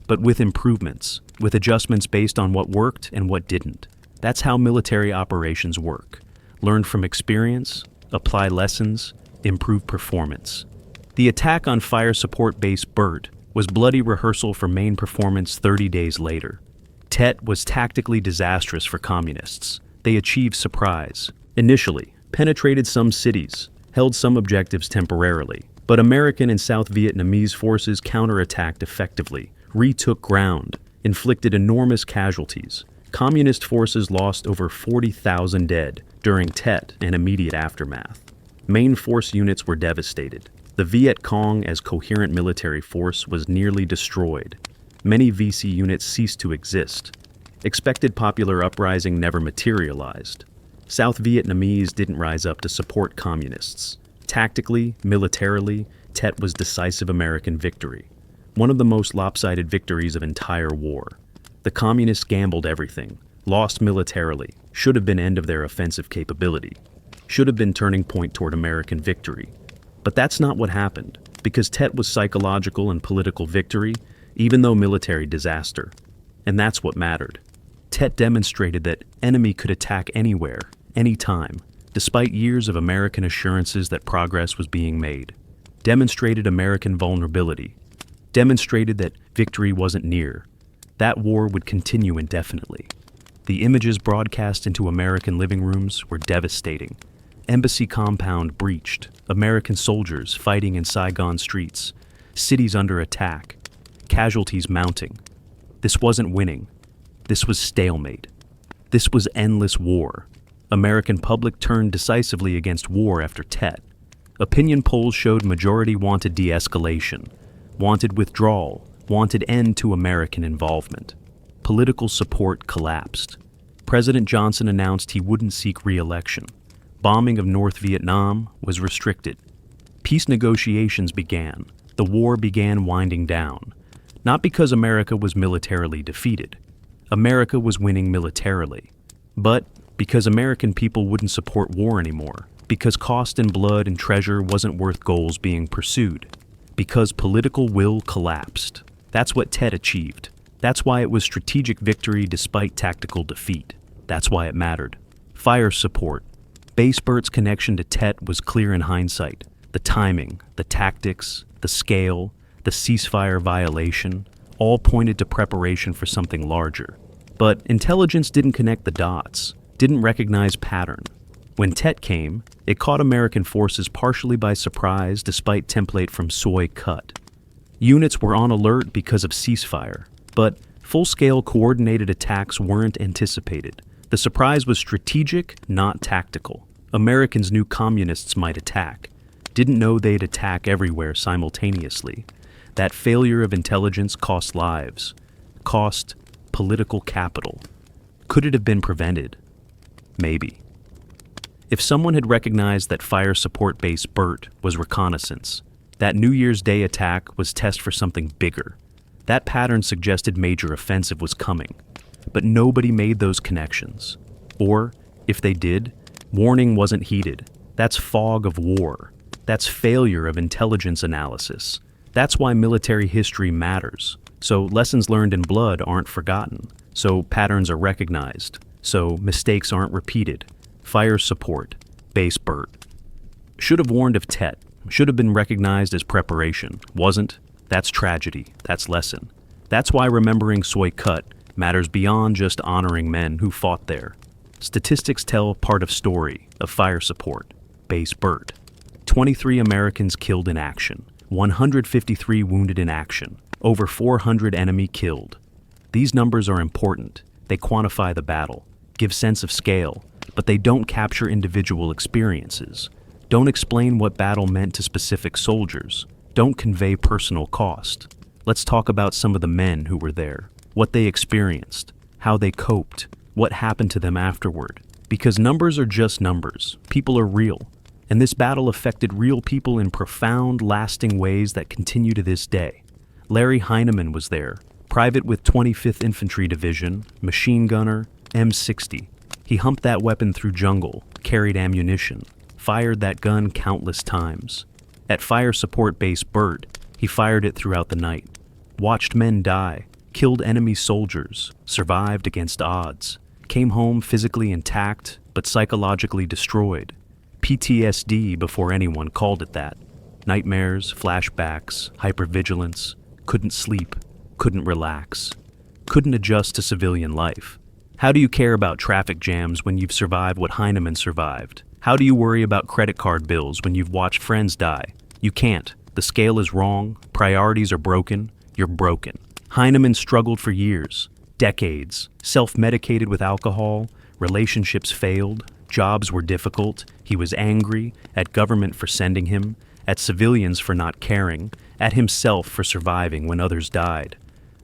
S1: but with improvements, with adjustments based on what worked and what didn't. That's how military operations work. Learn from experience, apply lessons, improve performance. The attack on Fire Support Base Burt was bloody rehearsal for main performance 30 days later. Tet was tactically disastrous for communists. They achieved surprise. Initially, penetrated some cities, held some objectives temporarily, but American and South Vietnamese forces counterattacked effectively, retook ground, inflicted enormous casualties. Communist forces lost over 40,000 dead during Tet and immediate aftermath. Main force units were devastated. The Viet Cong as coherent military force was nearly destroyed. Many VC units ceased to exist. Expected popular uprising never materialized. South Vietnamese didn't rise up to support communists. Tactically, militarily, Tet was decisive American victory. One of the most lopsided victories of entire war. The communists gambled everything, lost militarily, should have been end of their offensive capability, should have been turning point toward American victory. But that's not what happened, because Tet was psychological and political victory, even though military disaster. And that's what mattered. Tet demonstrated that enemy could attack anywhere, anytime, despite years of American assurances that progress was being made. Demonstrated American vulnerability. Demonstrated that victory wasn't near. That war would continue indefinitely. The images broadcast into American living rooms were devastating. Embassy compound breached, American soldiers fighting in Saigon streets, cities under attack, casualties mounting. This wasn't winning. This was stalemate. This was endless war. American public turned decisively against war after Tet. Opinion polls showed majority wanted de-escalation, wanted withdrawal, wanted end to American involvement. Political support collapsed. President Johnson announced he wouldn't seek re-election. Bombing of North Vietnam was restricted. Peace negotiations began. The war began winding down. Not because America was militarily defeated. America was winning militarily. But because American people wouldn't support war anymore. Because cost in blood and treasure wasn't worth goals being pursued. Because political will collapsed. That's what Tet achieved. That's why it was strategic victory despite tactical defeat. That's why it mattered. Fire Support Base Burt's connection to Tet was clear in hindsight. The timing, the tactics, the scale, the ceasefire violation, all pointed to preparation for something larger. But intelligence didn't connect the dots, didn't recognize pattern. When Tet came, it caught American forces partially by surprise despite template from Soy cut. Units were on alert because of ceasefire, but full-scale coordinated attacks weren't anticipated. The surprise was strategic, not tactical. Americans knew communists might attack, didn't know they'd attack everywhere simultaneously. That failure of intelligence cost lives, cost political capital. Could it have been prevented? Maybe. If someone had recognized that Fire Support Base Burt was reconnaissance, that New Year's Day attack was test for something bigger, that pattern suggested major offensive was coming, but nobody made those connections. Or, if they did, warning wasn't heeded. That's fog of war. That's failure of intelligence analysis. That's why military history matters. So lessons learned in blood aren't forgotten. So patterns are recognized. So mistakes aren't repeated. Fire Support Base Burt should have warned of Tet. Should have been recognized as preparation. Wasn't. That's tragedy. That's lesson. That's why remembering Soy cut matters beyond just honoring men who fought there. Statistics tell part of story of Fire Support Base Burt. 23 Americans killed in action. 153 wounded in action. Over 400 enemy killed. These numbers are important. They quantify the battle, give sense of scale, but they don't capture individual experiences. Don't explain what battle meant to specific soldiers. Don't convey personal cost. Let's talk about some of the men who were there, what they experienced, how they coped, what happened to them afterward. Because numbers are just numbers. People are real. And this battle affected real people in profound, lasting ways that continue to this day. Larry Heineman was there, private with 25th Infantry Division, machine gunner, M60. He humped that weapon through jungle, carried ammunition, fired that gun countless times. At Fire Support Base Burt, he fired it throughout the night, watched men die, killed enemy soldiers, survived against odds, came home physically intact but psychologically destroyed. PTSD before anyone called it that. Nightmares, flashbacks, hypervigilance, couldn't sleep, couldn't relax, couldn't adjust to civilian life. How do you care about traffic jams when you've survived what Heineman survived? How do you worry about credit card bills when you've watched friends die? You can't. The scale is wrong, priorities are broken, you're broken. Heineman struggled for years, decades, self-medicated with alcohol, relationships failed, jobs were difficult, he was angry, at government for sending him, at civilians for not caring, at himself for surviving when others died.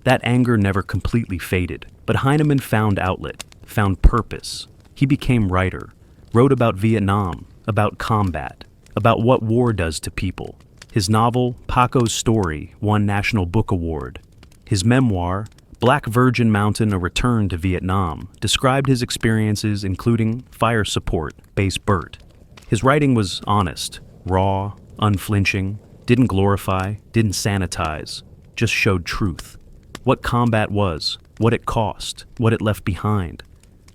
S1: That anger never completely faded, but Heineman found outlet, found purpose. He became writer, wrote about Vietnam, about combat, about what war does to people. His novel, Paco's Story, won National Book Award. His memoir, Black Virgin Mountain: A Return to Vietnam, described his experiences including Fire Support Base Burt. His writing was honest, raw, unflinching, didn't glorify, didn't sanitize, just showed truth. What combat was, what it cost, what it left behind.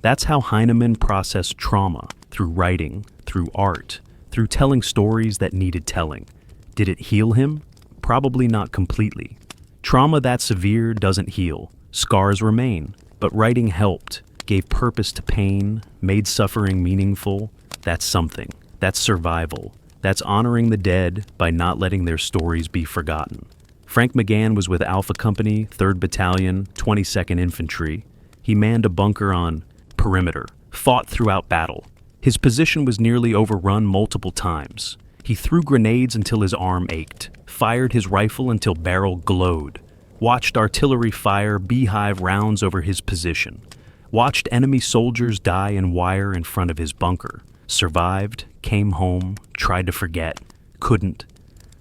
S1: That's how Heineman processed trauma, through writing, through art, through telling stories that needed telling. Did it heal him? Probably not completely. Trauma that severe doesn't heal. Scars remain, but writing helped. gave purpose to pain, made suffering meaningful. That's something. That's survival. That's honoring the dead by not letting their stories be forgotten. Frank McGann was with Alpha Company, 3rd Battalion, 22nd Infantry. He manned a bunker on perimeter, fought throughout battle. His position was nearly overrun multiple times. He threw grenades until his arm ached, fired his rifle until barrel glowed, watched artillery fire beehive rounds over his position, watched enemy soldiers die in wire in front of his bunker, survived, came home, tried to forget, couldn't.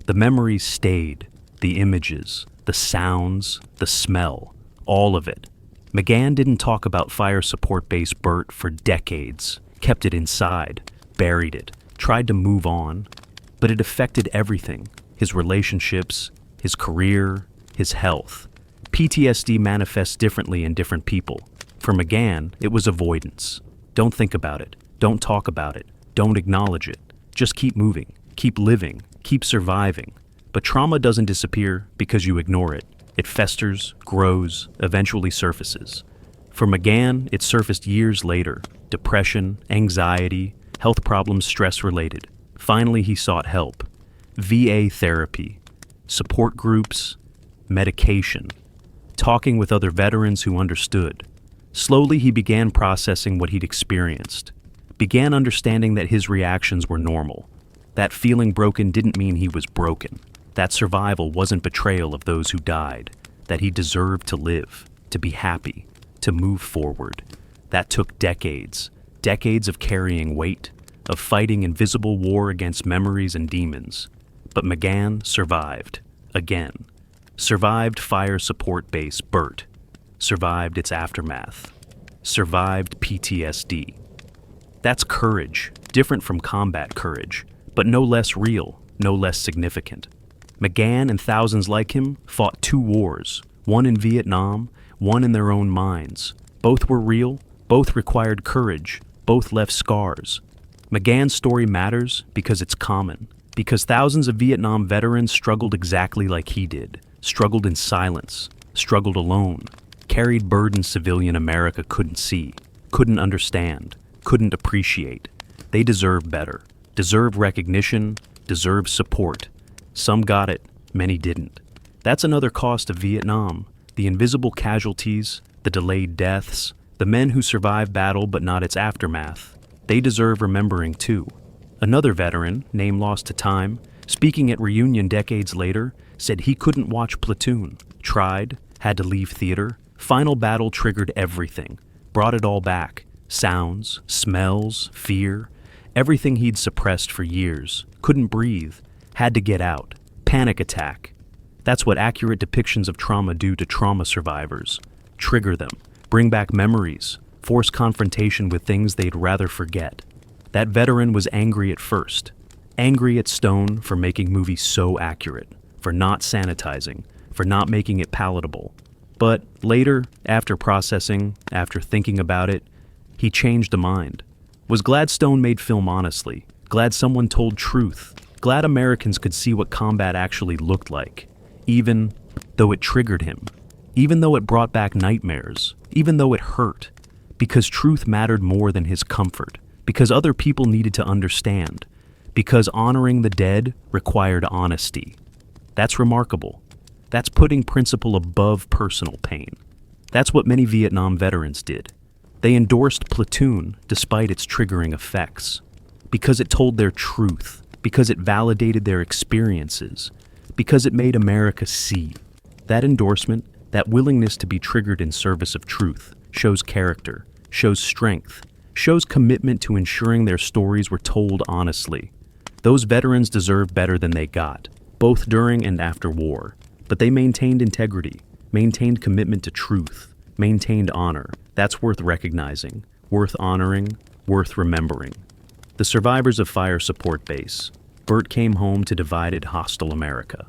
S1: The memories stayed, the images, the sounds, the smell, all of it. McGann didn't talk about Fire Support Base Burt for decades, kept it inside, buried it, tried to move on, but it affected everything, his relationships, his career, his health. PTSD manifests differently in different people. For McGann, it was avoidance. Don't think about it. Don't talk about it. Don't acknowledge it. Just keep moving, keep living, keep surviving. But trauma doesn't disappear because you ignore it. It festers, grows, eventually surfaces. For McGann, it surfaced years later. Depression, anxiety, health problems stress-related. Finally, he sought help. VA therapy, support groups, medication, talking with other veterans who understood. Slowly, he began processing what he'd experienced, began understanding that his reactions were normal. That feeling broken didn't mean he was broken. That survival wasn't betrayal of those who died, that he deserved to live, to be happy, to move forward. That took decades, decades of carrying weight, of fighting invisible war against memories and demons. But McGann survived, again. Survived Fire Support Base Burt. Survived its aftermath. Survived PTSD. That's courage, different from combat courage, but no less real, no less significant. McGann and thousands like him fought 2 wars, one in Vietnam, one in their own minds. Both were real, both required courage, both left scars. McGann's story matters because it's common, because thousands of Vietnam veterans struggled exactly like he did, struggled in silence, struggled alone, carried burdens civilian America couldn't see, couldn't understand, couldn't appreciate. They deserve better, deserve recognition, deserve support. Some got it, many didn't. That's another cost of Vietnam, the invisible casualties, the delayed deaths, the men who survived battle but not its aftermath. They deserve remembering too. Another veteran, name lost to time, speaking at reunion decades later, said he couldn't watch Platoon, tried, had to leave theater. Final battle triggered everything, brought it all back. Sounds, smells, fear, everything he'd suppressed for years, couldn't breathe, had to get out. Panic attack. That's what accurate depictions of trauma do to trauma survivors. Trigger them, bring back memories, force confrontation with things they'd rather forget. That veteran was angry at first. Angry at Stone for making movies so accurate, for not sanitizing, for not making it palatable. But later, after processing, after thinking about it, he changed a mind. Was glad Stone made film honestly, glad someone told truth, glad Americans could see what combat actually looked like, even though it triggered him, even though it brought back nightmares, even though it hurt, because truth mattered more than his comfort, because other people needed to understand, because honoring the dead required honesty. That's remarkable. That's putting principle above personal pain. That's what many Vietnam veterans did. They endorsed Platoon despite its triggering effects, because it told their truth, because it validated their experiences, because it made America see. That endorsement, that willingness to be triggered in service of truth, shows character, shows strength, shows commitment to ensuring their stories were told honestly. Those veterans deserve better than they got, both during and after war. But they maintained integrity, maintained commitment to truth, maintained honor. That's worth recognizing, worth honoring, worth remembering. The survivors of Fire Support Base Burt came home to divided, hostile America.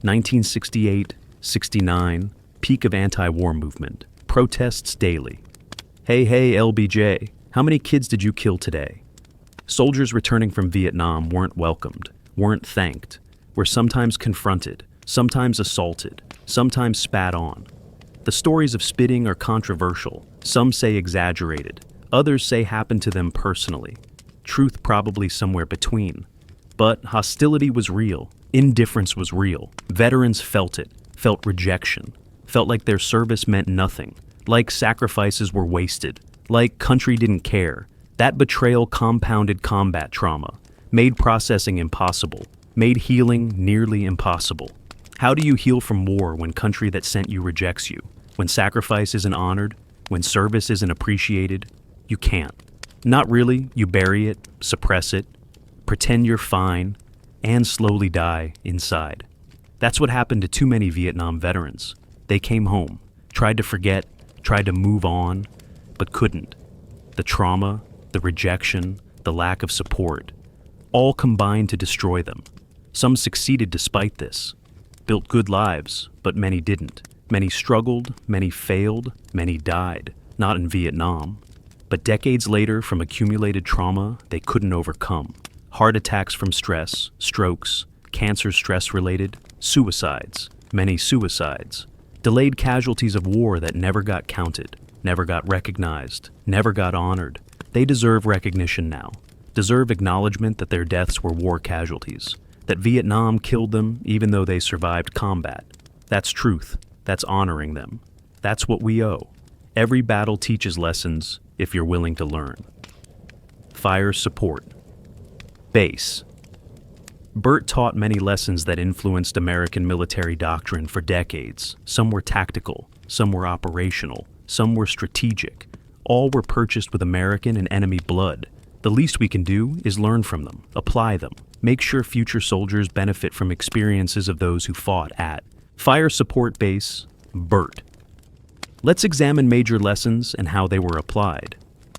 S1: 1968, 69, peak of anti-war movement. Protests daily. Hey, LBJ, how many kids did you kill today? Soldiers returning from Vietnam weren't welcomed, weren't thanked, were sometimes confronted, sometimes assaulted, sometimes spat on. The stories of spitting are controversial. Some say exaggerated. Others say happened to them personally. Truth probably somewhere between. But hostility was real. Indifference was real. Veterans felt it, felt rejection, felt like their service meant nothing, like sacrifices were wasted, like country didn't care. That betrayal compounded combat trauma, made processing impossible, made healing nearly impossible. How do you heal from war when country that sent you rejects you? When sacrifice isn't honored? When service isn't appreciated? You can't. Not really. You bury it, suppress it, pretend you're fine, and slowly die inside. That's what happened to too many Vietnam veterans. They came home, tried to forget, tried to move on, but couldn't. The trauma, the rejection, the lack of support, all combined to destroy them. Some succeeded despite this, built good lives, but many didn't. Many struggled, many failed, many died, not in Vietnam. But decades later, from accumulated trauma they couldn't overcome. Heart attacks from stress, strokes, cancer stress-related, suicides, many suicides. Delayed casualties of war that never got counted, never got recognized, never got honored. They deserve recognition now, deserve acknowledgement that their deaths were war casualties, that Vietnam killed them even though they survived combat. That's truth. That's honoring them. That's what we owe. Every battle teaches lessons if you're willing to learn. Fire Support Base Burt taught many lessons that influenced American military doctrine for decades. Some were tactical, some were operational, some were strategic. All were purchased with American and enemy blood. The least we can do is learn from them, apply them, make sure future soldiers benefit from experiences of those who fought at Fire Support Base Burt. Let's examine major lessons and how they were applied.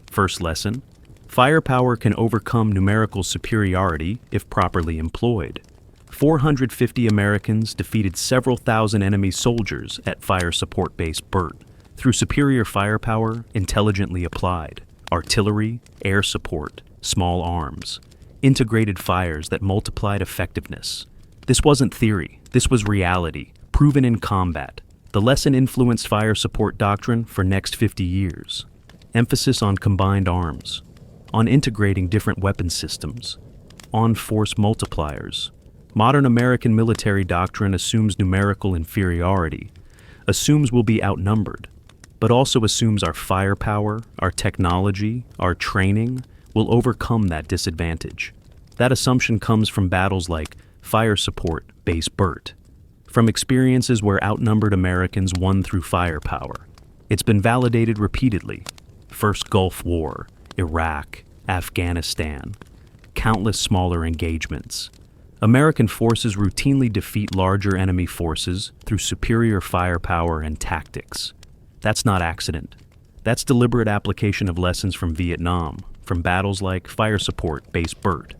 S1: First lesson: firepower can overcome numerical superiority if properly employed. 450 Americans defeated several thousand enemy soldiers at Fire Support Base Burt through superior firepower intelligently applied. Artillery, air support, small arms, integrated fires that multiplied effectiveness. This wasn't theory, this was reality, proven in combat. The lesson influenced fire support doctrine for next 50 years. Emphasis on combined arms, on integrating different weapon systems, on force multipliers. Modern American military doctrine assumes numerical inferiority, assumes we'll be outnumbered, but also assumes our firepower, our technology, our training will overcome that disadvantage. That assumption comes from battles like Fire Support Base Burt, from experiences where outnumbered Americans won through firepower. It's been validated repeatedly. First Gulf War, Iraq, Afghanistan, countless smaller engagements. American forces routinely defeat larger enemy forces through superior firepower and tactics. That's not accident. That's deliberate application of lessons from Vietnam, from battles like Fire Support Base Burt.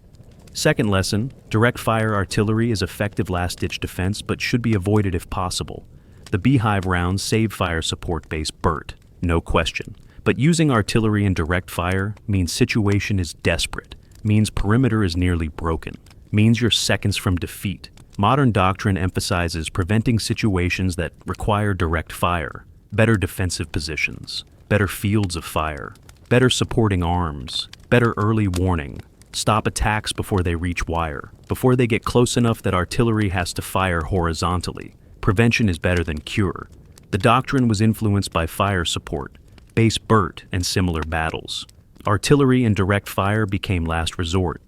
S1: Second lesson: direct fire artillery is effective last-ditch defense but should be avoided if possible. The beehive rounds save Fire Support Base Burt, no question. But using artillery in direct fire means situation is desperate, means perimeter is nearly broken, means you're seconds from defeat. Modern doctrine emphasizes preventing situations that require direct fire, better defensive positions, better fields of fire, better supporting arms, better early warning. Stop attacks before they reach wire, before they get close enough that artillery has to fire horizontally. Prevention is better than cure. The doctrine was influenced by Fire Support Base Burt and similar battles. Artillery and direct fire became last resort.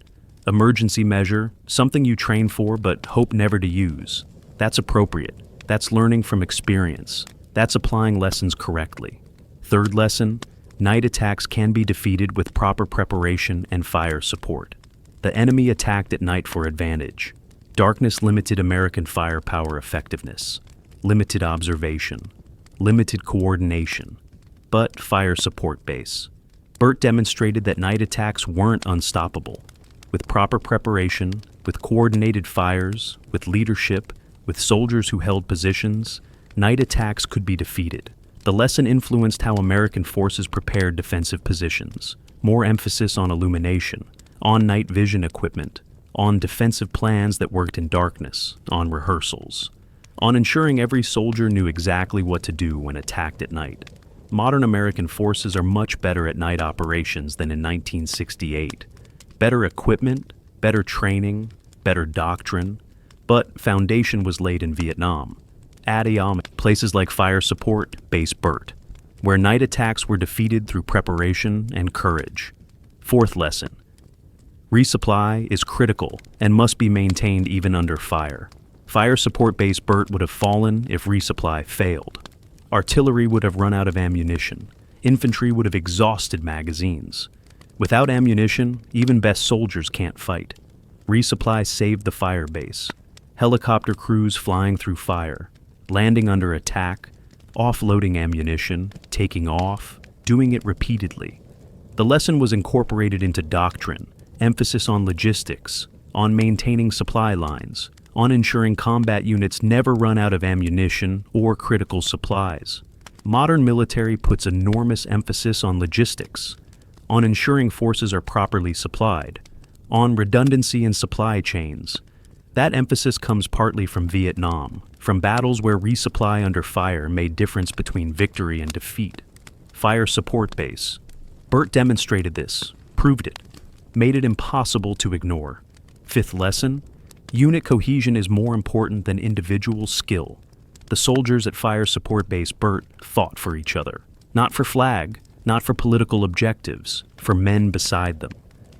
S1: Emergency measure, something you train for but hope never to use. That's appropriate. That's learning from experience. That's applying lessons correctly. Third lesson: night attacks can be defeated with proper preparation and fire support. The enemy attacked at night for advantage. Darkness limited American firepower effectiveness, limited observation, limited coordination. But Fire Support Base Burt demonstrated that night attacks weren't unstoppable. With proper preparation, with coordinated fires, with leadership, with soldiers who held positions, night attacks could be defeated. The lesson influenced how American forces prepared defensive positions. More emphasis on illumination, on night vision equipment, on defensive plans that worked in darkness, on rehearsals. on ensuring every soldier knew exactly what to do when attacked at night. Modern American forces are much better at night operations than in 1968. Better equipment, better training, better doctrine, but foundation was laid in Vietnam. Places like Fire Support Base Burt, where night attacks were defeated through preparation and courage. Fourth lesson: resupply is critical and must be maintained even under fire. Fire Support Base Burt would have fallen if resupply failed. Artillery would have run out of ammunition. Infantry would have exhausted magazines. Without ammunition, even best soldiers can't fight. Resupply saved the fire base. Helicopter crews flying through fire, landing under attack, offloading ammunition, taking off, doing it repeatedly. The lesson was incorporated into doctrine, emphasis on logistics, on maintaining supply lines, on ensuring combat units never run out of ammunition or critical supplies. Modern military puts enormous emphasis on logistics, on ensuring forces are properly supplied, on redundancy in supply chains. That emphasis comes partly from Vietnam, from battles where resupply under fire made difference between victory and defeat. Fire Support Base Burt demonstrated this, proved it, made it impossible to ignore. Fifth lesson: unit cohesion is more important than individual skill. The soldiers at Fire Support Base Burt fought for each other, not for flag, not for political objectives, for men beside them.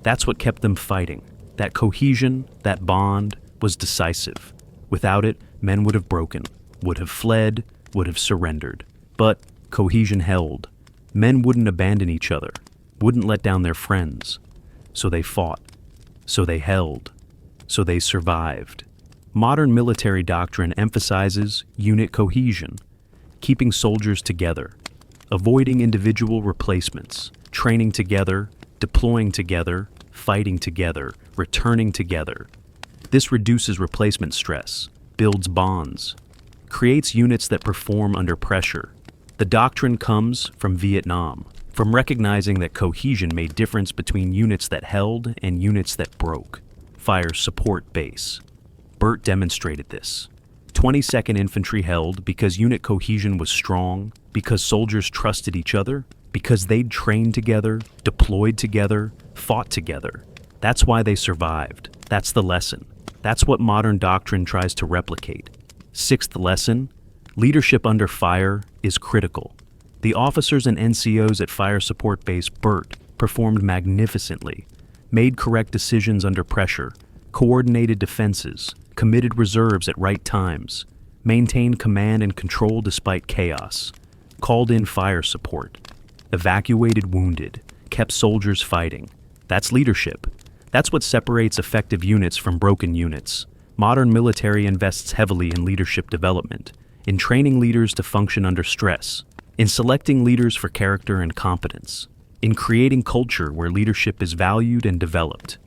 S1: That's what kept them fighting. That cohesion, that bond, was decisive. Without it, men would have broken, would have fled, would have surrendered. But cohesion held. Men wouldn't abandon each other, wouldn't let down their friends. So they fought. So they held. So they survived. Modern military doctrine emphasizes unit cohesion, keeping soldiers together, avoiding individual replacements, training together, deploying together, fighting together, returning together. This reduces replacement stress, builds bonds, creates units that perform under pressure. The doctrine comes from Vietnam, from recognizing that cohesion made difference between units that held and units that broke. Fire Support Base Burt demonstrated this. 22nd Infantry held because unit cohesion was strong, because soldiers trusted each other, because they'd trained together, deployed together, fought together. That's why they survived. That's the lesson. That's what modern doctrine tries to replicate. Sixth lesson: leadership under fire is critical. The officers and NCOs at Fire Support Base Burt performed magnificently, made correct decisions under pressure, coordinated defenses, committed reserves at right times, maintained command and control despite chaos, called in fire support, evacuated wounded, kept soldiers fighting. That's leadership. That's what separates effective units from broken units. Modern military invests heavily in leadership development, in training leaders to function under stress, in selecting leaders for character and competence, in creating culture where leadership is valued and developed.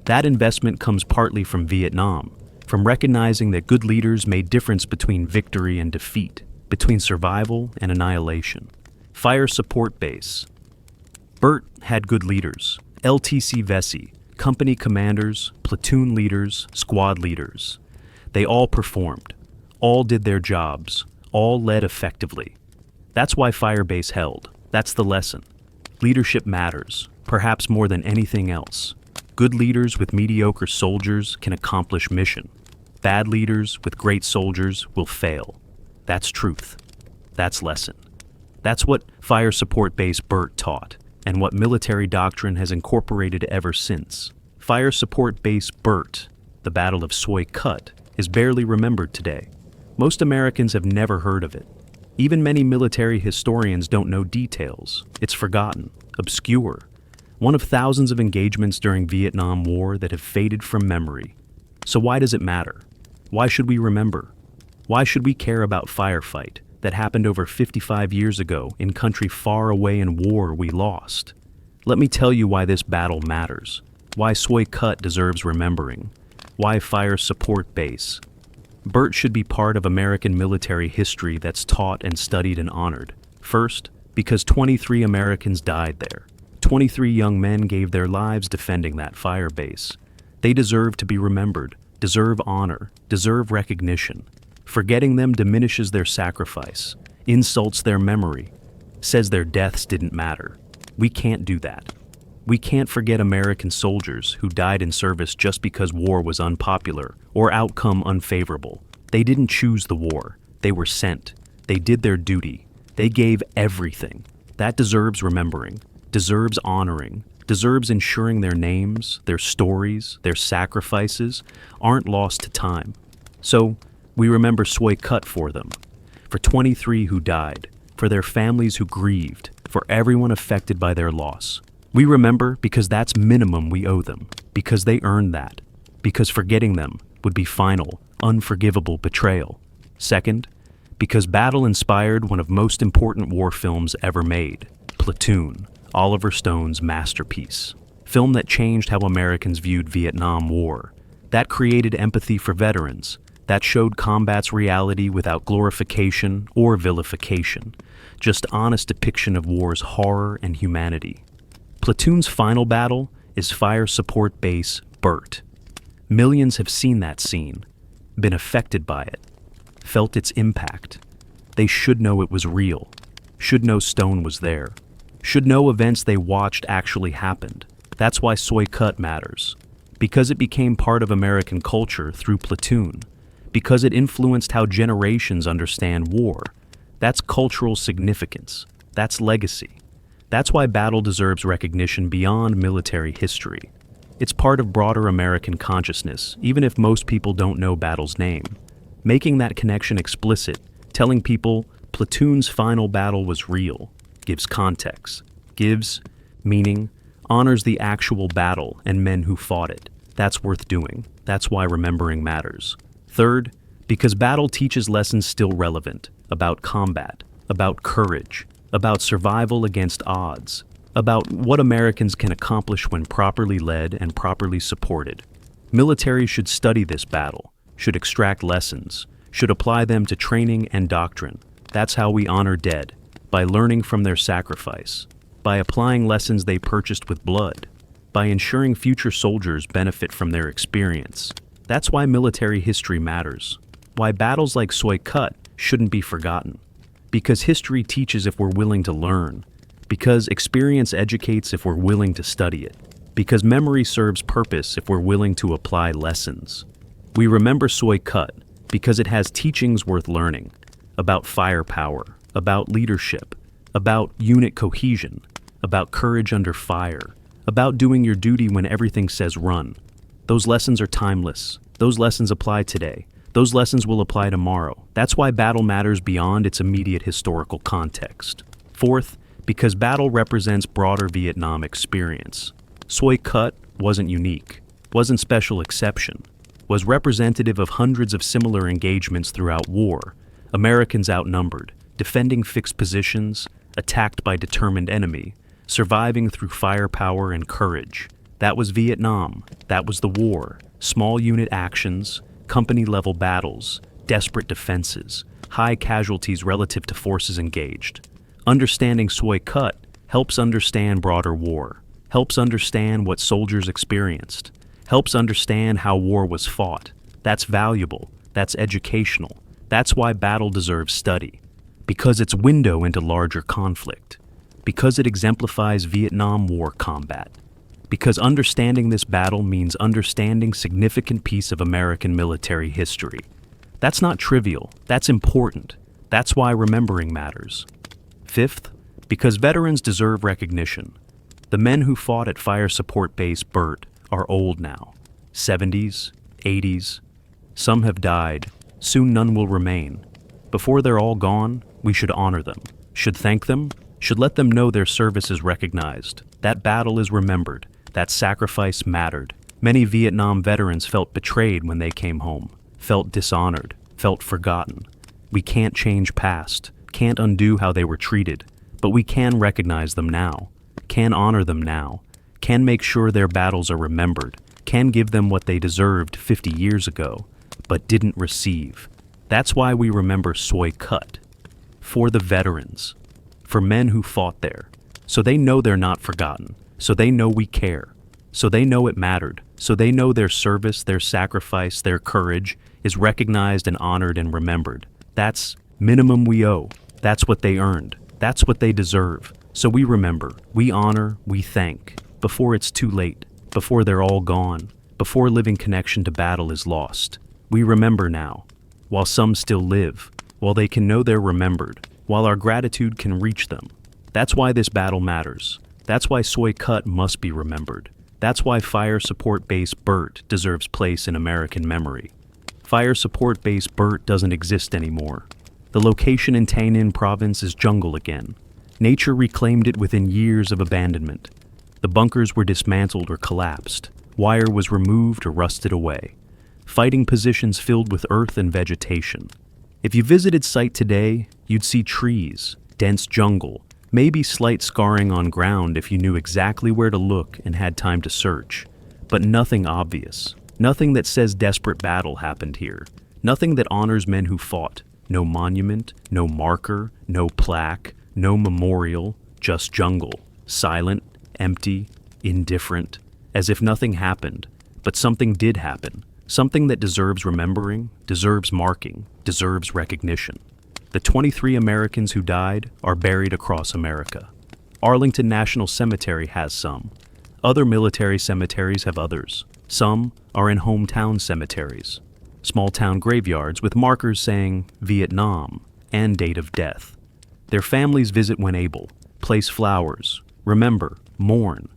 S1: That investment comes partly from Vietnam, from recognizing that good leaders made difference between victory and defeat, between survival and annihilation. Fire Support Base Burt had good leaders. LTC Vesey, company commanders, platoon leaders, squad leaders. They all performed, all did their jobs, all led effectively. That's why Firebase held. That's the lesson. Leadership matters, perhaps more than anything else. Good leaders with mediocre soldiers can accomplish mission. Bad leaders with great soldiers will fail. That's truth. That's lesson. That's what Fire Support Base Burt taught, and what military doctrine has incorporated ever since. Fire Support Base Burt, the Battle of Soi Cut, is barely remembered today. Most Americans have never heard of it. Even many military historians don't know details. It's forgotten, obscure. One of thousands of engagements during Vietnam War that have faded from memory. So why does it matter? Why should we remember? Why should we care about firefight that happened over 55 years ago in country far away in war we lost? Let me tell you why this battle matters, why Soi Cut deserves remembering, why Fire Support Base Burt should be part of American military history that's taught and studied and honored. First, because 23 Americans died there. 23 young men gave their lives defending that fire base. They deserve to be remembered, deserve honor, deserve recognition. Forgetting them diminishes their sacrifice, insults their memory, says their deaths didn't matter. We can't do that. We can't forget American soldiers who died in service just because war was unpopular or outcome unfavorable. They didn't choose the war. They were sent. They did their duty. They gave everything. That deserves remembering, deserves honoring, deserves ensuring their names, their stories, their sacrifices aren't lost to time. So, we remember Soi Kut for them, for 23 who died, for their families who grieved, for everyone affected by their loss. We remember because that's minimum we owe them, because they earned that, because forgetting them would be final, unforgivable betrayal. Second, because battle inspired one of most important war films ever made, Platoon, Oliver Stone's masterpiece. Film that changed how Americans viewed Vietnam War. That created empathy for veterans. That showed combat's reality without glorification or vilification. Just honest depiction of war's horror and humanity. Platoon's final battle is Fire Support Base Burt. Millions have seen that scene, been affected by it, felt its impact. They should know it was real, should know Stone was there, should know events they watched actually happened. That's why Soi Kut matters. Because it became part of American culture through Platoon. Because it influenced how generations understand war. That's cultural significance. That's legacy. That's why battle deserves recognition beyond military history. It's part of broader American consciousness, even if most people don't know battle's name. Making that connection explicit, telling people Platoon's final battle was real, gives context, gives meaning, honors the actual battle and men who fought it. That's worth doing. That's why remembering matters. Third, because battle teaches lessons still relevant, about combat, about courage, about survival against odds, about what Americans can accomplish when properly led and properly supported. Military should study this battle, should extract lessons, should apply them to training and doctrine. That's how we honor dead, by learning from their sacrifice, by applying lessons they purchased with blood, by ensuring future soldiers benefit from their experience. That's why military history matters, why battles like Soi Kut shouldn't be forgotten. Because history teaches if we're willing to learn, because experience educates if we're willing to study it, because memory serves purpose if we're willing to apply lessons. We remember Soi Kut because it has teachings worth learning, about firepower, about leadership, about unit cohesion, about courage under fire, about doing your duty when everything says run. Those lessons are timeless. Those lessons apply today. Those lessons will apply tomorrow. That's why battle matters beyond its immediate historical context. Fourth, because battle represents broader Vietnam experience. Soi Kut wasn't unique, wasn't special exception, was representative of hundreds of similar engagements throughout war. Americans outnumbered, defending fixed positions, attacked by determined enemy, surviving through firepower and courage. That was Vietnam. That was the war. Small unit actions, company-level battles, desperate defenses, high casualties relative to forces engaged. Understanding Soi Kut helps understand broader war, helps understand what soldiers experienced, helps understand how war was fought. That's valuable. That's educational. That's why battle deserves study. Because it's window into larger conflict. Because it exemplifies Vietnam War combat. Because understanding this battle means understanding significant piece of American military history. That's not trivial. That's important. That's why remembering matters. Fifth, because veterans deserve recognition. The men who fought at Fire Support Base Burt are old now. 70s, 80s. Some have died. Soon none will remain. Before they're all gone, we should honor them, should thank them, should let them know their service is recognized. That battle is remembered. That sacrifice mattered. Many Vietnam veterans felt betrayed when they came home, felt dishonored, felt forgotten. We can't change past, can't undo how they were treated, but we can recognize them now, can honor them now, can make sure their battles are remembered, can give them what they deserved 50 years ago, but didn't receive. That's why we remember Soi Kut. For the veterans, for men who fought there, so they know they're not forgotten, so they know we care. So they know it mattered. So they know their service, their sacrifice, their courage is recognized and honored and remembered. That's minimum we owe. That's what they earned. That's what they deserve. So we remember, we honor, we thank, before it's too late, before they're all gone, before living connection to battle is lost. We remember now, while some still live, while they can know they're remembered, while our gratitude can reach them. That's why this battle matters. That's why Soi Kut must be remembered. That's why Fire Support Base Burt deserves place in American memory. Fire Support Base Burt doesn't exist anymore. The location in Tay Ninh province is jungle again. Nature reclaimed it within years of abandonment. The bunkers were dismantled or collapsed. Wire was removed or rusted away. Fighting positions filled with earth and vegetation. If you visited site today, you'd see trees, dense jungle, maybe slight scarring on ground if you knew exactly where to look and had time to search. But nothing obvious. Nothing that says desperate battle happened here. Nothing that honors men who fought. No monument, no marker, no plaque, no memorial, just jungle. Silent, empty, indifferent, as if nothing happened. But something did happen. Something that deserves remembering, deserves marking, deserves recognition. The 23 Americans who died are buried across America. Arlington National Cemetery has some. Other military cemeteries have others. Some are in hometown cemeteries. Small town graveyards with markers saying Vietnam and date of death. Their families visit when able, place flowers, remember, mourn.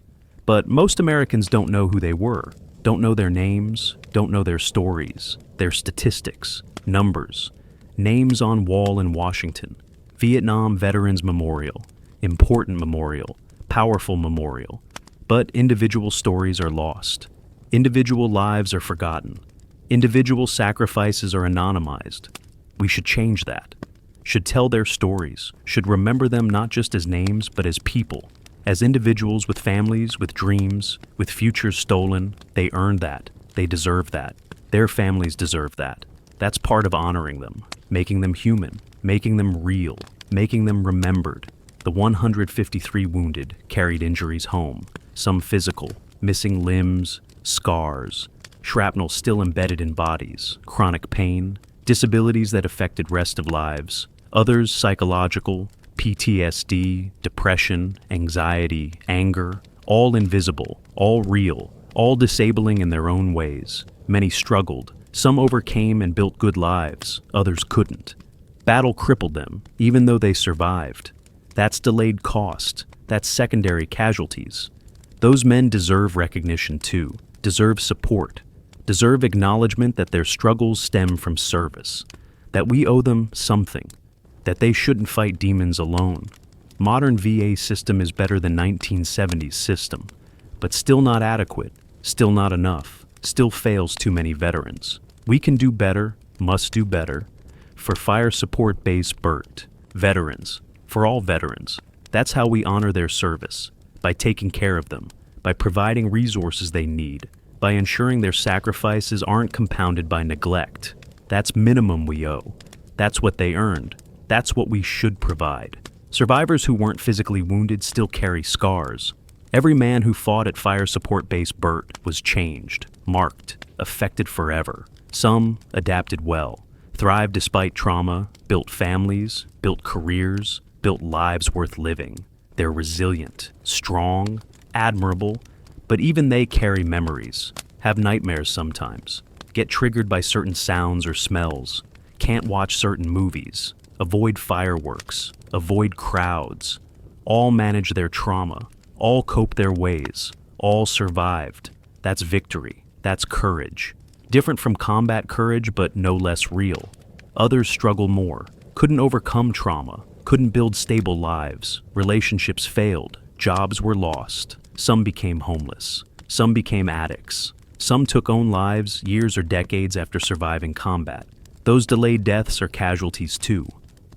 S1: But most Americans don't know who they were, don't know their names, don't know their stories, their statistics, numbers. Names on wall in Washington. Vietnam Veterans Memorial. Important memorial. Powerful memorial. But individual stories are lost. Individual lives are forgotten. Individual sacrifices are anonymized. We should change that. Should tell their stories. Should remember them not just as names, but as people. As individuals with families, with dreams, with futures stolen. They earned that. They deserve that. Their families deserve that. That's part of honoring them. Making them human. Making them real. Making them remembered. The 153 wounded carried injuries home. Some physical. Missing limbs. Scars. Shrapnel still embedded in bodies. Chronic pain. Disabilities that affected rest of lives. Others psychological. PTSD, depression, anxiety, anger, all invisible, all real, all disabling in their own ways. Many struggled. Some overcame and built good lives. Others couldn't. Battle crippled them, even though they survived. That's delayed cost. That's secondary casualties. Those men deserve recognition too, deserve support, deserve acknowledgement that their struggles stem from service, that we owe them something, that they shouldn't fight demons alone. Modern VA system is better than 1970s system, but still not adequate, still not enough, still fails too many veterans. We can do better, must do better. For Fire Support Base Burt, veterans, for all veterans, that's how we honor their service, by taking care of them, by providing resources they need, by ensuring their sacrifices aren't compounded by neglect. That's minimum we owe. That's what they earned. That's what we should provide. Survivors who weren't physically wounded still carry scars. Every man who fought at Fire Support Base Burt was changed, marked, affected forever. Some adapted well, thrived despite trauma, built families, built careers, built lives worth living. They're resilient, strong, admirable, but even they carry memories, have nightmares sometimes, get triggered by certain sounds or smells, can't watch certain movies, avoid fireworks, avoid crowds. All manage their trauma, all cope their ways, all survived. That's victory, that's courage. Different from combat courage, but no less real. Others struggle more, couldn't overcome trauma, couldn't build stable lives, relationships failed, jobs were lost, some became homeless, some became addicts, some took own lives years or decades after surviving combat. Those delayed deaths are casualties too.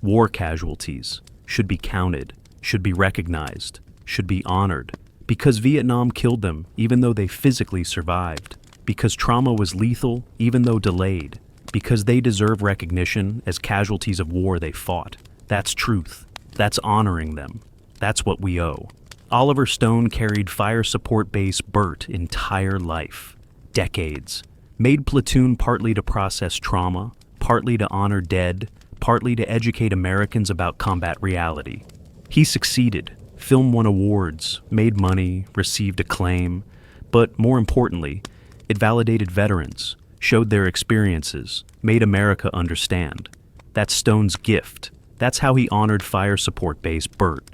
S1: War casualties should be counted, should be recognized, should be honored, because Vietnam killed them even though they physically survived, because trauma was lethal even though delayed, because they deserve recognition as casualties of war they fought. That's truth. That's honoring them. That's what we owe. Oliver Stone carried Fire Support Base Burt entire life. Decades. Made Platoon partly to process trauma, partly to honor dead, partly to educate Americans about combat reality. He succeeded. Film won awards, made money, received acclaim, but more importantly, it validated veterans, showed their experiences, made America understand. That's Stone's gift. That's how he honored Fire Support Base Burt,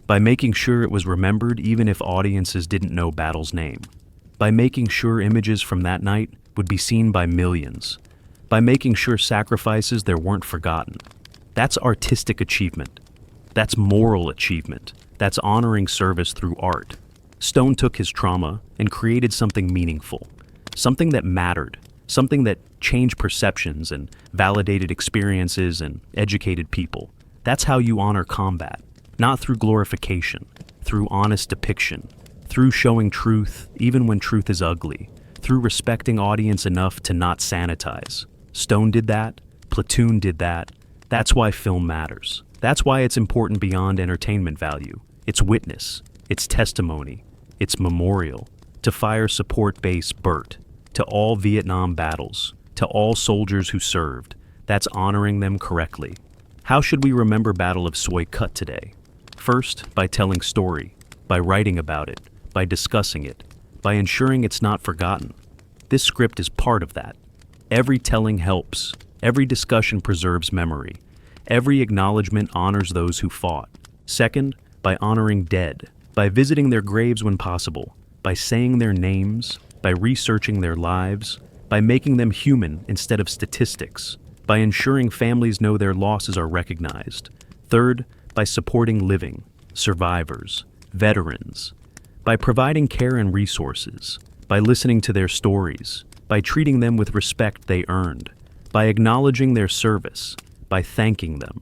S1: by making sure it was remembered even if audiences didn't know battle's name, by making sure images from that night would be seen by millions, by making sure sacrifices there weren't forgotten. That's artistic achievement. That's moral achievement. That's honoring service through art. Stone took his trauma and created something meaningful, something that mattered, something that changed perceptions and validated experiences and educated people. That's how you honor combat, not through glorification, through honest depiction, through showing truth even when truth is ugly, through respecting audience enough to not sanitize. Stone did that, Platoon did that. That's why film matters. That's why it's important beyond entertainment value. It's witness, it's testimony, it's memorial to Fire Support Base Burt, to all Vietnam battles, to all soldiers who served. That's honoring them correctly. How should we remember Battle of Soi Cut today? First, by telling story, by writing about it, by discussing it, by ensuring it's not forgotten. This script is part of that. Every telling helps. Every discussion preserves memory. Every acknowledgement honors those who fought. Second, by honoring dead, by visiting their graves when possible, by saying their names, by researching their lives, by making them human instead of statistics, by ensuring families know their losses are recognized. Third, by supporting living, survivors, veterans, by providing care and resources, by listening to their stories, by treating them with respect they earned, by acknowledging their service, by thanking them.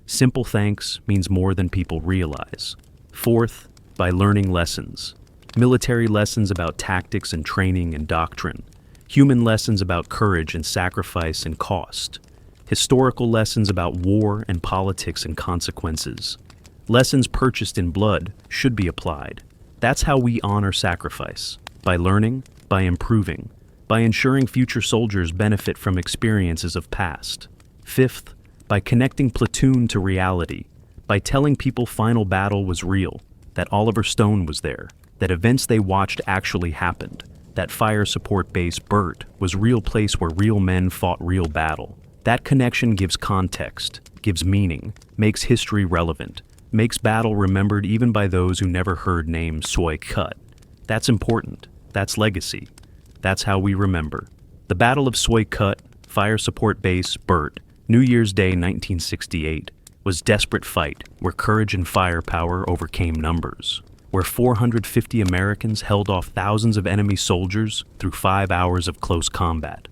S1: Simple thanks means more than people realize. Fourth, by learning lessons. Military lessons about tactics and training and doctrine. Human lessons about courage and sacrifice and cost. Historical lessons about war and politics and consequences. Lessons purchased in blood should be applied. That's how we honor sacrifice. By learning, by improving, by ensuring future soldiers benefit from experiences of past. Fifth, by connecting Platoon to reality, by telling people final battle was real, that Oliver Stone was there, that events they watched actually happened, that Fire Support Base Burt was real place where real men fought real battle. That connection gives context, gives meaning, makes history relevant, makes battle remembered even by those who never heard name Soi Cut. That's important. That's legacy. That's how we remember. The Battle of Soi Cut, Fire Support Base Burt, New Year's Day 1968, was desperate fight where courage and firepower overcame numbers, where 450 Americans held off thousands of enemy soldiers through 5 hours of close combat,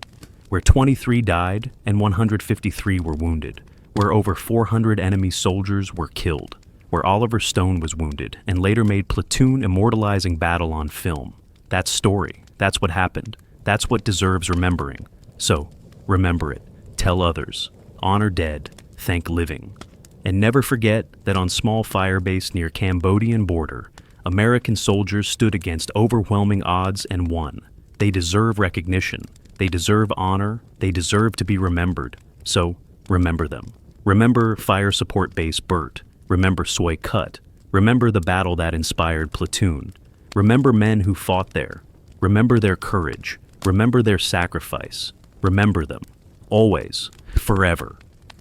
S1: where 23 died and 153 were wounded, where over 400 enemy soldiers were killed, where Oliver Stone was wounded and later made Platoon immortalizing battle on film. That's story. That's what happened. That's what deserves remembering. So, remember it. Tell others. Honor dead. Thank living. And never forget that on small fire base near Cambodian border, American soldiers stood against overwhelming odds and won. They deserve recognition. They deserve honor. They deserve to be remembered. So, remember them. Remember Fire Support Base Burt. Remember Soi Cut. Remember the battle that inspired Platoon. Remember men who fought there. Remember their courage. Remember their sacrifice. Remember them. Always. Forever.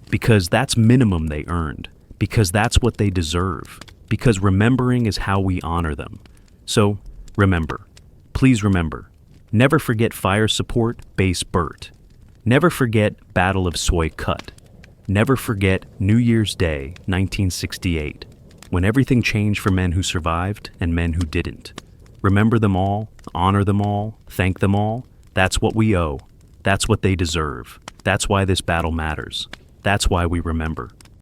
S1: Because that's minimum they earned. Because that's what they deserve. Because remembering is how we honor them. So, remember. Please remember. Never forget Fire Support Base Burt. Never forget Battle of Soi Cut. Never forget New Year's Day 1968, when everything changed for men who survived and men who didn't. Remember them all, honor them all, thank them all. That's what we owe. That's what they deserve. That's why this battle matters. That's why we remember.